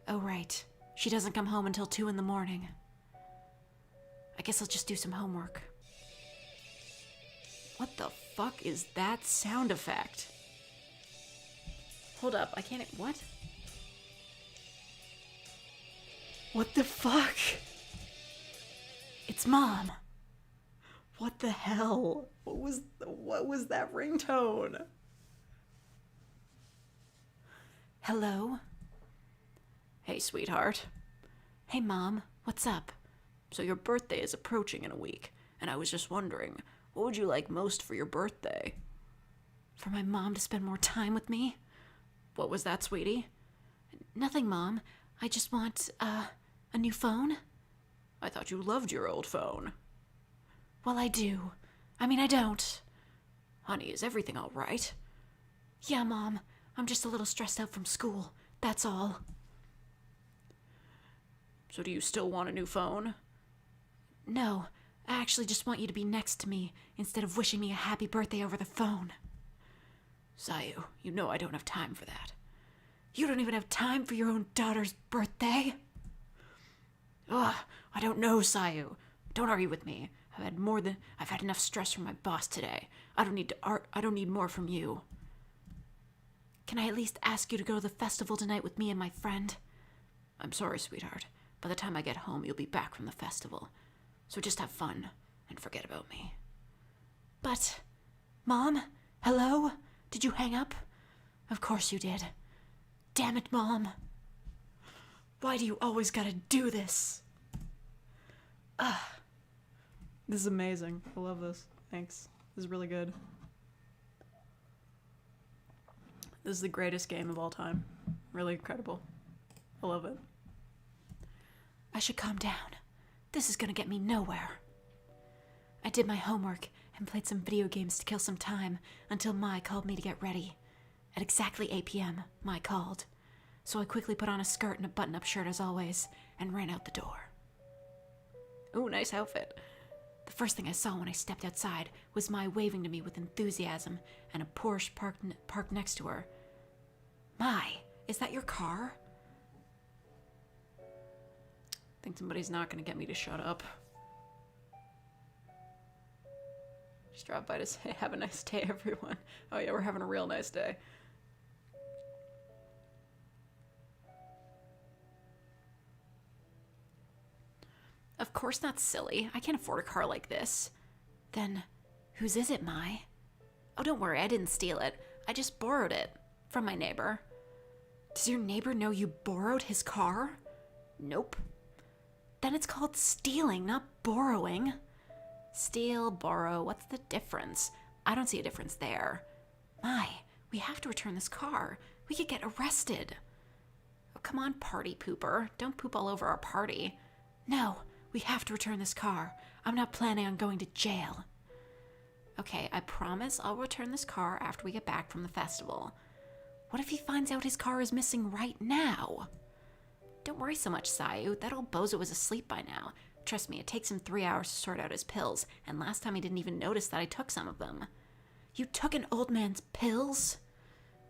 Oh, right. She doesn't come home until 2 in the morning. I guess I'll just do some homework. What the fuck is that sound effect? Hold up, I can't... What? What the fuck? It's Mom. What the hell? What was that ringtone? Hello? Hey, sweetheart. Hey, Mom. What's up? So your birthday is approaching in a week, and I was just wondering, what would you like most for your birthday? For my mom to spend more time with me? What was that, sweetie? Nothing, Mom. I just want, a new phone. I thought you loved your old phone. Well, I do. I mean, I don't. Honey, is everything all right? Yeah, Mom. I'm just a little stressed out from school. That's all. So do you still want a new phone? No. I actually just want you to be next to me instead of wishing me a happy birthday over the phone. Sayu, you know I don't have time for that. You don't even have time for your own daughter's birthday? Ugh, I don't know, Sayu. Don't argue with me. I've had enough stress from my boss today. I don't need more from you. Can I at least ask you to go to the festival tonight with me and my friend? I'm sorry, sweetheart. By the time I get home, you'll be back from the festival. So just have fun and forget about me. But, Mom? Hello? Did you hang up? Of course you did. Damn it, Mom. Why do you always gotta do this? This is amazing. I love this. Thanks. This is really good. This is the greatest game of all time. Really incredible. I love it. I should calm down. This is gonna get me nowhere. I did my homework and played some video games to kill some time until Mai called me to get ready. At exactly 8 p.m., Mai called. So I quickly put on a skirt and a button-up shirt as always and ran out the door. Ooh, nice outfit. The first thing I saw when I stepped outside was Mai waving to me with enthusiasm and a Porsche parked next to her. Mai, is that your car? I think somebody's not going to get me to shut up. Just drop by to say, have a nice day, everyone. Oh yeah, we're having a real nice day. Of course not, silly. I can't afford a car like this. Then, whose is it, Mai? Oh, don't worry, I didn't steal it. I just borrowed it. From my neighbor. Does your neighbor know you borrowed his car? Nope. Then it's called stealing, not borrowing. Steal, borrow, what's the difference? I don't see a difference there. Mai, we have to return this car. We could get arrested. Oh, come on, party pooper. Don't poop all over our party. No, we have to return this car. I'm not planning on going to jail. Okay, I promise I'll return this car after we get back from the festival. What if he finds out his car is missing right now? Don't worry so much, Sayu. That old bozo is asleep by now. Trust me, it takes him 3 hours to sort out his pills, and last time he didn't even notice that I took some of them. You took an old man's pills?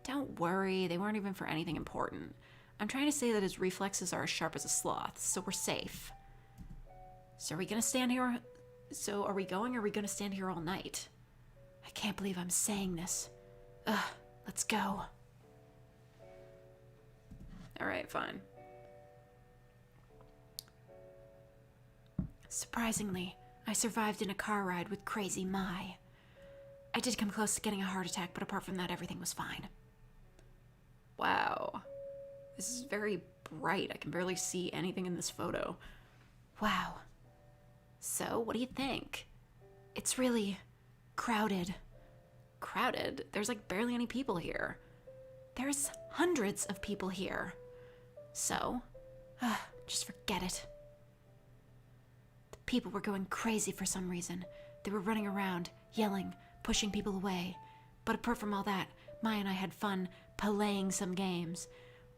Don't worry, they weren't even for anything important. I'm trying to say that his reflexes are as sharp as a sloth, so we're safe. So are we gonna stand here? So are we going, or are we gonna stand here all night? I can't believe I'm saying this. Ugh, let's go. Alright, fine. Surprisingly, I survived in a car ride with crazy Mai. I did come close to getting a heart attack, but apart from that, everything was fine. Wow. This is very bright. I can barely see anything in this photo. Wow. So, what do you think? It's really crowded. Crowded? There's like barely any people here. There's hundreds of people here. So, just forget it. The people were going crazy for some reason. They were running around, yelling, pushing people away. But apart from all that, Maya and I had fun playing some games,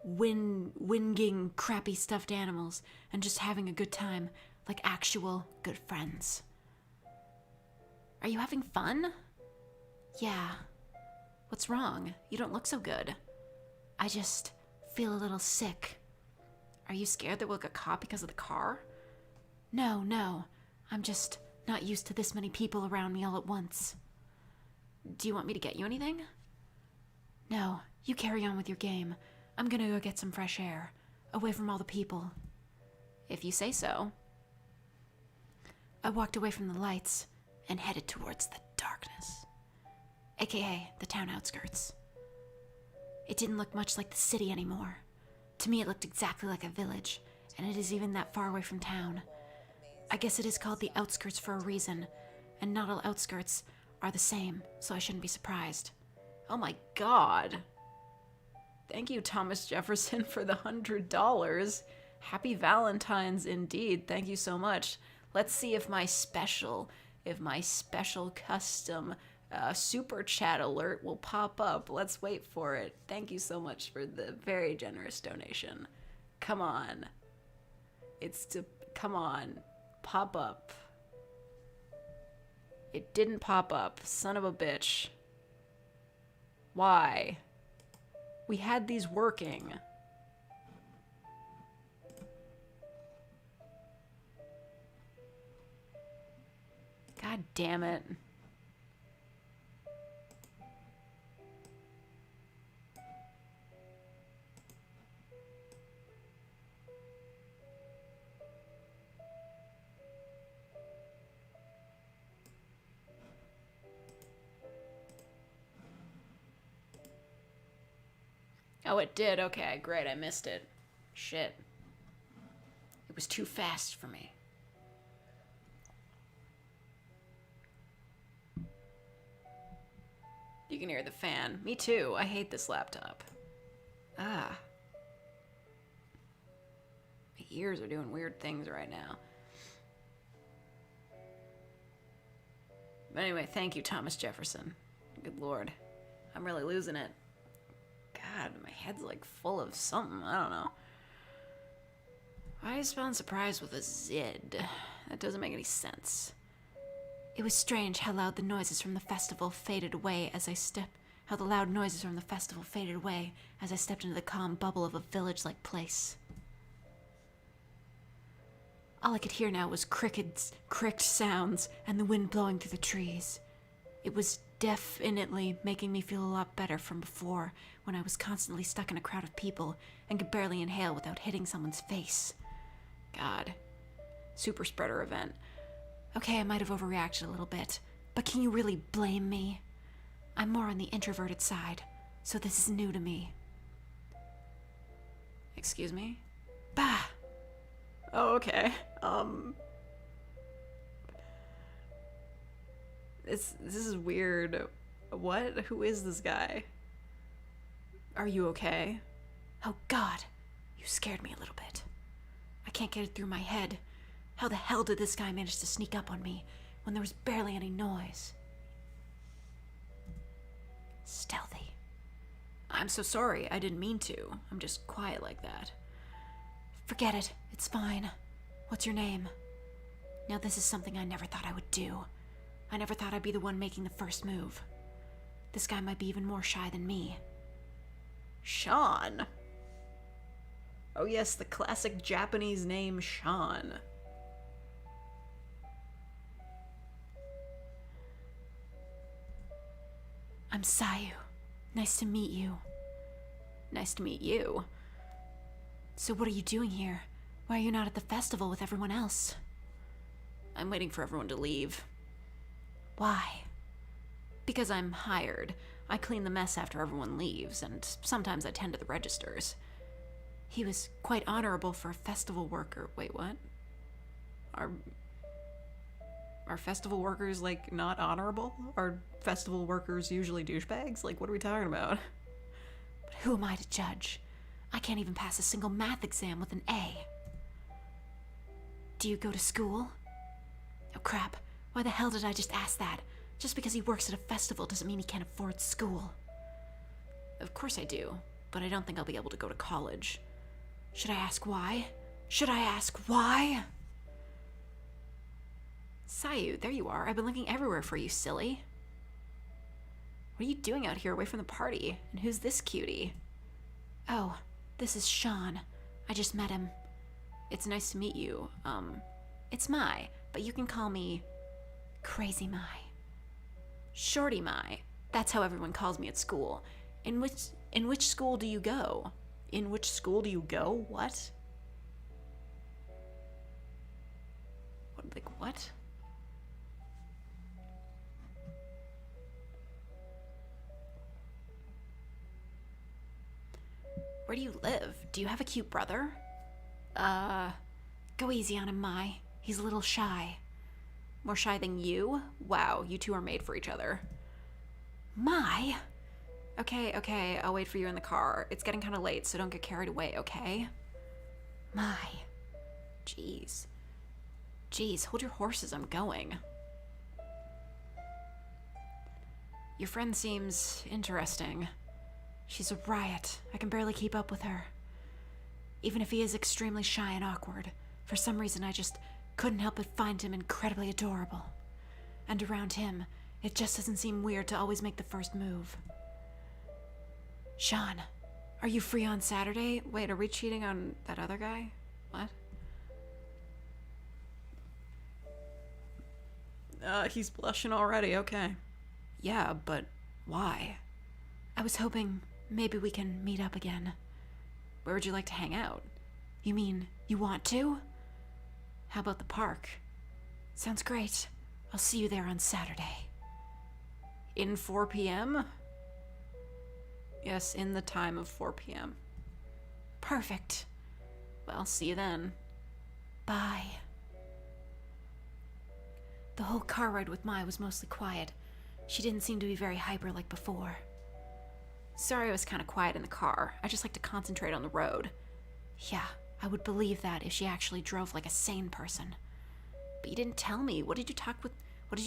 winging crappy stuffed animals, and just having a good time, like actual good friends. Are you having fun? Yeah. What's wrong? You don't look so good. I just feel a little sick. Are you scared that we'll get caught because of the car? No. I'm just not used to this many people around me all at once. Do you want me to get you anything? No, you carry on with your game. I'm gonna go get some fresh air, away from all the people. If you say so. I walked away from the lights and headed towards the darkness, aka the town outskirts. It didn't look much like the city anymore. To me, it looked exactly like a village, and it is even that far away from town. I guess it is called the outskirts for a reason, and not all outskirts are the same, so I shouldn't be surprised. Oh my god. Thank you, Thomas Jefferson, for the $100. Happy Valentine's indeed. Thank you so much. Let's see if my special custom super chat alert will pop up. Let's wait for it. Thank you so much for the very generous donation. Come on. Come on. Pop up. It didn't pop up. Son of a bitch. Why? We had these working. God damn it. Oh, it did. Okay, great. I missed it. Shit. It was too fast for me. You can hear the fan. Me too. I hate this laptop. Ah. My ears are doing weird things right now. But anyway, thank you, Thomas Jefferson. Good lord. I'm really losing it. God, my head's like full of something. I don't know. Why is spelling surprise with a Zid? That doesn't make any sense. It was strange how loud the noises from the festival faded away as I stepped into the calm bubble of a village-like place. All I could hear now was cricked sounds and the wind blowing through the trees. It was definitely making me feel a lot better from before, when I was constantly stuck in a crowd of people and could barely inhale without hitting someone's face. God. Super spreader event. Okay, I might have overreacted a little bit, but can you really blame me? I'm more on the introverted side, so this is new to me. Excuse me? Bah! Oh, okay. This is weird. What? Who is this guy? Are you okay? Oh god, you scared me a little bit. I can't get it through my head. How the hell did this guy manage to sneak up on me when there was barely any noise? Stealthy. I'm so sorry, I didn't mean to. I'm just quiet like that. Forget it, it's fine. What's your name? Now this is something I never thought I would do. I never thought I'd be the one making the first move. This guy might be even more shy than me. Sean. Oh yes, the classic Japanese name Sean. I'm Sayu. Nice to meet you. Nice to meet you. So what are you doing here? Why are you not at the festival with everyone else? I'm waiting for everyone to leave. Why? Because I'm hired. I clean the mess after everyone leaves, and sometimes I tend to the registers. He was quite honorable for a festival worker. Wait, what? Are festival workers, like, not honorable? Are festival workers usually douchebags? Like, what are we talking about? But who am I to judge? I can't even pass a single math exam with an A. Do you go to school? Oh crap, why the hell did I just ask that? Just because he works at a festival doesn't mean he can't afford school. Of course I do, but I don't think I'll be able to go to college. Should I ask why? Should I ask why? Sayu, there you are. I've been looking everywhere for you, silly. What are you doing out here away from the party? And who's this cutie? Oh, this is Sean. I just met him. It's nice to meet you. It's Mai, but you can call me Crazy Mai. Shorty Mai. That's how everyone calls me at school. In which school do you go? In which school do you go? What? What? Where do you live? Do you have a cute brother? Go easy on him, Mai. He's a little shy. More shy than you? Wow, you two are made for each other. Mai? Okay, I'll wait for you in the car. It's getting kind of late, so don't get carried away, okay? Mai. Jeez, hold your horses, I'm going. Your friend seems interesting. She's a riot. I can barely keep up with her. Even if he is extremely shy and awkward, for some reason I just couldn't help but find him incredibly adorable. And around him, it just doesn't seem weird to always make the first move. Sean, are you free on Saturday? Wait, are we cheating on that other guy? What? He's blushing already, okay. Yeah, but why? I was hoping maybe we can meet up again. Where would you like to hang out? You mean you want to? How about the park? Sounds great. I'll see you there on Saturday. In 4 p.m.? Yes, in the time of 4 p.m. Perfect. Well, see you then. Bye. The whole car ride with Mai was mostly quiet. She didn't seem to be very hyper like before. Sorry I was kind of quiet in the car. I just like to concentrate on the road. Yeah, I would believe that if she actually drove like a sane person. But you didn't tell me. What did you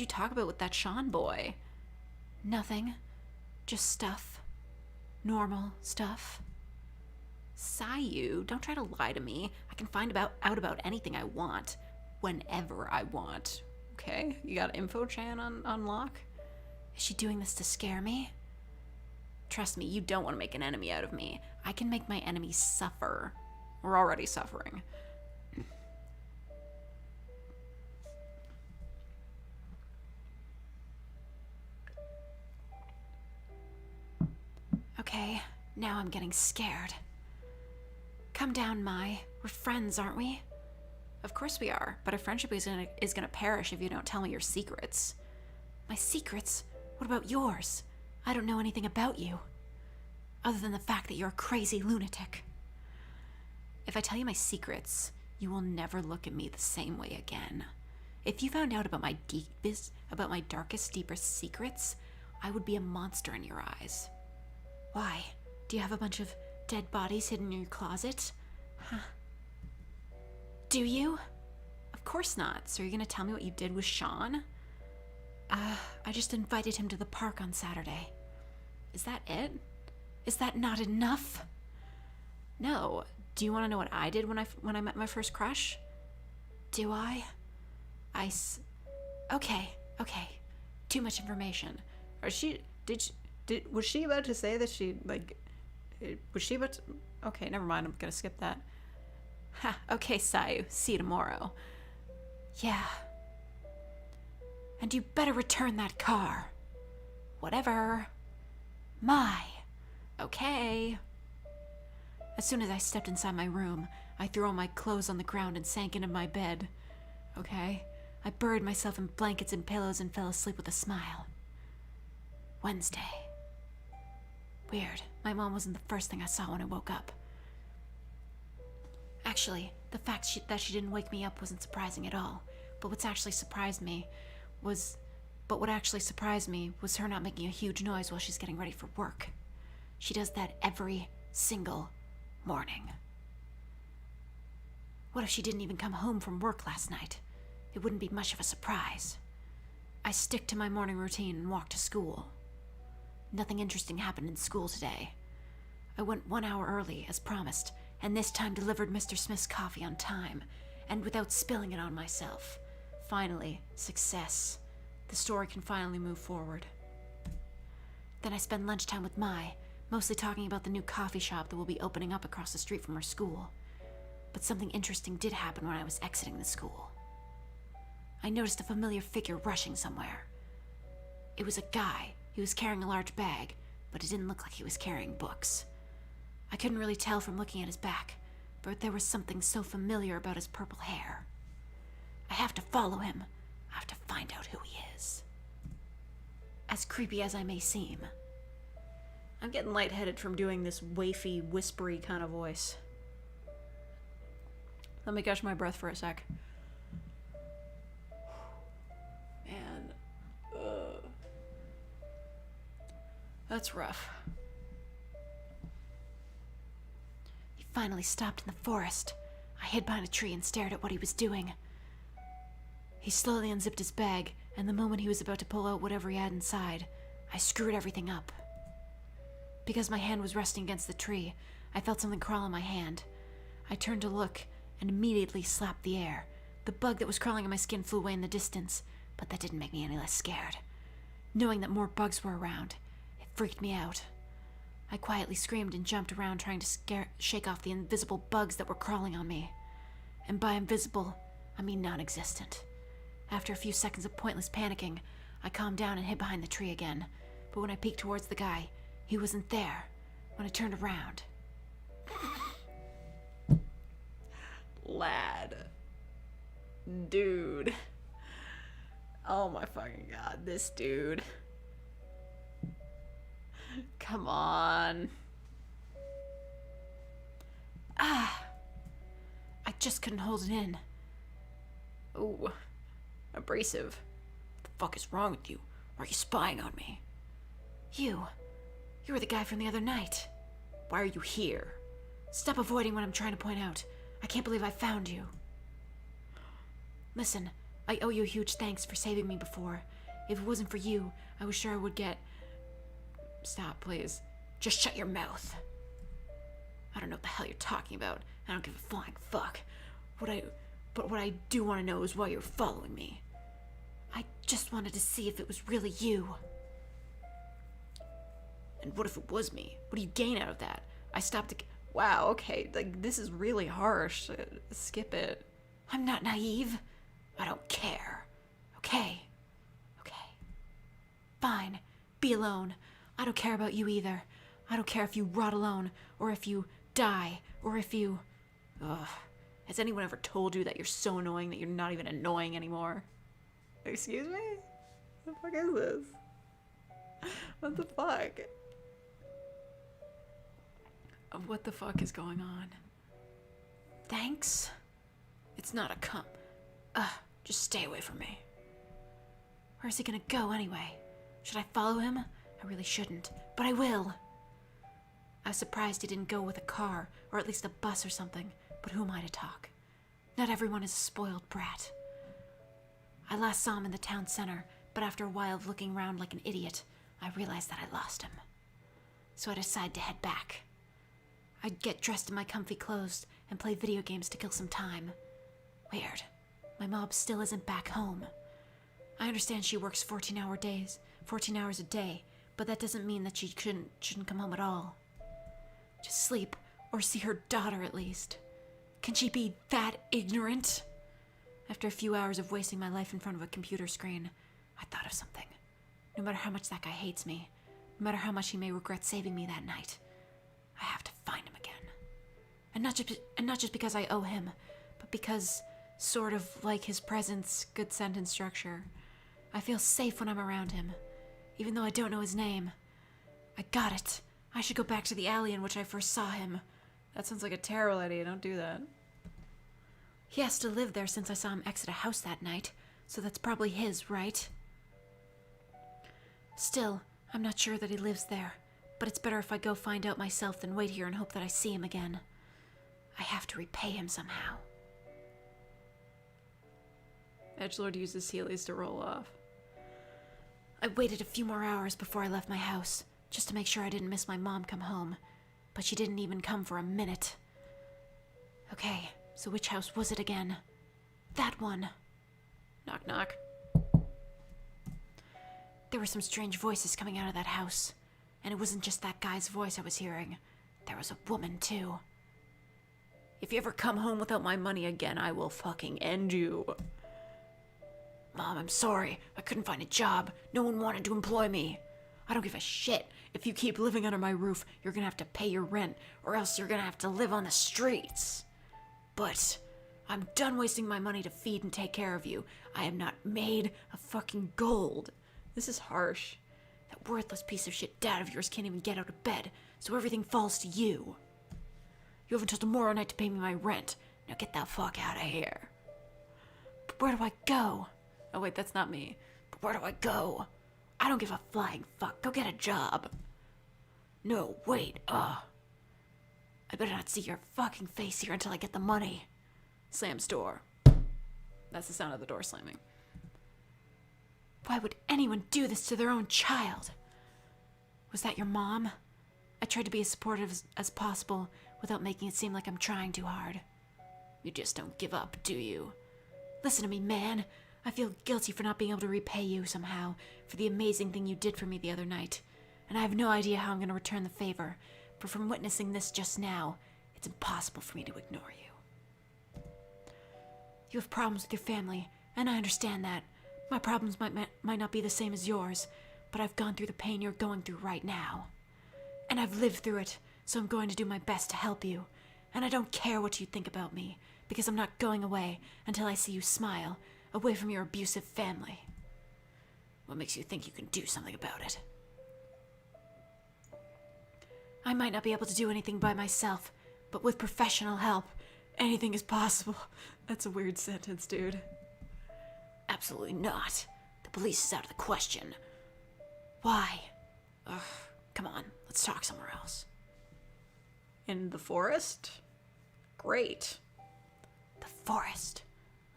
talk about with that Sean boy? Nothing. Just stuff. Normal stuff. Sayu, don't try to lie to me. I can find out about anything I want. Whenever I want. Okay? You got info chan on lock? Is she doing this to scare me? Trust me, you don't want to make an enemy out of me. I can make my enemies suffer. We're already suffering. Okay, now I'm getting scared. Come down, Mai. We're friends, aren't we? Of course we are, but our friendship is gonna perish if you don't tell me your secrets. My secrets? What about yours? I don't know anything about you. Other than the fact that you're a crazy lunatic. If I tell you my secrets, you will never look at me the same way again. If you found out about my darkest, deepest secrets, I would be a monster in your eyes. Why? Do you have a bunch of dead bodies hidden in your closet? Huh. Do you? Of course not. So you're gonna tell me what you did with Sean? I just invited him to the park on Saturday. Is that it? Is that not enough? No. Do you want to know what I did when I met my first crush? Do I? Okay. Too much information. Was she about to say that she, was she about to... Okay, never mind, I'm gonna skip that. Ha, okay, Sayu, see you tomorrow. Yeah. And you better return that car. Whatever. Mai. Okay. As soon as I stepped inside my room, I threw all my clothes on the ground and sank into my bed. Okay? I buried myself in blankets and pillows and fell asleep with a smile. Wednesday. Weird. My mom wasn't the first thing I saw when I woke up. Actually, the fact that she didn't wake me up wasn't surprising at all. But what actually surprised me was her not making a huge noise while she's getting ready for work. She does that every single morning. What if she didn't even come home from work last night? It wouldn't be much of a surprise. I stick to my morning routine and walk to school. Nothing interesting happened in school today. I went 1 hour early, as promised, and this time delivered Mr. Smith's coffee on time, and without spilling it on myself. Finally, success. The story can finally move forward. Then I spend lunchtime with Mai mostly talking about the new coffee shop that will be opening up across the street from our school. But something interesting did happen when I was exiting the school. I noticed a familiar figure rushing somewhere. It was a guy. He was carrying a large bag, but it didn't look like he was carrying books. I couldn't really tell from looking at his back, but there was something so familiar about his purple hair. I have to follow him. I have to find out who he is. As creepy as I may seem. I'm getting lightheaded from doing this wafy, whispery kind of voice. Let me catch my breath for a sec. Man. That's rough. He finally stopped in the forest. I hid behind a tree and stared at what he was doing. He slowly unzipped his bag, and the moment he was about to pull out whatever he had inside, I screwed everything up. Because my hand was resting against the tree, I felt something crawl on my hand. I turned to look, and immediately slapped the air. The bug that was crawling on my skin flew away in the distance, but that didn't make me any less scared. Knowing that more bugs were around, it freaked me out. I quietly screamed and jumped around trying to shake off the invisible bugs that were crawling on me. And by invisible, I mean non-existent. After a few seconds of pointless panicking, I calmed down and hid behind the tree again. But when I peeked towards the guy, he wasn't there. When I turned around... Lad. Dude. Oh my fucking god, this dude. Come on. I just couldn't hold it in. Ooh. Abrasive. What the fuck is wrong with you? Why are you spying on me? You were the guy from the other night. Why are you here? Stop avoiding what I'm trying to point out. I can't believe I found you. Listen, I owe you a huge thanks for saving me before. If it wasn't for you, I was sure I would get... Stop, please. Just shut your mouth. I don't know what the hell you're talking about. I don't give a flying fuck. But what I do want to know is why you're following me. I just wanted to see if it was really you. And what if it was me? What do you gain out of that? I stopped to... Wow, okay, like, this is really harsh. Skip it. I'm not naive. I don't care. Okay. Fine. Be alone. I don't care about you either. I don't care if you rot alone, or if you die, or if you... Ugh. Has anyone ever told you that you're so annoying that you're not even annoying anymore? Excuse me? What the fuck is this? What the fuck? What the fuck is going on? Thanks? It's not a just stay away from me. Where's he gonna go anyway? Should I follow him? I really shouldn't, but I will. I was surprised he didn't go with a car, or at least a bus or something, but who am I to talk? Not everyone is a spoiled brat. I last saw him in the town center, but after a while of looking around like an idiot, I realized that I lost him. So I decided to head back. I'd get dressed in my comfy clothes and play video games to kill some time. Weird. My mom still isn't back home. I understand she works 14 hours a day, but that doesn't mean that she shouldn't come home at all. Just sleep, or see her daughter at least. Can she be that ignorant? After a few hours of wasting my life in front of a computer screen, I thought of something. No matter how much that guy hates me, no matter how much he may regret saving me that night, I have to find him again. And not just because I owe him, but because, sort of like his presence, good sentence structure, I feel safe when I'm around him, even though I don't know his name. I got it. I should go back to the alley in which I first saw him. That sounds like a terrible idea. Don't do that. He has to live there since I saw him exit a house that night, so that's probably his, right? Still, I'm not sure that he lives there, but it's better if I go find out myself than wait here and hope that I see him again. I have to repay him somehow. Edgelord uses Heelys to roll off. I waited a few more hours before I left my house, just to make sure I didn't miss my mom come home, but she didn't even come for a minute. Okay, so which house was it again? That one. Knock, knock. There were some strange voices coming out of that house, And it wasn't just that guy's voice I was hearing. There was a woman, too. If you ever come home without my money again, I will fucking end you. Mom, I'm sorry. I couldn't find a job. No one wanted to employ me. I don't give a shit. If you keep living under my roof, you're gonna have to pay your rent, or else you're gonna have to live on the streets. But I'm done wasting my money to feed and take care of you. I am not made of fucking gold. This is harsh. That worthless piece of shit dad of yours can't even get out of bed, so everything falls to you. You have until tomorrow night to pay me my rent. Now get the fuck out of here. But where do I go? Oh wait, that's not me. But where do I go? I don't give a flying fuck. Go get a job. No, wait, I better not see your fucking face here until I get the money. Slams door. That's the sound of the door slamming. Why would anyone do this to their own child? Was that your mom? I tried to be as supportive as possible without making it seem like I'm trying too hard. You just don't give up, do you? Listen to me, man. I feel guilty for not being able to repay you somehow for the amazing thing you did for me the other night. And I have no idea how I'm going to return the favor, but from witnessing this just now, it's impossible for me to ignore you. You have problems with your family, and I understand that. My problems might not be the same as yours, but I've gone through the pain you're going through right now. And I've lived through it, so I'm going to do my best to help you. And I don't care what you think about me, because I'm not going away until I see you smile, away from your abusive family. What makes you think you can do something about it? I might not be able to do anything by myself, but with professional help, anything is possible. That's a weird sentence, dude. Absolutely not. The police is out of the question. Why? Ugh, come on, let's talk somewhere else. In the forest? Great. The forest.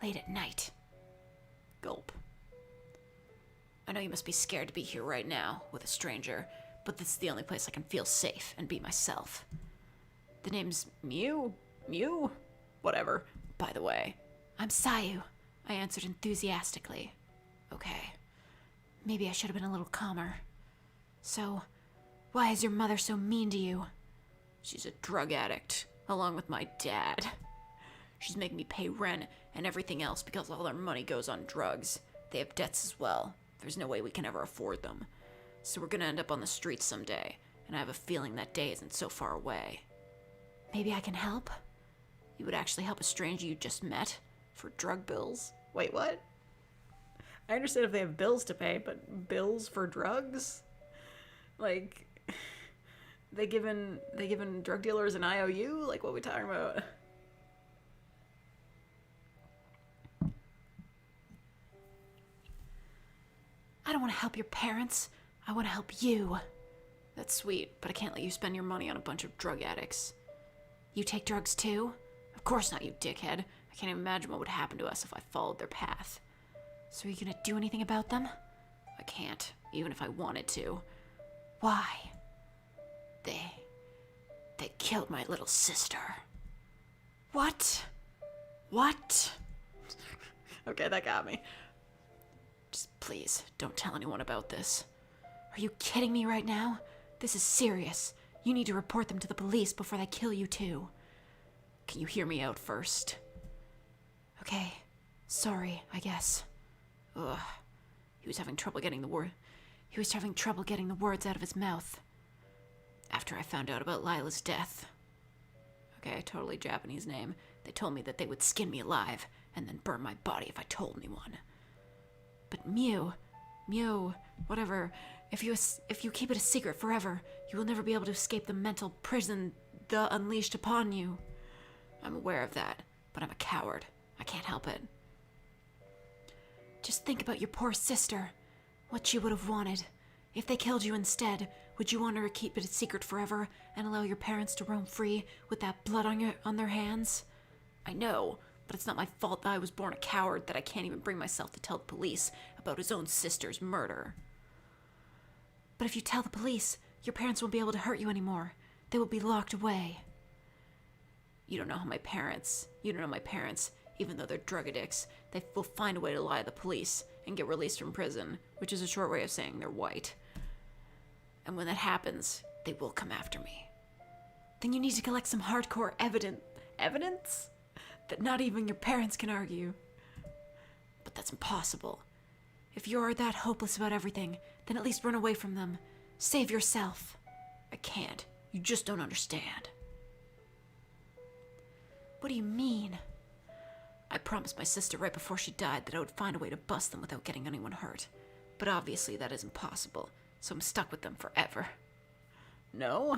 Late at night. Gulp. I know you must be scared to be here right now with a stranger, but this is the only place I can feel safe and be myself. The name's Mew? Mew? Whatever. By the way, I'm Sayu, I answered enthusiastically. Okay. Maybe I should have been a little calmer. So, why is your mother so mean to you? She's a drug addict, along with my dad. She's making me pay rent and everything else because all their money goes on drugs. They have debts as well. There's no way we can ever afford them. So we're gonna end up on the streets someday, and I have a feeling that day isn't so far away. Maybe I can help? You would actually help a stranger you just met for drug bills? Wait, what? I understand if they have bills to pay, but bills for drugs? Like, they giving drug dealers an IOU? Like, what are we talking about? I don't want to help your parents. I want to help you. That's sweet, but I can't let you spend your money on a bunch of drug addicts. You take drugs too? Of course not, you dickhead. I can't even imagine what would happen to us if I followed their path. So are you gonna do anything about them? I can't, even if I wanted to. Why? They killed my little sister. What? What? Okay, that got me. Just please, don't tell anyone about this. Are you kidding me right now? This is serious. You need to report them to the police before they kill you too. Can you hear me out first? Okay. Sorry, I guess. Ugh. He was having trouble getting the words out of his mouth. After I found out about Lila's death. Okay, totally Japanese name. They told me that they would skin me alive and then burn my body if I told anyone. But Mew, whatever. If you keep it a secret forever, you will never be able to escape the mental prison the unleashed upon you. I'm aware of that, but I'm a coward. I can't help it. Just think about your poor sister. What she would have wanted. If they killed you instead, would you want her to keep it a secret forever and allow your parents to roam free with that blood on their hands? I know, but it's not my fault that I was born a coward that I can't even bring myself to tell the police about his own sister's murder. But if you tell the police, your parents won't be able to hurt you anymore. They will be locked away. You don't know my parents, even though they're drug addicts. They will find a way to lie to the police and get released from prison, which is a short way of saying they're white. And when that happens, they will come after me. Then you need to collect some hardcore evidence that not even your parents can argue. But that's impossible. If you're that hopeless about everything, then at least run away from them. Save yourself. I can't. You just don't understand. What do you mean? I promised my sister right before she died that I would find a way to bust them without getting anyone hurt. But obviously that isn't possible, so I'm stuck with them forever. No?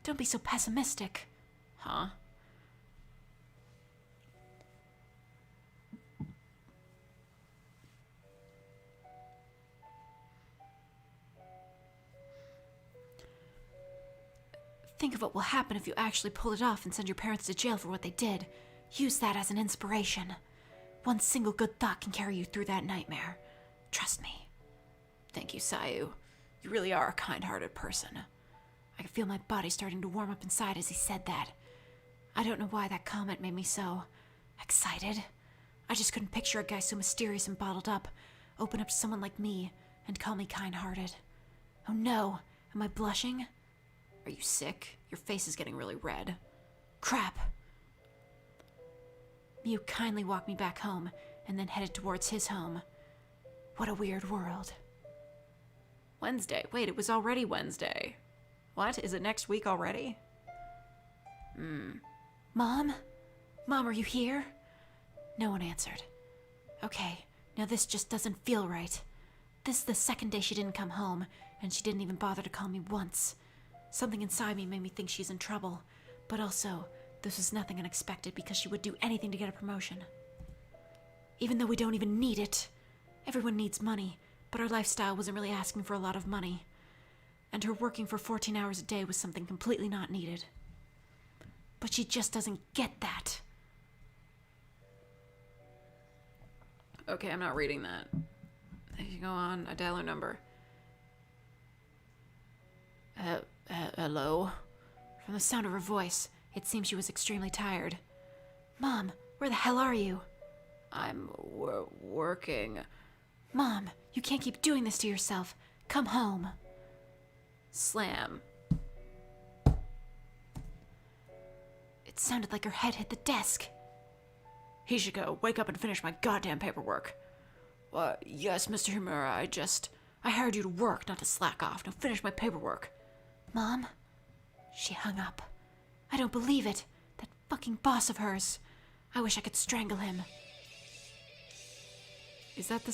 Don't be so pessimistic. Huh? Think of what will happen if you actually pull it off and send your parents to jail for what they did. Use that as an inspiration. One single good thought can carry you through that nightmare. Trust me. Thank you, Sayu. You really are a kind-hearted person. I could feel my body starting to warm up inside as he said that. I don't know why that comment made me so excited. I just couldn't picture a guy so mysterious and bottled up open up to someone like me and call me kind-hearted. Oh no, am I blushing? Are you sick? Your face is getting really red. Crap. Mew kindly walked me back home and then headed towards his home. What a weird world. Wednesday. Wait, it was already Wednesday. What? Is it next week already? Mom? Mom, are you here? No one answered. Okay, now this just doesn't feel right. This is the second day she didn't come home, and she didn't even bother to call me once. Something inside me made me think she's in trouble, but also, this was nothing unexpected because she would do anything to get a promotion. Even though we don't even need it. Everyone needs money, but our lifestyle wasn't really asking for a lot of money. And her working for 14 hours a day was something completely not needed. But she just doesn't get that. Okay, I'm not reading that. You go on, I dial her number. Hello? From the sound of her voice, it seemed she was extremely tired. Mom, where the hell are you? I'm working. Mom, you can't keep doing this to yourself. Come home. Slam. It sounded like her head hit the desk. Hishiko, wake up and finish my goddamn paperwork. Yes, Mr. Himura, I hired you to work, not to slack off. Now finish my paperwork. Mom? She hung up. I don't believe it. That fucking boss of hers. I wish I could strangle him. Is that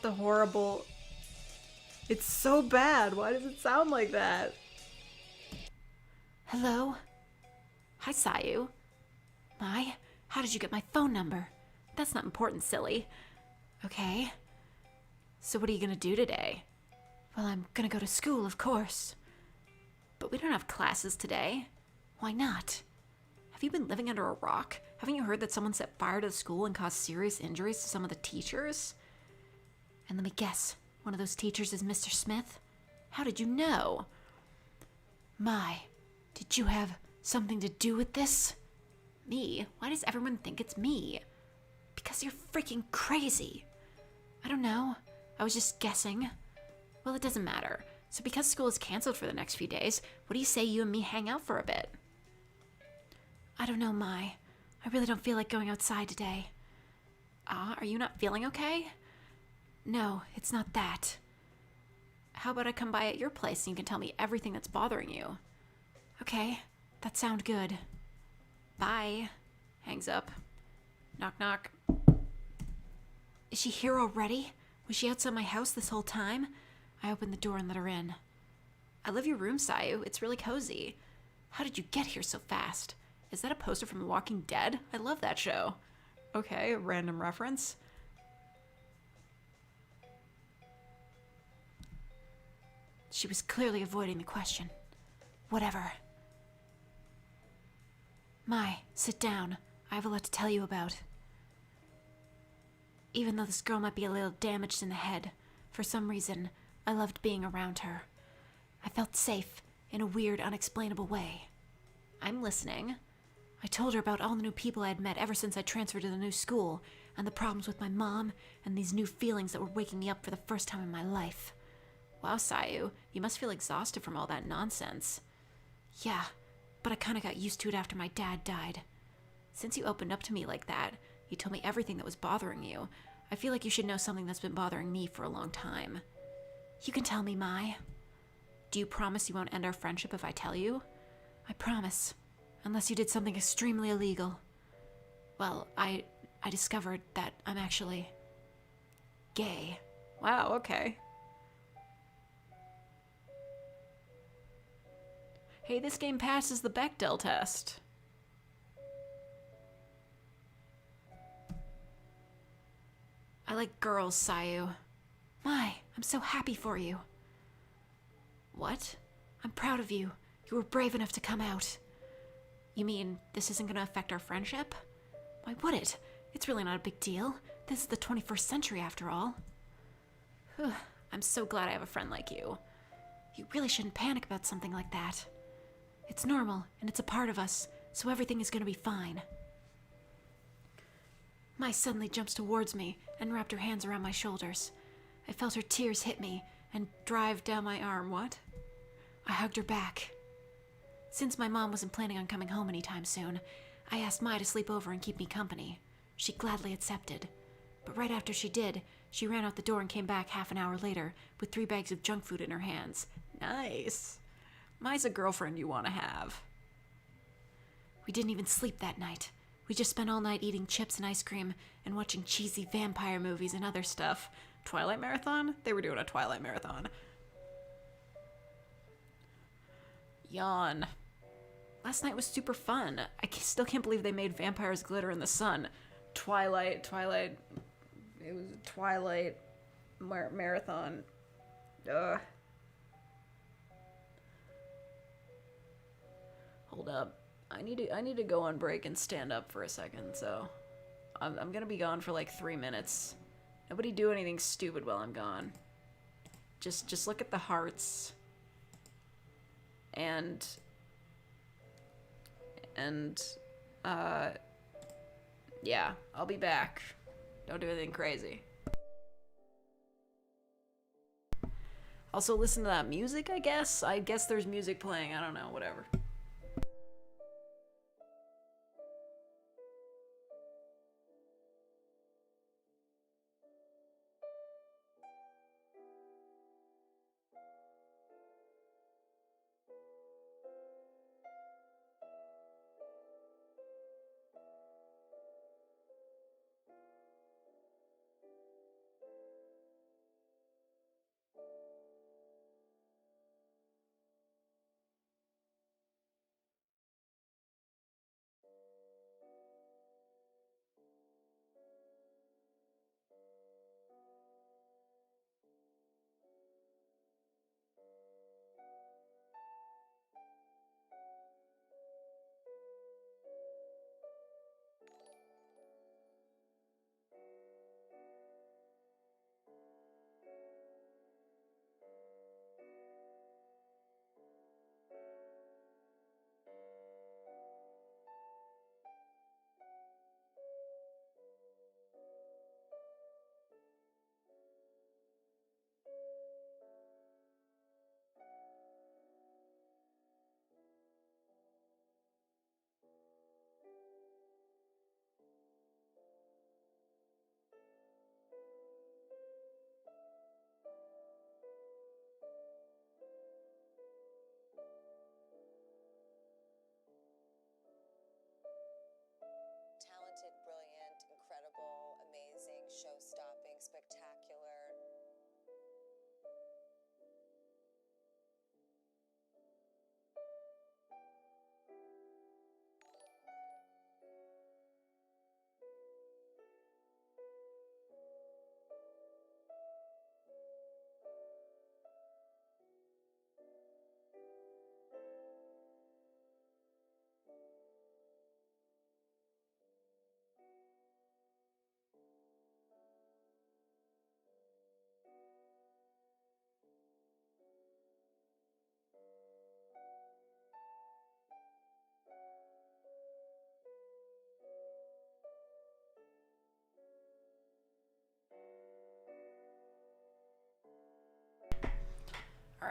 the horrible... It's so bad. Why does it sound like that? Hello? Hi, Sayu. Mai, how did you get my phone number? That's not important, silly. Okay. So what are you gonna do today? Well, I'm gonna go to school, of course. But we don't have classes today. Why not? Have you been living under a rock? Haven't you heard that someone set fire to the school and caused serious injuries to some of the teachers? And let me guess, one of those teachers is Mr. Smith? How did you know? Mai, did you have something to do with this? Me? Why does everyone think it's me? Because you're freaking crazy. I don't know. I was just guessing. Well, it doesn't matter. So because school is canceled for the next few days, what do you say you and me hang out for a bit? I don't know, Mai. I really don't feel like going outside today. Are you not feeling okay? No, it's not that. How about I come by at your place and you can tell me everything that's bothering you? Okay, that sounds good. Bye. Hangs up. Knock, knock. Is she here already? Was she outside my house this whole time? I opened the door and let her in. I love your room, Sayu. It's really cozy. How did you get here so fast? Is that a poster from The Walking Dead? I love that show. Okay, a random reference. She was clearly avoiding the question. Whatever. Mai, sit down. I have a lot to tell you about. Even though this girl might be a little damaged in the head, for some reason, I loved being around her. I felt safe in a weird, unexplainable way. I'm listening. I told her about all the new people I had met ever since I transferred to the new school, and the problems with my mom, and these new feelings that were waking me up for the first time in my life. Wow, Sayu, you must feel exhausted from all that nonsense. Yeah, but I kinda got used to it after my dad died. Since you opened up to me like that, you told me everything that was bothering you, I feel like you should know something that's been bothering me for a long time. You can tell me, Mai. Do you promise you won't end our friendship if I tell you? I promise. Unless you did something extremely illegal. Well, I discovered that I'm actually gay. Wow, okay. Hey, this game passes the Bechdel test. I like girls, Sayu. My, I'm so happy for you. What? I'm proud of you. You were brave enough to come out. You mean this isn't going to affect our friendship? Why would it? It's really not a big deal. This is the 21st century after all. I'm so glad I have a friend like you. You really shouldn't panic about something like that. It's normal, and it's a part of us, so everything is going to be fine. Mai suddenly jumps towards me and wrapped her hands around my shoulders. I felt her tears hit me and drive down my arm. What? I hugged her back. Since my mom wasn't planning on coming home anytime soon, I asked Mai to sleep over and keep me company. She gladly accepted. But right after she did, she ran out the door and came back half an hour later with 3 bags of junk food in her hands. Nice. Mai's a girlfriend you want to have. We didn't even sleep that night. We just spent all night eating chips and ice cream and watching cheesy vampire movies and other stuff. Twilight Marathon? They were doing a Twilight Marathon. Yawn. Last night was super fun. I still can't believe they made vampires glitter in the sun. Twilight. It was a Twilight Marathon. Ugh. Hold up. I need to go on break and stand up for a second, so I'm gonna be gone for like 3 minutes. Nobody do anything stupid while I'm gone. Just look at the hearts. And yeah, I'll be back. Don't do anything crazy. Also listen to that music, I guess? I guess there's music playing, I don't know, whatever.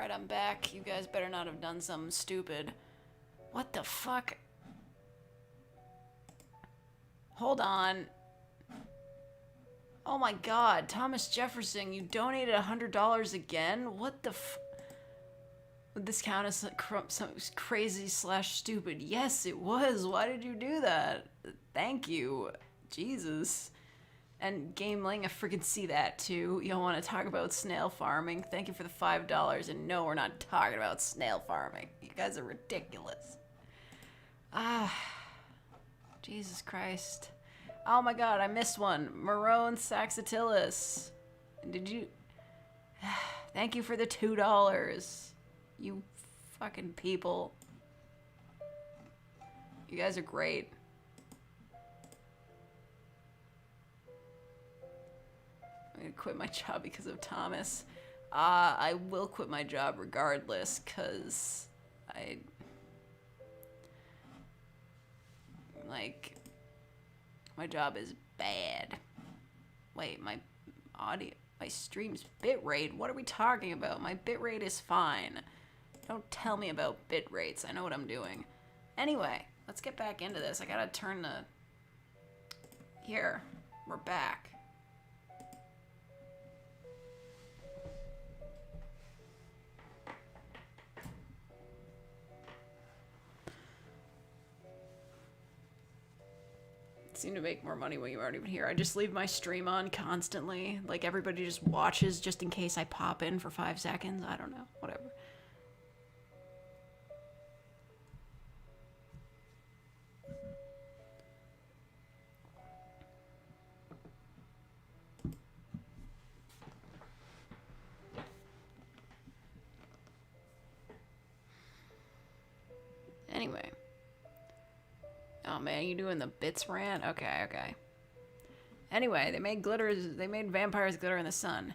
Alright, I'm back. You guys better not have done something stupid. What the fuck? Hold on. Oh my god, Thomas Jefferson, you donated $100 again? What the f... Would this count as some crazy slash stupid? Yes, it was. Why did you do that? Thank you. Jesus. And Gameling, I freaking see that too. You don't want to talk about snail farming. Thank you for the $5. And no, we're not talking about snail farming. You guys are ridiculous. Jesus Christ. Oh my god, I missed one. Marone Saxatilis. Did you... Thank you for the $2. You fucking people. You guys are great. I'm gonna quit my job because of Thomas. I will quit my job regardless, cause my job is bad. Wait, my stream's bitrate? What are we talking about? My bitrate is fine. Don't tell me about bit rates. I know what I'm doing. Anyway, let's get back into this. I gotta turn the... Here. We're back. Seem to make more money when you aren't even here. I just leave my stream on constantly. Like, everybody just watches just in case I pop in for 5 seconds. I don't know. Whatever. Anyway. Oh man, you doing the bits rant? Okay, okay. Anyway, they made vampires glitter in the sun.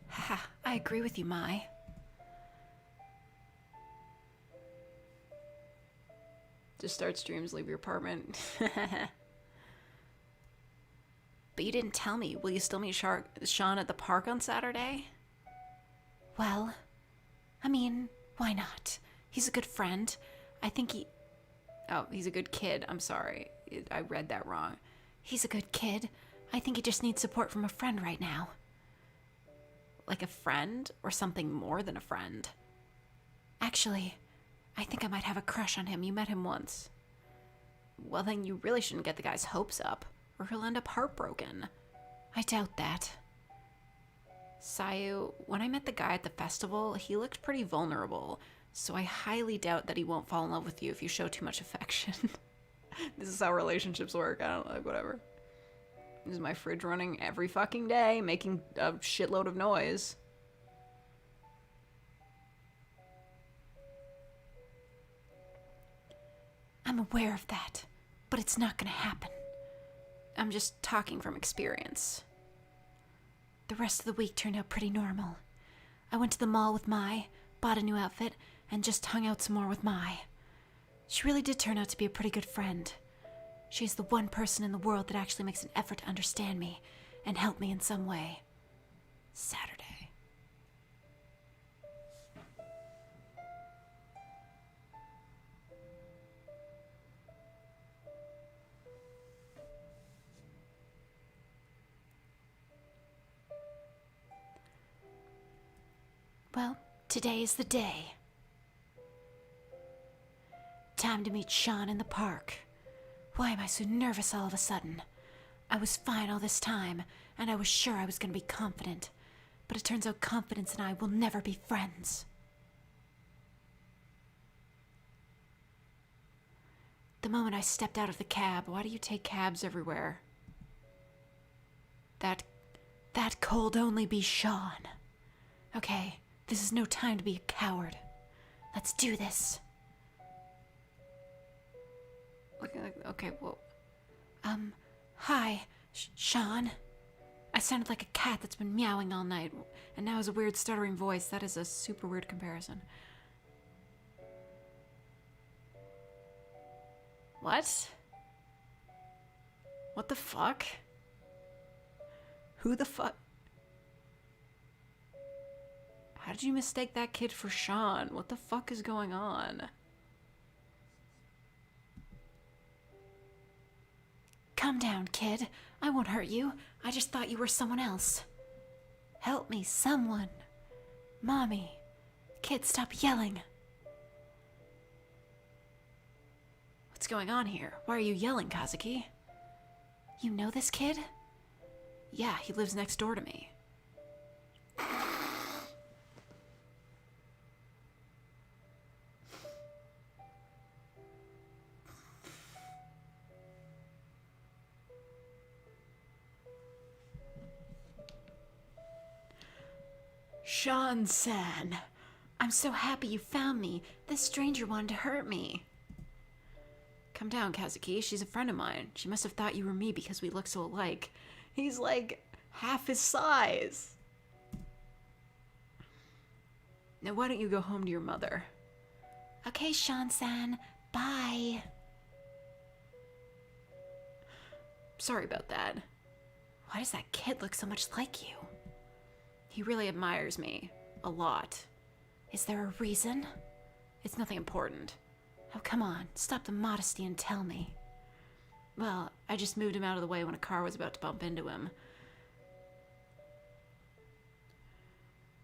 Ha, I agree with you, Mai. Just start streams, leave your apartment. But you didn't tell me. Will you still meet Sean at the park on Saturday? Well, I mean, why not? He's a good friend. I think he... Oh, he's a good kid. I'm sorry. I read that wrong. He's a good kid. I think he just needs support from a friend right now. Like a friend? Or something more than a friend? Actually, I think I might have a crush on him. You met him once. Well, then you really shouldn't get the guy's hopes up, or he'll end up heartbroken. I doubt that. Sayu, when I met the guy at the festival, he looked pretty vulnerable, so I highly doubt that he won't fall in love with you if you show too much affection. This is how relationships work. I don't know, like, whatever. This is my fridge running every fucking day, making a shitload of noise. I'm aware of that, but it's not gonna happen. I'm just talking from experience. The rest of the week turned out pretty normal. I went to the mall with Mai, bought a new outfit, and just hung out some more with Mai. She really did turn out to be a pretty good friend. She's the one person in the world that actually makes an effort to understand me and help me in some way. Saturday. Well, today is the day. Time to meet Sean in the park. Why am I so nervous all of a sudden? I was fine all this time, and I was sure I was going to be confident. But it turns out confidence and I will never be friends. The moment I stepped out of the cab, why do you take cabs everywhere? That cold only be Sean. Okay, this is no time to be a coward. Let's do this. Okay, well... Hi, Sean. I sounded like a cat that's been meowing all night, and now has a weird stuttering voice. That is a super weird comparison. What? What the fuck? Who the fuck? How did you mistake that kid for Sean? What the fuck is going on? Calm down, kid. I won't hurt you. I just thought you were someone else. Help me, someone. Mommy. Kid, stop yelling. What's going on here? Why are you yelling, Kazuki? You know this kid? Yeah, he lives next door to me. Sean-san. I'm so happy you found me. This stranger wanted to hurt me. Calm down, Kazuki. She's a friend of mine. She must have thought you were me because we look so alike. He's like half his size. Now why don't you go home to your mother? Okay, Sean-san. Bye. Sorry about that. Why does that kid look so much like you? He really admires me. A lot. Is there a reason? It's nothing important. Oh, come on. Stop the modesty and tell me. Well, I just moved him out of the way when a car was about to bump into him.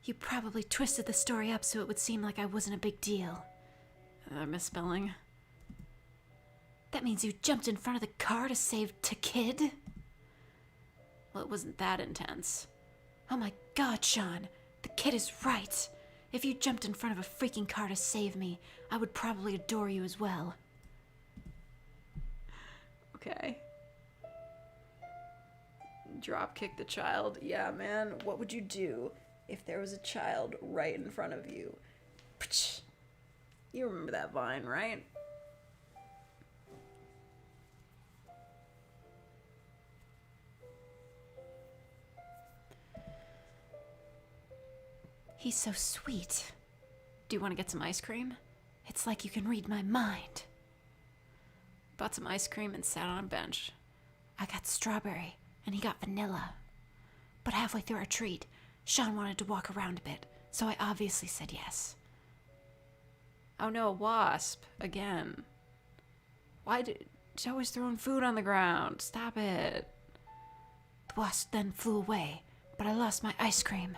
You probably twisted the story up so it would seem like I wasn't a big deal. Misspelling. That means you jumped in front of the car to save Kid? Well, it wasn't that intense. Oh my god, Sean. The kid is right. If you jumped in front of a freaking car to save me, I would probably adore you as well. Okay. Drop kick the child. Yeah, man. What would you do if there was a child right in front of you? You remember that vine, right? He's so sweet. Do you want to get some ice cream? It's like you can read my mind. Bought some ice cream and sat on a bench. I got strawberry, and he got vanilla. But halfway through our treat, Sean wanted to walk around a bit, so I obviously said yes. Oh no, a wasp. Again. Why did... She's always throwing food on the ground. Stop it. The wasp then flew away, but I lost my ice cream.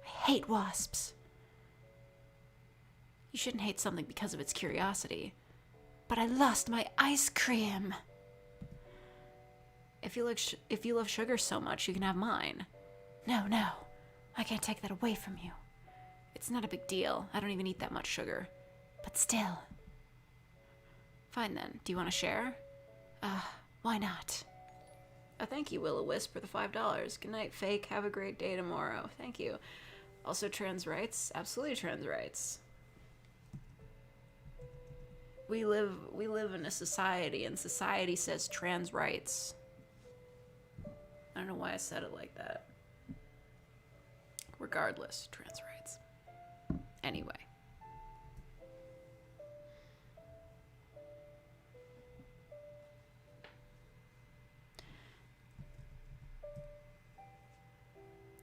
I hate wasps. You shouldn't hate something because of its curiosity. But I lost my ice cream. If you love sugar so much, you can have mine. No, I can't take that away from you. It's not a big deal. I don't even eat that much sugar. But still. Fine then. Do you want to share? Why not? Thank you, Will-O-Wisp, for the $5. Good night, Fake. Have a great day tomorrow. Thank you. Also, trans rights. Absolutely trans rights. We live in a society, and society says trans rights. I don't know why I said it like that. Regardless, trans rights. Anyway.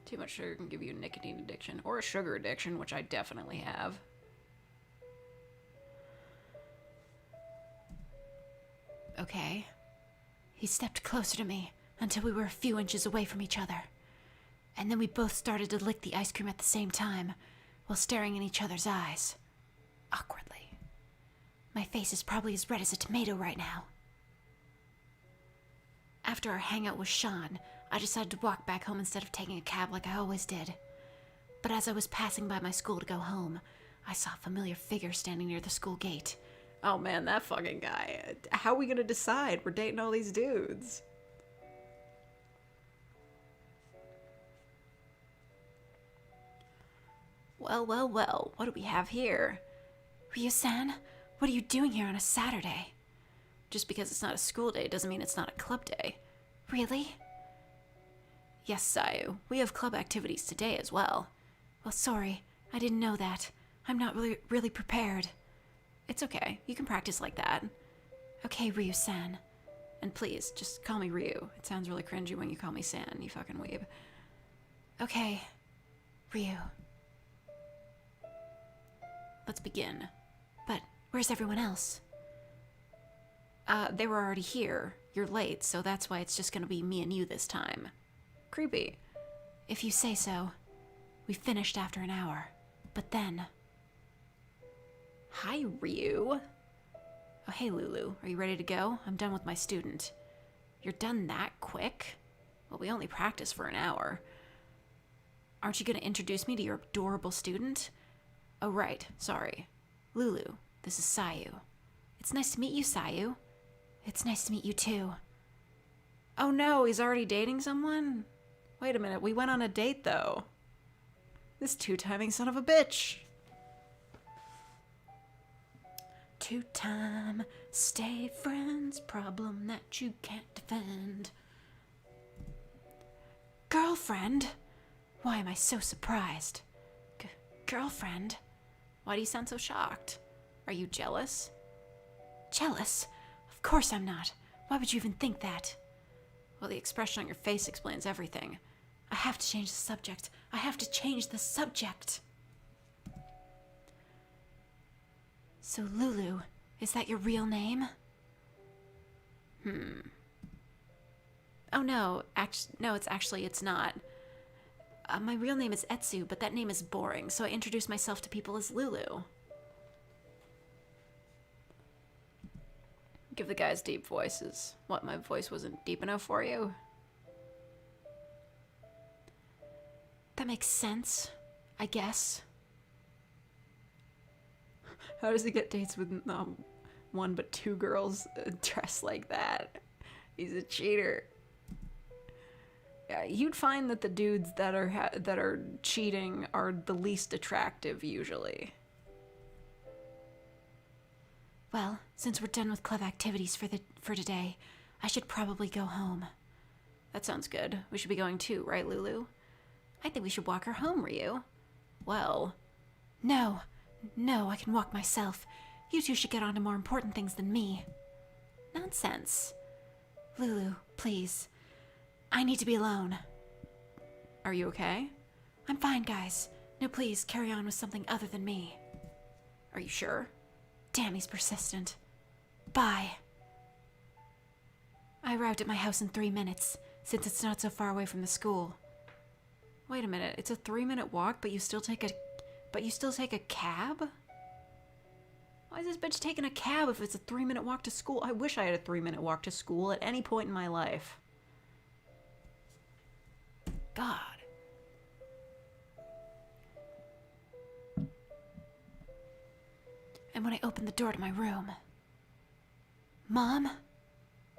Too much sugar can give you a nicotine addiction, or a sugar addiction, which I definitely have. Okay. He stepped closer to me until we were a few inches away from each other. And then we both started to lick the ice cream at the same time, while staring in each other's eyes. Awkwardly. My face is probably as red as a tomato right now. After our hangout with Sean, I decided to walk back home instead of taking a cab like I always did. But as I was passing by my school to go home, I saw a familiar figure standing near the school gate. Oh man, that fucking guy. How are we gonna decide? We're dating all these dudes. Well, what do we have here? Ryu-san, what are you doing here on a Saturday? Just because it's not a school day doesn't mean it's not a club day. Really? Yes, Sayu. We have club activities today as well. Well, sorry. I didn't know that. I'm not really prepared. It's okay. You can practice like that. Okay, Ryu-san. And please, just call me Ryu. It sounds really cringy when you call me San, you fucking weeb. Okay. Ryu. let's begin. But where's everyone else? They were already here. You're late, so that's why it's just gonna be me and you this time. Creepy. If you say so. We finished after an hour. But then... Hi, Ryu. Oh, hey, Lulu. Are you ready to go? I'm done with my student. You're done that quick? Well, we only practiced for an hour. Aren't you gonna introduce me to your adorable student? Oh, right. Sorry. Lulu, this is Sayu. It's nice to meet you, Sayu. It's nice to meet you, too. Oh, no, he's already dating someone? Wait a minute, we went on a date, though. This two-timing son of a bitch. Two-time, stay friends, problem that you can't defend. Girlfriend? Why am I so surprised? Girlfriend? Why do you sound so shocked? Are you jealous? Jealous? Of course I'm not. Why would you even think that? Well, the expression on your face explains everything. I have to change the subject. I have to change the subject. So, Lulu, is that your real name? Oh, no. It's not. My real name is Etsu, but that name is boring, so I introduce myself to people as Lulu. Give the guys deep voices. What, my voice wasn't deep enough for you? That makes sense, I guess. How does he get dates with one but two girls dressed like that? He's a cheater. Yeah, you'd find that the dudes that are cheating are the least attractive usually. Well, since we're done with club activities for today, I should probably go home. That sounds good. We should be going too, right, Lulu? I think we should walk her home, Ryu. Well... No, I can walk myself. You two should get on to more important things than me. Nonsense. Lulu, please. I need to be alone. Are you okay? I'm fine, guys. No, please, carry on with something other than me. Are you sure? Damn, he's persistent. Bye. I arrived at my house in 3 minutes, since it's not so far away from the school. Wait a minute, it's a 3-minute walk, but you still take a cab? Why is this bitch taking a cab if it's a 3-minute walk to school? I wish I had a 3-minute walk to school at any point in my life. God. And when I opened the door to my room... Mom?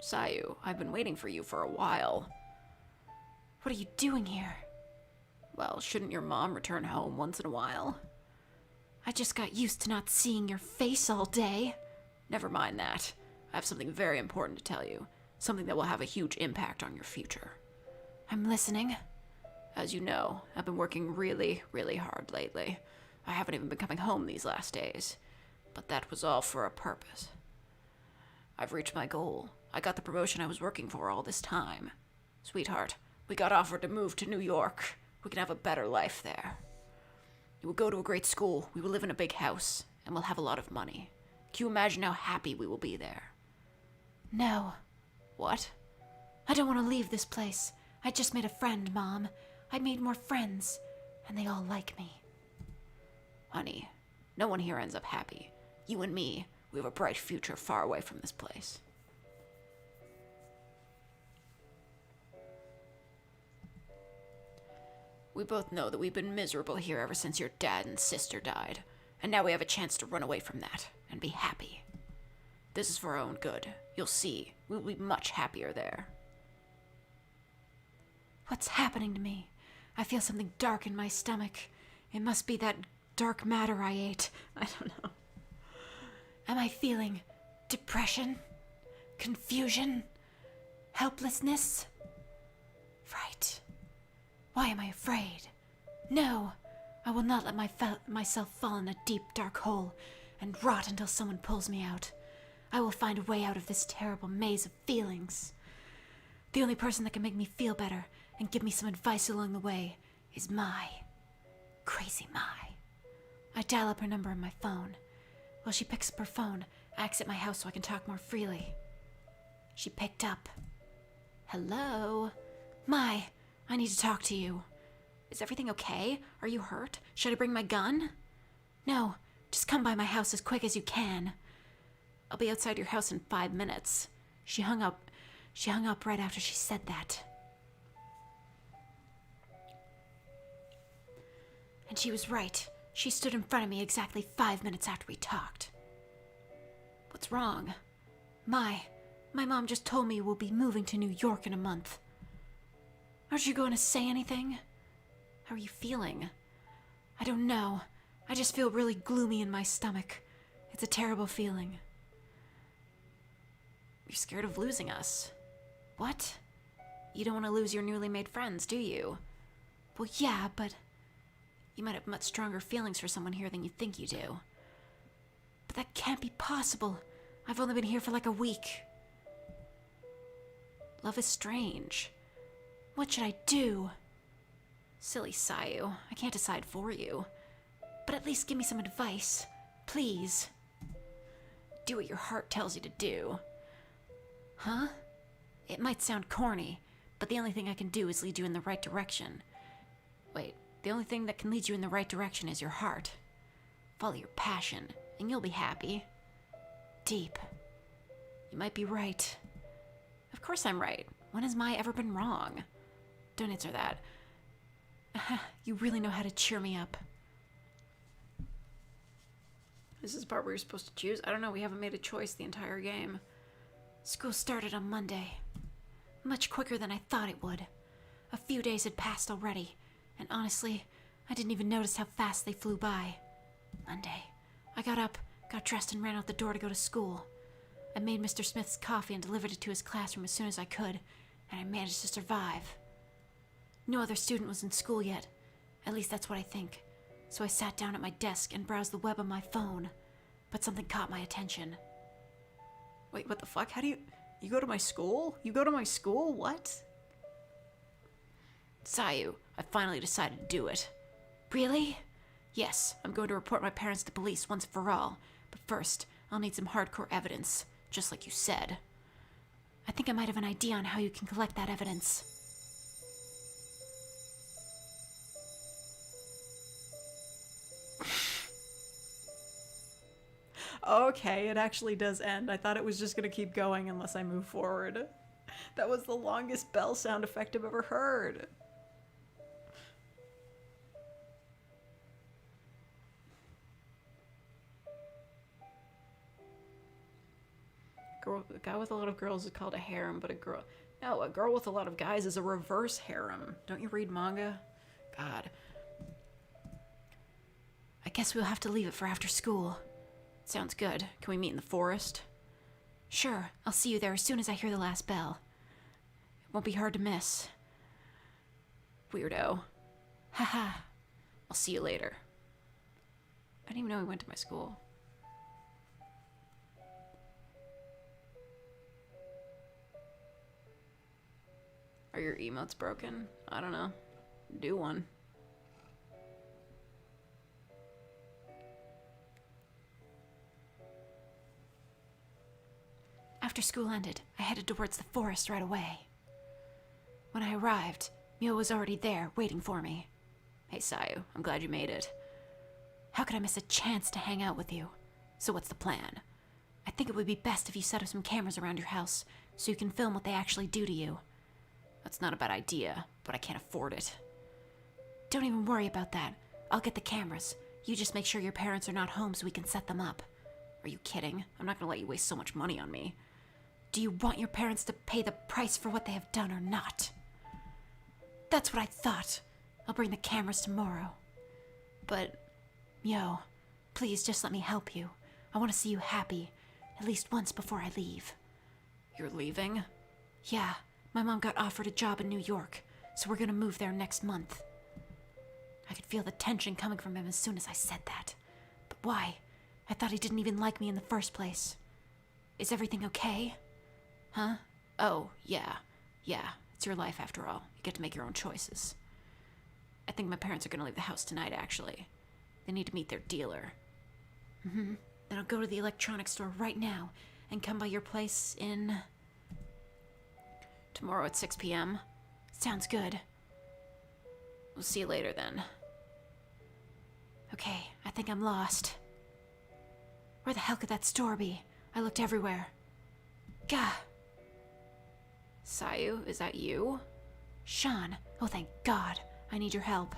Sayu, I've been waiting for you for a while. What are you doing here? Well, shouldn't your mom return home once in a while? I just got used to not seeing your face all day. Never mind that. I have something very important to tell you. Something that will have a huge impact on your future. I'm listening. As you know, I've been working really, really hard lately. I haven't even been coming home these last days. But that was all for a purpose. I've reached my goal. I got the promotion I was working for all this time. Sweetheart, we got offered to move to New York. We can have a better life there. We will go to a great school, we will live in a big house, and we'll have a lot of money. Can you imagine how happy we will be there? No. What? I don't want to leave this place. I just made a friend, Mom. I made more friends, and they all like me. Honey, no one here ends up happy. You and me, we have a bright future far away from this place. We both know that we've been miserable here ever since your dad and sister died, and now we have a chance to run away from that and be happy. This is for our own good. You'll see, we'll be much happier there. What's happening to me? I feel something dark in my stomach. It must be that dark matter I ate. I don't know. Am I feeling depression? Confusion? Helplessness? Fright. Why am I afraid? No, I will not let myself fall in a deep, dark hole and rot until someone pulls me out. I will find a way out of this terrible maze of feelings. The only person that can make me feel better and give me some advice along the way is Mai. Crazy Mai. I dial up her number on my phone. While she picks up her phone, I exit my house so I can talk more freely. She picked up. Hello? Mai, I need to talk to you. Is everything okay? Are you hurt? Should I bring my gun? No, just come by my house as quick as you can. I'll be outside your house in 5 minutes. She hung up right after she said that. And she was right. She stood in front of me exactly 5 minutes after we talked. What's wrong? My mom just told me we'll be moving to New York in a month. Aren't you going to say anything? How are you feeling? I don't know. I just feel really gloomy in my stomach. It's a terrible feeling. You're scared of losing us. What? You don't want to lose your newly made friends, do you? Well, yeah, but you might have much stronger feelings for someone here than you think you do. But that can't be possible. I've only been here for like a week. Love is strange. What should I do? Silly Sayu, I can't decide for you. But at least give me some advice. Please. Do what your heart tells you to do. Huh? It might sound corny, but the only thing I can do is lead you in the right direction. Wait, the only thing that can lead you in the right direction is your heart. Follow your passion, and you'll be happy. Deep. You might be right. Of course I'm right. When has Mai ever been wrong? Don't answer that. You really know how to cheer me up. This is the part where you're supposed to choose? I don't know, we haven't made a choice the entire game. School started on Monday. Much quicker than I thought it would. A few days had passed already, and honestly, I didn't even notice how fast they flew by. Monday. I got up, got dressed, and ran out the door to go to school. I made Mr. Smith's coffee and delivered it to his classroom as soon as I could, and I managed to survive. No other student was in school yet. At least that's what I think. So I sat down at my desk and browsed the web on my phone. But something caught my attention. Wait, what the fuck? How do you... You go to my school? You go to my school? What? Sayu, I finally decided to do it. Really? Yes, I'm going to report my parents to police once for all. But first, I'll need some hardcore evidence, just like you said. I think I might have an idea on how you can collect that evidence. Okay, it actually does end. I thought it was just going to keep going unless I move forward. That was the longest bell sound effect I've ever heard. A guy with a lot of girls is called a harem, but a girl with a lot of guys is a reverse harem. Don't you read manga? God. I guess we'll have to leave it for after school. Sounds good. Can we meet in the forest? Sure, I'll see you there as soon as I hear the last bell. It won't be hard to miss. Weirdo. Haha. I'll see you later. I didn't even know he went to my school. Are your emotes broken? I don't know. Do one. After school ended, I headed towards the forest right away. When I arrived, Mio was already there, waiting for me. Hey, Sayu, I'm glad you made it. How could I miss a chance to hang out with you? So what's the plan? I think it would be best if you set up some cameras around your house, so you can film what they actually do to you. That's not a bad idea, but I can't afford it. Don't even worry about that. I'll get the cameras. You just make sure your parents are not home so we can set them up. Are you kidding? I'm not gonna let you waste so much money on me. Do you want your parents to pay the price for what they have done or not? That's what I thought. I'll bring the cameras tomorrow. But, Mio, please just let me help you. I want to see you happy, at least once before I leave. You're leaving? Yeah, my mom got offered a job in New York, so we're gonna move there next month. I could feel the tension coming from him as soon as I said that. But why? I thought he didn't even like me in the first place. Is everything okay? Huh? Oh, yeah. Yeah, it's your life after all. You get to make your own choices. I think my parents are gonna leave the house tonight, actually. They need to meet their dealer. Then I'll go to the electronics store right now and come by your place in... tomorrow at 6 p.m. Sounds good. We'll see you later then. Okay, I think I'm lost. Where the hell could that store be? I looked everywhere. Gah! Sayu, is that you? Sean, oh thank God. I need your help.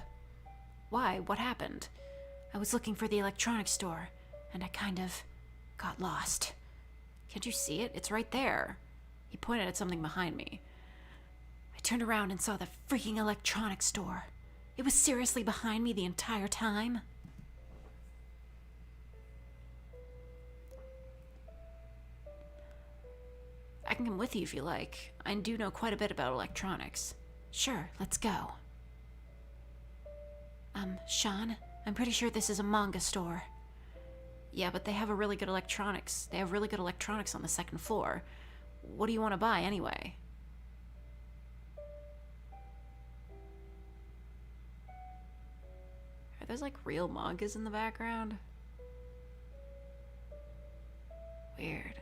Why? What happened? I was looking for the electronics store, and I kind of got lost. Can't you see it? It's right there. He pointed at something behind me. I turned around and saw the freaking electronics store. It was seriously behind me the entire time. I can come with you if you like. I do know quite a bit about electronics. Sure, let's go. Sean, I'm pretty sure this is a manga store. Yeah, but they have a really good electronics. They have really good electronics on the second floor. What do you want to buy anyway? Are those like real mangas in the background? Weird.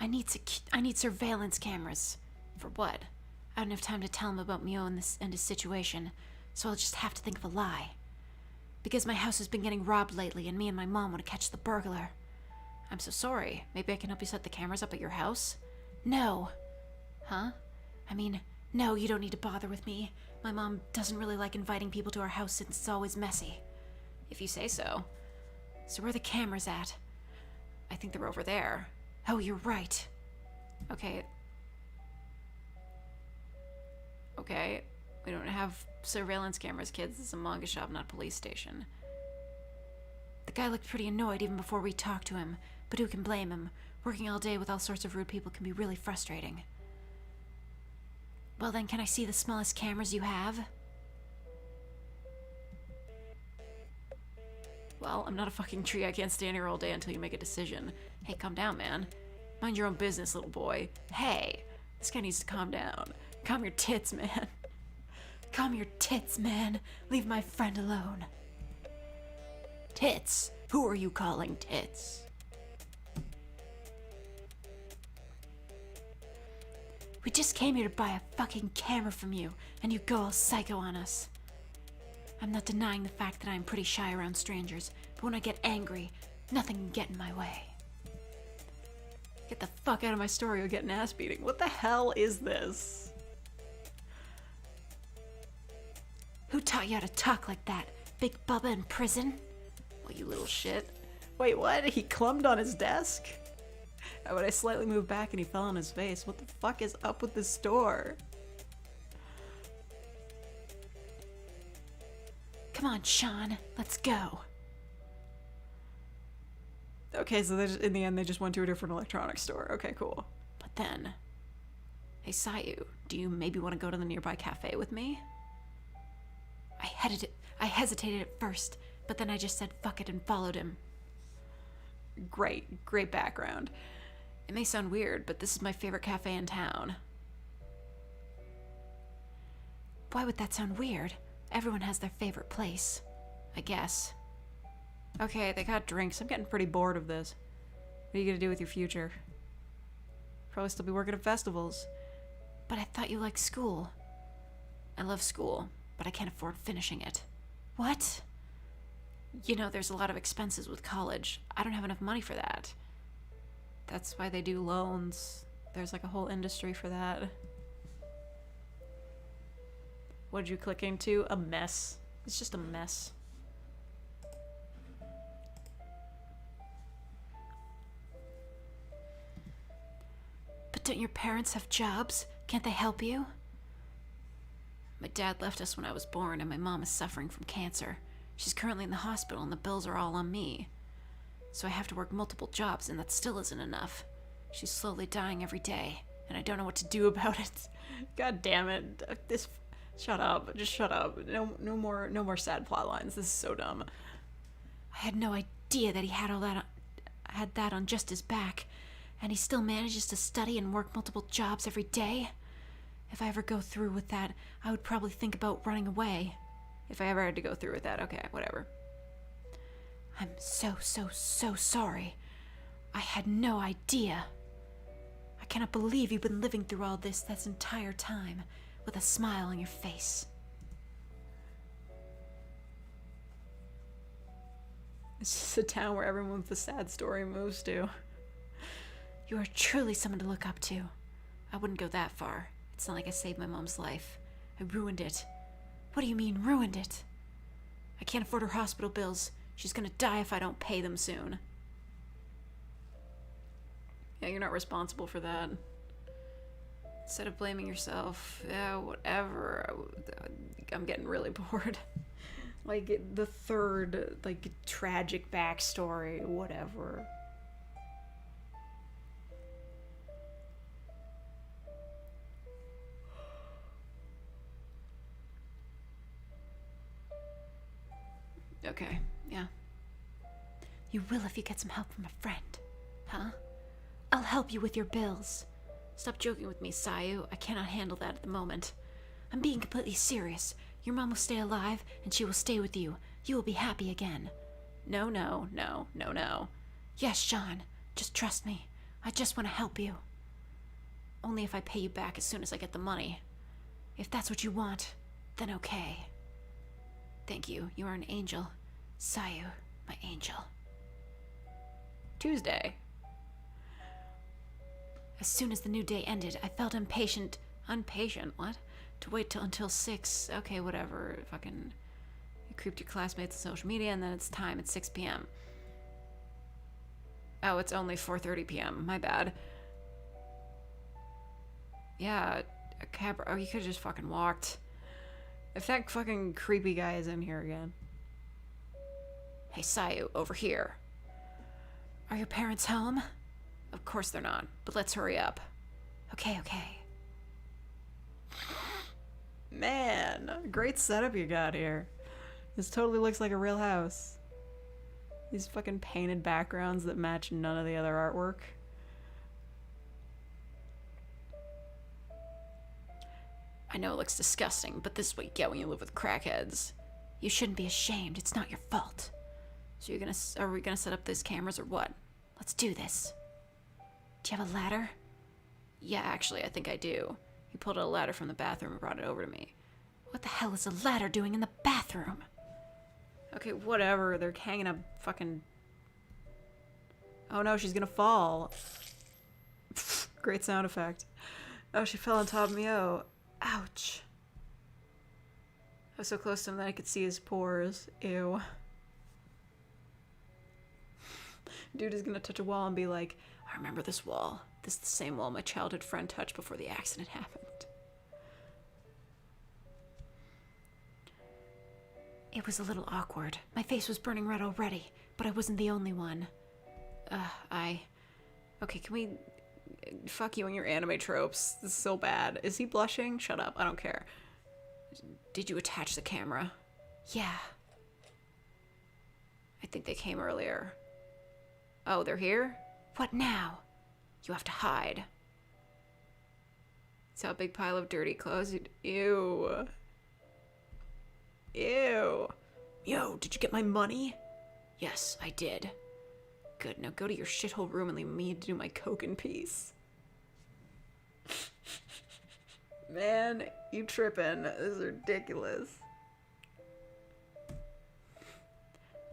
I need surveillance cameras. For what? I don't have time to tell him about Mio and his situation, so I'll just have to think of a lie. Because my house has been getting robbed lately, and me and my mom want to catch the burglar. I'm so sorry. Maybe I can help you set the cameras up at your house? No. Huh? I mean, no, you don't need to bother with me. My mom doesn't really like inviting people to our house since it's always messy. If you say so. So where are the cameras at? I think they're over there. Oh, you're right. Okay. Okay. We don't have surveillance cameras, kids. This is a manga shop, not a police station. The guy looked pretty annoyed even before we talked to him, but who can blame him? Working all day with all sorts of rude people can be really frustrating. Well then, can I see the smallest cameras you have? Well, I'm not a fucking tree. I can't stand here all day until you make a decision. Hey, calm down, man. Mind your own business, little boy. Hey, this guy needs to calm down. Calm your tits, man. Calm your tits, man. Leave my friend alone. Tits? Who are you calling tits? We just came here to buy a fucking camera from you, and you go all psycho on us. I'm not denying the fact that I'm pretty shy around strangers, but when I get angry, nothing can get in my way. Get the fuck out of my store, you'll get an ass beating. What the hell is this? Who taught you how to talk like that? Big Bubba in prison? Well, you little shit. Wait, what? He clumped on his desk? How about I slightly moved back and he fell on his face? What the fuck is up with this store? Come on, Sean. Let's go. Okay, so in the end, they just went to a different electronics store. Okay, cool. But then... Hey, Sayu, do you maybe want to go to the nearby cafe with me? I hesitated at first, but then I just said fuck it and followed him. Great background. It may sound weird, but this is my favorite cafe in town. Why would that sound weird? Everyone has their favorite place, I guess. Okay, they got drinks. I'm getting pretty bored of this. What are you gonna do with your future? Probably still be working at festivals. But I thought you liked school. I love school, but I can't afford finishing it. What? You know, there's a lot of expenses with college. I don't have enough money for that. That's why they do loans. There's like a whole industry for that. What did you click into? A mess. It's just a mess. But don't your parents have jobs? Can't they help you? My dad left us when I was born, and my mom is suffering from cancer. She's currently in the hospital, and the bills are all on me. So I have to work multiple jobs, and that still isn't enough. She's slowly dying every day, and I don't know what to do about it. God damn it. Shut up. Just shut up. No more sad plot lines. This is so dumb. I had no idea that he had had that on just his back, and he still manages to study and work multiple jobs every day. If I ever go through with that, I would probably think about running away. If I ever had to go through with that, okay, whatever. I'm so sorry. I had no idea. I cannot believe you've been living through all this entire time with a smile on your face. It's just a town where everyone with a sad story moves to. You are truly someone to look up to. I wouldn't go that far. It's not like I saved my mom's life. I ruined it. What do you mean, ruined it? I can't afford her hospital bills. She's gonna die if I don't pay them soon. Yeah, you're not responsible for that. Instead of blaming yourself, yeah, whatever. I'm getting really bored. Like, the third, like, tragic backstory, whatever. Okay, yeah. You will if you get some help from a friend. Huh? I'll help you with your bills. Stop joking with me, Sayu. I cannot handle that at the moment. I'm being completely serious. Your mom will stay alive, and she will stay with you. You will be happy again. No. Yes, Sean. Just trust me. I just want to help you. Only if I pay you back as soon as I get the money. If that's what you want, then okay. Thank you. You are an angel. Sayu, my angel. Tuesday. As soon as the new day ended, I felt impatient, what? To wait until 6, okay, whatever, fucking, you creeped your classmates on social media, and then it's time, it's 6 p.m. Oh, it's only 4:30 p.m., my bad. Yeah, a cab, oh, you could've just fucking walked. If that fucking creepy guy is in here again. Hey, Sayu, over here. Are your parents home? Of course they're not, but let's hurry up. Okay. Man, great setup you got here. This totally looks like a real house. These fucking painted backgrounds that match none of the other artwork. I know it looks disgusting, but this is what you get when you live with crackheads. You shouldn't be ashamed. It's not your fault. So are we gonna set up these cameras or what? Let's do this. Do you have a ladder? Yeah, actually, I think I do. He pulled out a ladder from the bathroom and brought it over to me. What the hell is a ladder doing in the bathroom? Okay, whatever. They're hanging a fucking... Oh no, she's gonna fall. Great sound effect. Oh, she fell on top of me. Oh, ouch. I was so close to him that I could see his pores. Ew. Dude is gonna touch a wall and be like, I remember this wall. This is the same wall my childhood friend touched before the accident happened. It was a little awkward. My face was burning red already, but I wasn't the only one. Okay, can we... Fuck you and your anime tropes. This is so bad. Is he blushing? Shut up. I don't care. Did you attach the camera? Yeah. I think they came earlier. Oh, they're here? What now? You have to hide. Saw a big pile of dirty clothes. Ew. Ew. Yo, did you get my money? Yes, I did. Good, now go to your shithole room and leave me to do my coke in peace. Man, you tripping. This is ridiculous.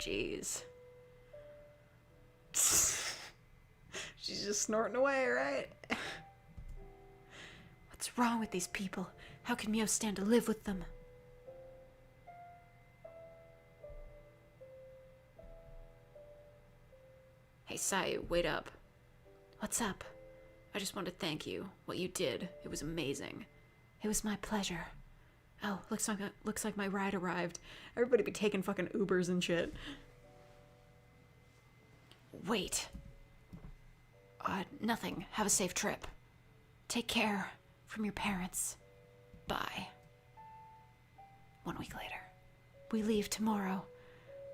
Jeez. She's just snorting away, right? What's wrong with these people? How can Mio stand to live with them? Hey, Sayu, wait up. What's up? I just want to thank you. What you did, it was amazing. It was my pleasure. Oh, looks like my ride arrived. Everybody be taking fucking Ubers and shit. Wait. Nothing. Have a safe trip. Take care. From your parents. Bye. 1 week later. We leave tomorrow.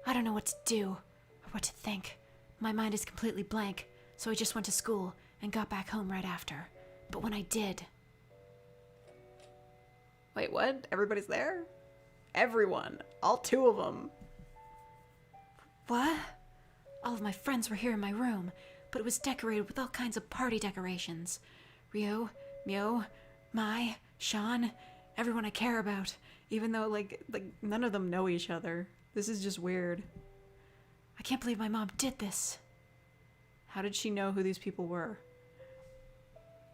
I don't know what to do or what to think. My mind is completely blank, so I just went to school and got back home right after. But when I did... Wait, what? Everybody's there? Everyone. All two of them. What? All of my friends were here in my room, but it was decorated with all kinds of party decorations. Rio, Mio, Mai, Sean, everyone I care about, even though, like none of them know each other. This is just weird. I can't believe my mom did this. How did she know who these people were?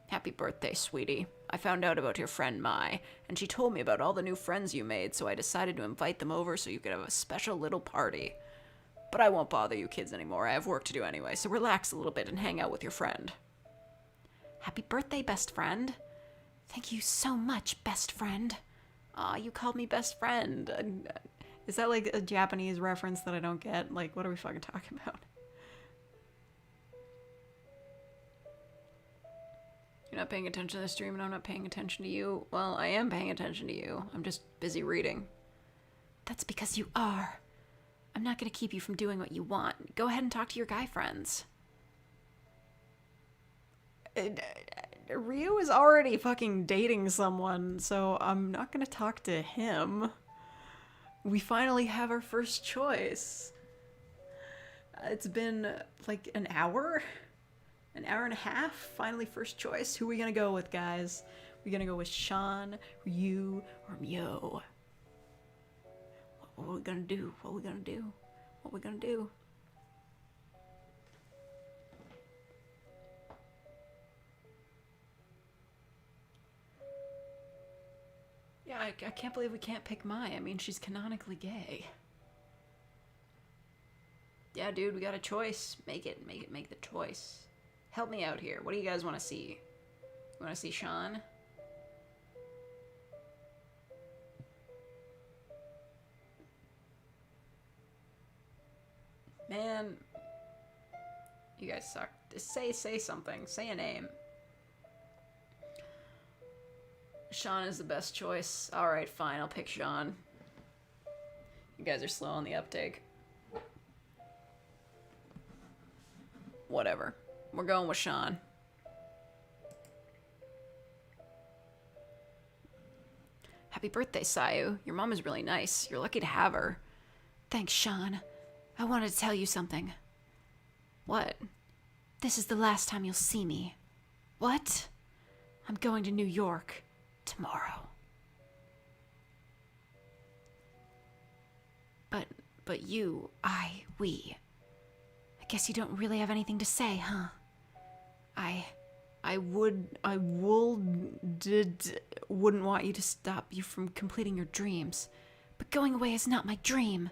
Happy birthday, sweetie. I found out about your friend Mai, and she told me about all the new friends you made, so I decided to invite them over so you could have a special little party. But I won't bother you kids anymore. I have work to do anyway, so relax a little bit and hang out with your friend. Happy birthday, best friend. Thank you so much, best friend. Aw, you called me best friend. Is that like a Japanese reference that I don't get? Like, what are we fucking talking about? You're not paying attention to the stream and I'm not paying attention to you. Well, I am paying attention to you. I'm just busy reading. That's because you are. I'm not going to keep you from doing what you want. Go ahead and talk to your guy friends. Ryu is already fucking dating someone, so I'm not going to talk to him. We finally have our first choice. It's been like an hour? An hour and a half? Finally first choice. Who are we going to go with, guys? We're going to go with Sean, Ryu, or Myo. What are we gonna do? What are we gonna do? What are we gonna do? Yeah, I can't believe we can't pick Mai. I mean, she's canonically gay. Yeah, dude, we got a choice. Make the choice. Help me out here. What do you guys want to see? You want to see Sean? Man, you guys suck. Just say something. Say a name. Sean is the best choice. Alright, fine. I'll pick Sean. You guys are slow on the uptake. Whatever. We're going with Sean. Happy birthday, Sayu. Your mom is really nice. You're lucky to have her. Thanks, Sean. I wanted to tell you something. What? This is the last time you'll see me. What? I'm going to New York tomorrow. But you, we. I guess you don't really have anything to say, huh? Wouldn't want you to stop you from completing your dreams. But going away is not my dream.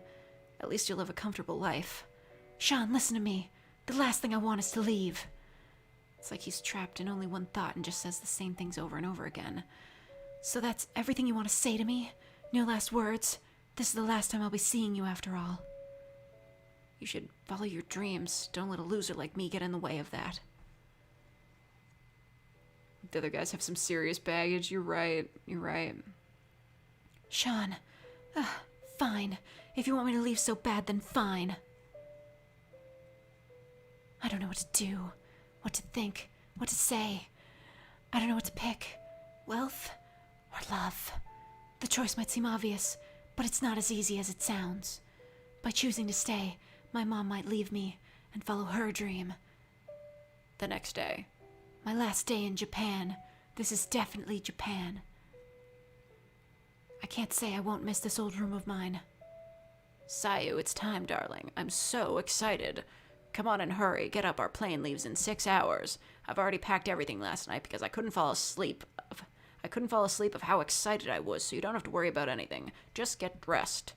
At least you'll live a comfortable life. Sean, listen to me. The last thing I want is to leave. It's like he's trapped in only one thought and just says the same things over and over again. So that's everything you want to say to me? No last words? This is the last time I'll be seeing you after all. You should follow your dreams. Don't let a loser like me get in the way of that. The other guys have some serious baggage. You're right. Sean. Fine. If you want me to leave so bad, then fine. I don't know what to do, what to think, what to say. I don't know what to pick. Wealth or love? The choice might seem obvious, but it's not as easy as it sounds. By choosing to stay, my mom might leave me and follow her dream. The next day. My last day in Japan. This is definitely Japan. I can't say I won't miss this old room of mine. Sayu, it's time, darling. I'm so excited. Come on and hurry. Get up. Our plane leaves in 6 hours. I've already packed everything last night because I couldn't fall asleep. Of how excited I was, so you don't have to worry about anything. Just get dressed.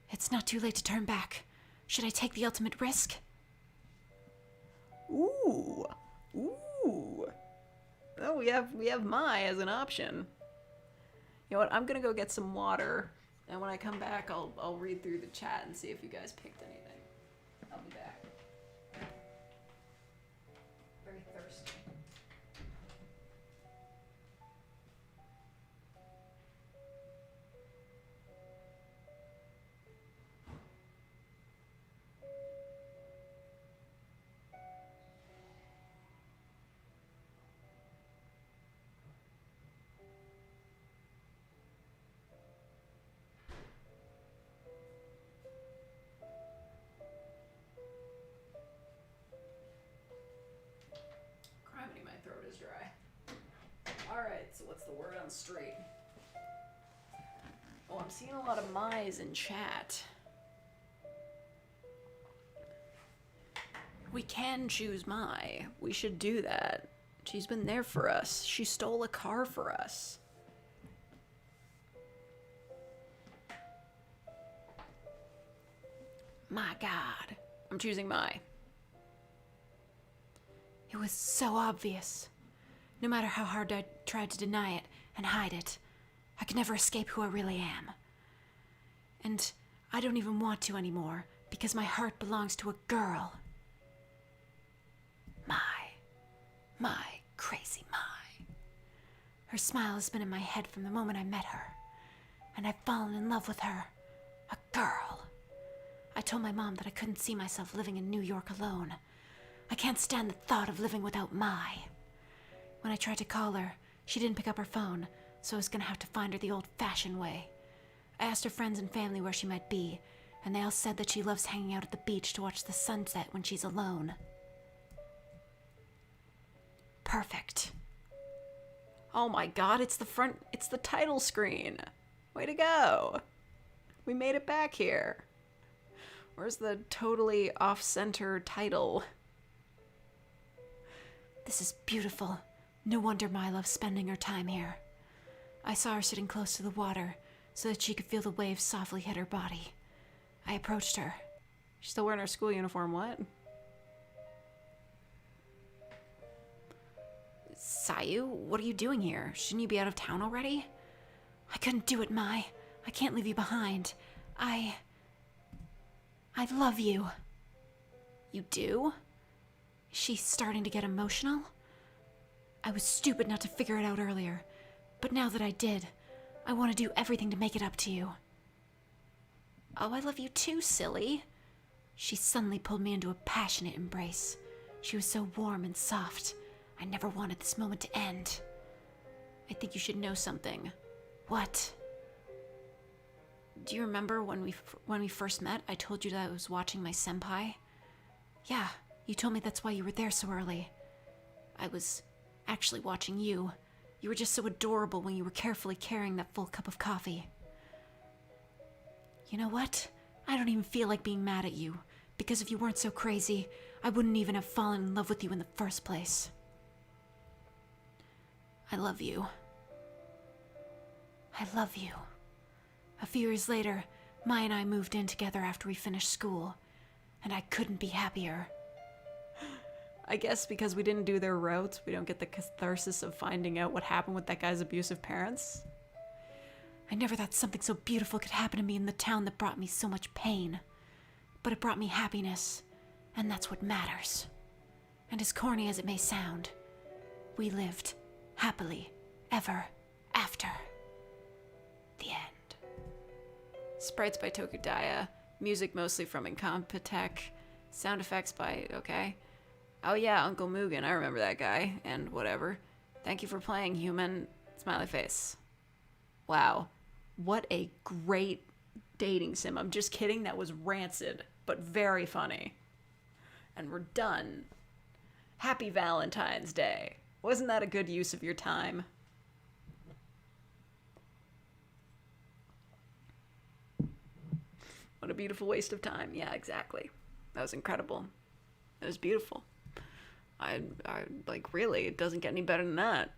It's not too late to turn back. Should I take the ultimate risk? Ooh. Oh, we have Mai as an option. You know what? I'm gonna go get some water, and when I come back, I'll read through the chat and see if you guys picked anything. I'll be back. Very thirsty. throat is dry. Alright, so what's the word on the street? Oh, I'm seeing a lot of my's in chat. We can choose my. We should do that. She's been there for us. She stole a car for us. My God. I'm choosing my. It was so obvious. No matter how hard I tried to deny it and hide it, I could never escape who I really am. And I don't even want to anymore, because my heart belongs to a girl. My crazy my. Her smile has been in my head from the moment I met her, and I've fallen in love with her. A girl. I told my mom that I couldn't see myself living in New York alone. I can't stand the thought of living without my. When I tried to call her, she didn't pick up her phone, so I was gonna have to find her the old-fashioned way. I asked her friends and family where she might be, and they all said that she loves hanging out at the beach to watch the sunset when she's alone. Perfect. Oh my God, it's the title screen. Way to go. We made it back here. Where's the totally off-center title? This is beautiful. No wonder Mai loves spending her time here. I saw her sitting close to the water so that she could feel the waves softly hit her body. I approached her. She's still wearing her school uniform, what? Sayu, what are you doing here? Shouldn't you be out of town already? I couldn't do it, Mai. I can't leave you behind. I love you. You do? Is she starting to get emotional? I was stupid not to figure it out earlier, but now that I did, I want to do everything to make it up to you. Oh, I love you too, silly. She suddenly pulled me into a passionate embrace. She was so warm and soft. I never wanted this moment to end. I think you should know something. What? Do you remember when we first met, I told you that I was watching my senpai? Yeah, you told me that's why you were there so early. I was actually watching you. You were just so adorable when you were carefully carrying that full cup of coffee. You know what? I don't even feel like being mad at you, because if you weren't so crazy, I wouldn't even have fallen in love with you in the first place. I love you. I love you. A few years later, Mai and I moved in together after we finished school, and I couldn't be happier. I guess because we didn't do their routes, we don't get the catharsis of finding out what happened with that guy's abusive parents. I never thought something so beautiful could happen to me in the town that brought me so much pain. But it brought me happiness, and that's what matters. And as corny as it may sound, we lived happily ever after. The end. Sprites by Tokudaya, music mostly from Incompetech, sound effects by, okay. Oh yeah, Uncle Mugen, I remember that guy, and whatever. Thank you for playing, human. Smiley face. Wow. What a great dating sim. I'm just kidding, that was rancid, but very funny. And we're done. Happy Valentine's Day. Wasn't that a good use of your time? What a beautiful waste of time. Yeah, exactly. That was incredible. It was beautiful. I like, really, it doesn't get any better than that.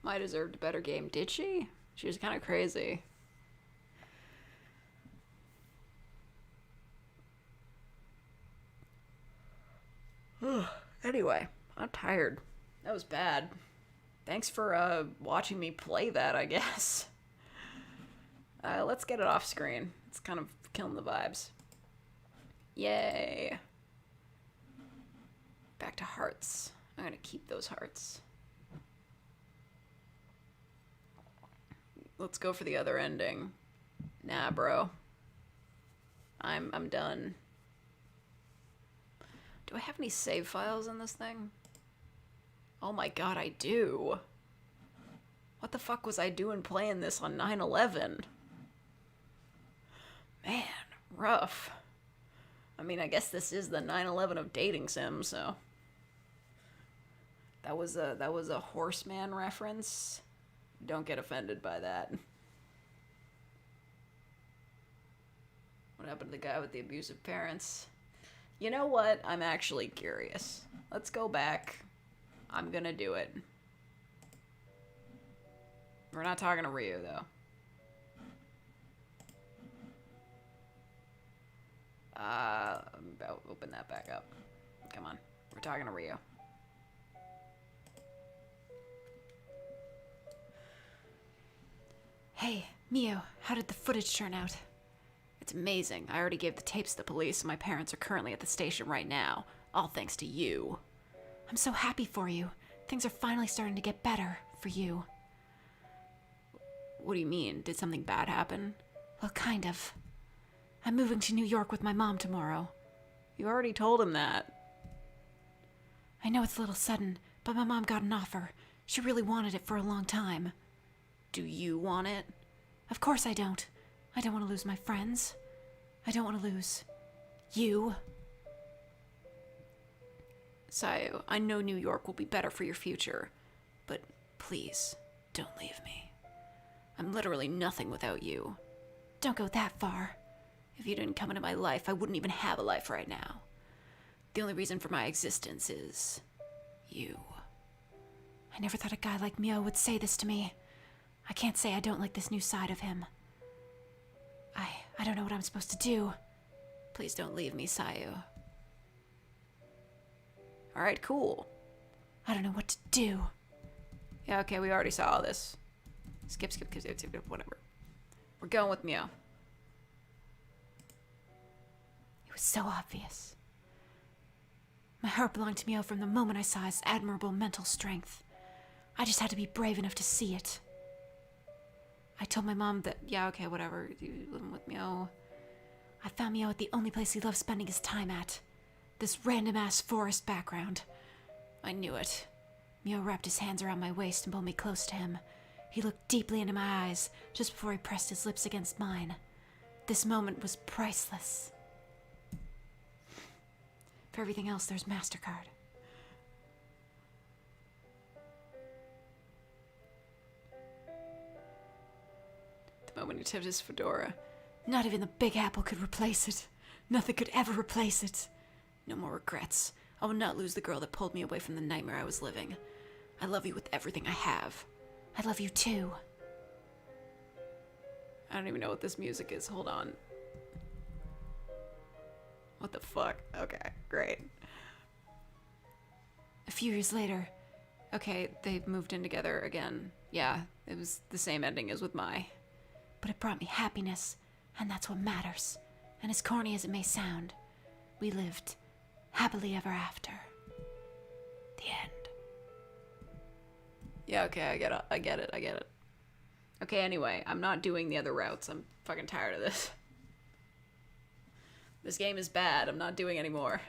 Mai deserved a better game, did she? She was kind of crazy. Anyway, I'm tired. That was bad. Thanks for watching me play that, I guess. Let's get it off screen. It's kind of killing the vibes. Yay. Back to hearts. I'm gonna keep those hearts. Let's go for the other ending. Nah, bro. I'm done. Do I have any save files in this thing? Oh my god, I do. What the fuck was I doing playing this on 9/11? Man, rough. I mean, I guess this is the 9/11 of dating sims, so that was a Horseman reference. Don't get offended by that. What happened to the guy with the abusive parents? You know what? I'm actually curious. Let's go back. I'm gonna do it. We're not talking to Ryu, though. Open that back up. Come on. We're talking to Ryu. Hey, Mio, how did the footage turn out? It's amazing. I already gave the tapes to the police, and my parents are currently at the station right now. All thanks to you. I'm so happy for you. Things are finally starting to get better for you. What do you mean? Did something bad happen? Well, kind of. I'm moving to New York with my mom tomorrow. You already told him that. I know it's a little sudden, but my mom got an offer. She really wanted it for a long time. Do you want it? Of course I don't. I don't want to lose my friends. I don't want to lose you. Sayu, I know New York will be better for your future, but please, don't leave me. I'm literally nothing without you. Don't go that far. If you didn't come into my life, I wouldn't even have a life right now. The only reason for my existence is you. I never thought a guy like Mio would say this to me. I can't say I don't like this new side of him. I don't know what I'm supposed to do. Please don't leave me, Sayu. Alright, cool. I don't know what to do. Yeah, okay, we already saw all this. Skip, whatever. We're going with Mio. It was so obvious. My heart belonged to Mio from the moment I saw his admirable mental strength. I just had to be brave enough to see it. I told my mom that, yeah, okay, whatever, you live with Mio. I found Mio at the only place he loves spending his time at. This random-ass forest background. I knew it. Mio wrapped his hands around my waist and pulled me close to him. He looked deeply into my eyes just before he pressed his lips against mine. This moment was priceless. For everything else, there's MasterCard. The moment he tipped his fedora. Not even the Big Apple could replace it. Nothing could ever replace it. No more regrets. I will not lose the girl that pulled me away from the nightmare I was living. I love you with everything I have. I love you too. I don't even know what this music is. Hold on. What the fuck? Okay, great. A few years later. Okay, they moved in together again. Yeah, it was the same ending as with Mai. But it brought me happiness, and that's what matters. And as corny as it may sound, we lived happily ever after. The end. Yeah, okay, I get it. Okay, anyway, I'm not doing the other routes. I'm fucking tired of this. This game is bad. I'm not doing anymore.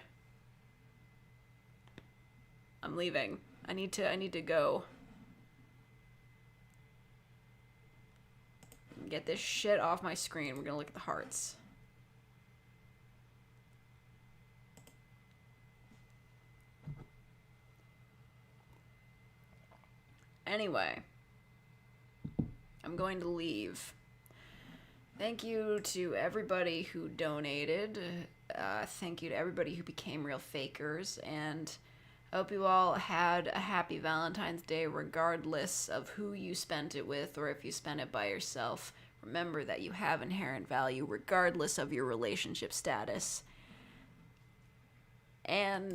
I'm leaving. I need to go. Get this shit off my screen. We're gonna look at the hearts. Anyway, I'm going to leave. Thank you to everybody who donated. Thank you to everybody who became real fakers. And I hope you all had a happy Valentine's Day regardless of who you spent it with or if you spent it by yourself. Remember that you have inherent value regardless of your relationship status. And